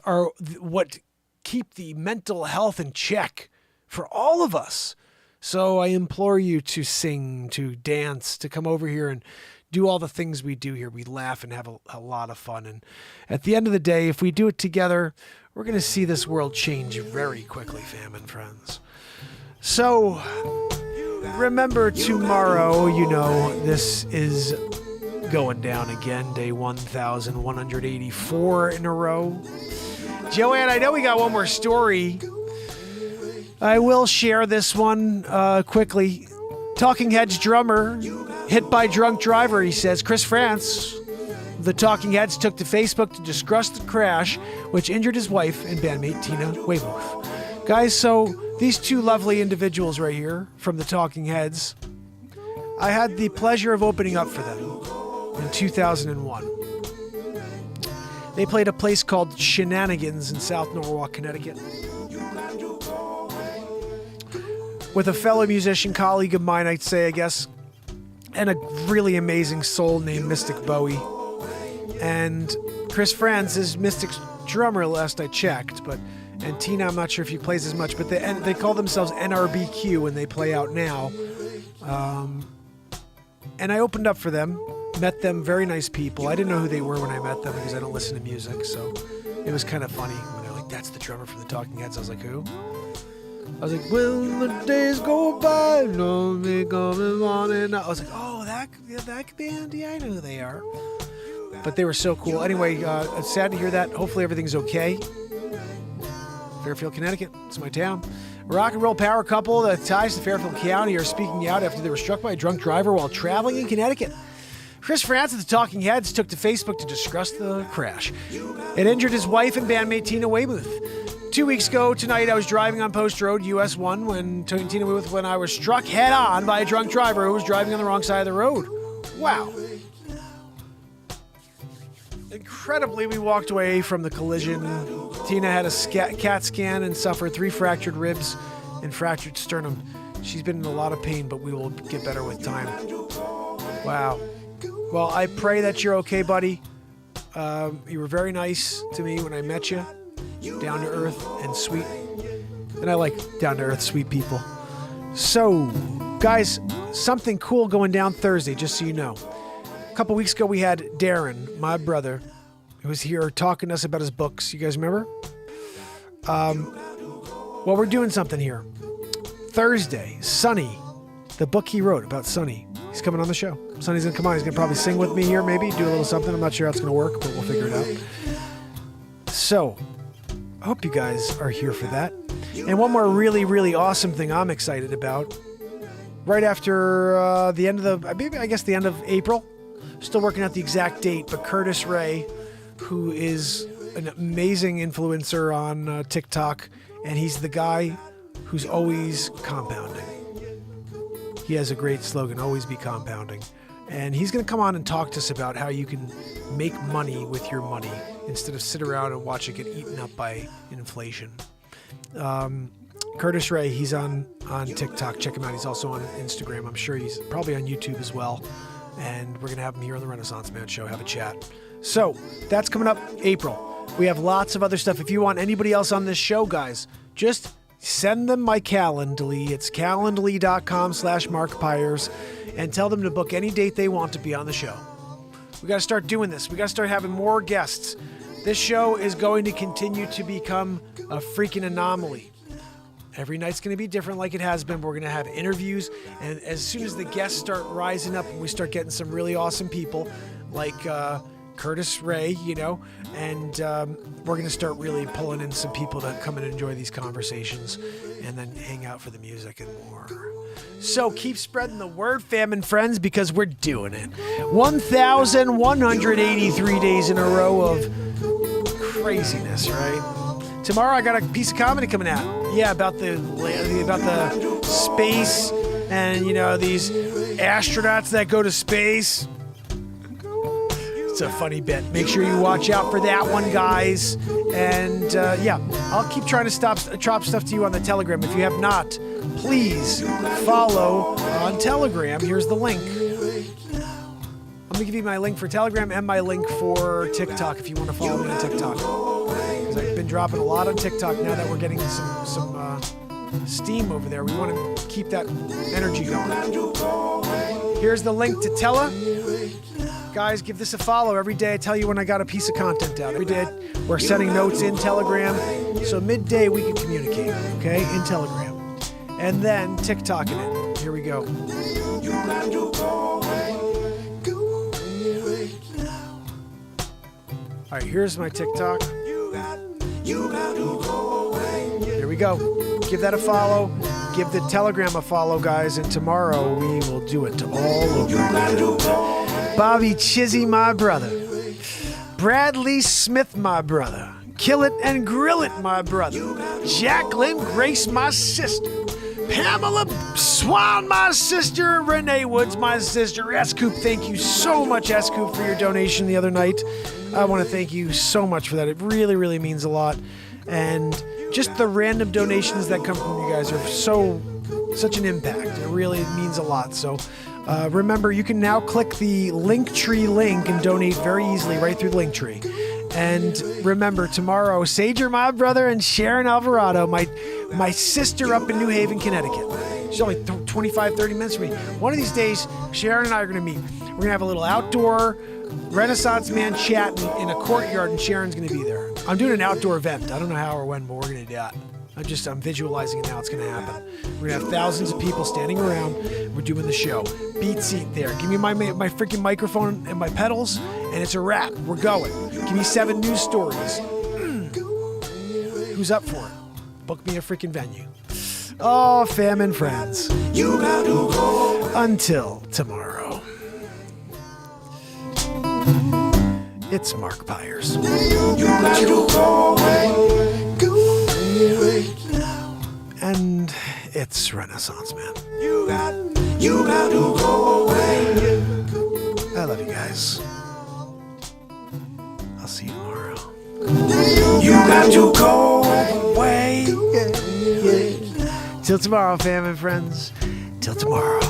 are what keep the mental health in check for all of us. So I implore you to sing, to dance, to come over here and do all the things we do here. We laugh and have a lot of fun. And at the end of the day, if we do it together, we're going to see this world change very quickly, fam and friends. So remember, tomorrow, this is going down again, day 1,184 in a row. Joanne, I know we got one more story. I will share this one quickly. Talking Heads drummer hit by drunk driver, he says. Chris France, the Talking Heads, took to Facebook to discuss the crash, which injured his wife and bandmate Tina Weymouth. Guys, so these two lovely individuals right here from the Talking Heads, I had the pleasure of opening up for them in 2001. They played a place called Shenanigans in South Norwalk, Connecticut, with a fellow musician colleague of mine, I'd say, I guess, and a really amazing soul named Mystic Bowie. And Chris Franz is Mystic's drummer, last I checked, and Tina, I'm not sure if he plays as much, but they call themselves NRBQ when they play out now. And I opened up for them, met them, very nice people. I didn't know who they were when I met them because I don't listen to music, so it was kind of funny when they're like, "That's the drummer from the Talking Heads." I was like, "Who?" I was like, "When the days go by, no me coming on." And I was like, "Oh, that band, yeah, I know who they are." But they were so cool. Anyway, it's sad to hear that. Hopefully everything's okay. Fairfield, Connecticut, it's my town. Rock and roll power couple that ties to Fairfield County are speaking out after they were struck by a drunk driver while traveling in Connecticut. Chris France of the Talking Heads took to Facebook to discuss the crash. It injured his wife and bandmate Tina Weymouth. 2 weeks ago tonight, I was driving on Post Road, US 1, when I was struck head on by a drunk driver who was driving on the wrong side of the road. Wow. Incredibly, we walked away from the collision. Tina had a CAT scan and suffered 3 fractured ribs and fractured sternum. She's been in a lot of pain, but we will get better with time. Wow. Well, I pray that you're okay, buddy. You were very nice to me when I met you. Down to earth and sweet. And I like down to earth, sweet people. So, guys, something cool going down Thursday, just so you know. A couple weeks ago, we had Darren, my brother, who was here talking to us about his books. You guys remember? Well, we're doing something here. Thursday, Sonny, the book he wrote about Sonny, he's coming on the show. Sonny's going to come on. He's going to probably sing with me here, maybe, do a little something. I'm not sure how it's going to work, but we'll figure it out. So, I hope you guys are here for that. And one more really, really awesome thing I'm excited about. Right after the end of the end of April. Still working out the exact date, but Curtis Ray, who is an amazing influencer on TikTok, and he's the guy who's always compounding. He has a great slogan, always be compounding. And he's going to come on and talk to us about how you can make money with your money instead of sit around and watch it get eaten up by inflation. Curtis Ray, he's on TikTok. Check him out. He's also on Instagram. I'm sure he's probably on YouTube as well. And we're going to have him here on the Renaissance Man Show, have a chat. So that's coming up April. We have lots of other stuff. If you want anybody else on this show, guys, just send them my Calendly. It's calendly.com/markpires and tell them to book any date they want to be on the show. We got to start doing this. We got to start having more guests. This show is going to continue to become a freaking anomaly. Every night's going to be different like it has been. We're going to have interviews. And as soon as the guests start rising up and we start getting some really awesome people like Curtis Ray, and we're going to start really pulling in some people to come and enjoy these conversations and then hang out for the music and more. So keep spreading the word, fam and friends, because we're doing it. 1,183 days in a row of craziness, right? Tomorrow I got a piece of comedy coming out. Yeah, about the space and, these astronauts that go to space. It's a funny bit. Make sure you watch out for that one, guys. And yeah, I'll keep trying to drop stuff to you on the Telegram. If you have not, please follow on Telegram. Here's the link. I'm going to give you my link for Telegram and my link for TikTok if you want to follow me on TikTok. Because I've been dropping a lot on TikTok now that we're getting some steam over there. We want to keep that energy going. Here's the link to Tella. Guys, give this a follow. Every day I tell you when I got a piece of content out. Every day we're sending notes in Telegram. So midday we can communicate, okay, in Telegram. And then TikTok in it. Here we go. All right, here's my TikTok. Here we go. Give that a follow. Give the Telegram a follow, guys. And tomorrow we will do it all over again. Bobby Chizzy, my brother. Bradley Smith, my brother. Kill It and Grill It, my brother. Jacqueline Grace, my sister. Pamela Swan, my sister. Renee Woods, my sister. S-Coop, thank you so much, S-Coop, for your donation the other night. I want to thank you so much for that. It really, really means a lot. And just the random donations that come from you guys are such an impact. It really means a lot. So remember, you can now click the Linktree link and donate very easily right through the Linktree. And remember, tomorrow, Sager, my brother, and Sharon Alvarado, my sister up in New Haven, Connecticut. She's only 25, 30 minutes from me. One of these days, Sharon and I are going to meet. We're going to have a little outdoor Renaissance man chat in a courtyard, and Sharon's going to be there. I'm doing an outdoor event. I don't know how or when, but we're going to do that. I'm visualizing it now. It's going to happen. We're going to have thousands of people standing around. We're doing the show. Beat seat there. Give me my freaking microphone and my pedals, and it's a wrap. We're going. Give me 7 news stories. Who's up for it? Book me a freaking venue. Oh, fam and friends. Until tomorrow. It's Mark Pyers. And it's Renaissance Man. I love you guys. I'll see you tomorrow. You got to go away. Till tomorrow, fam and friends. Till tomorrow.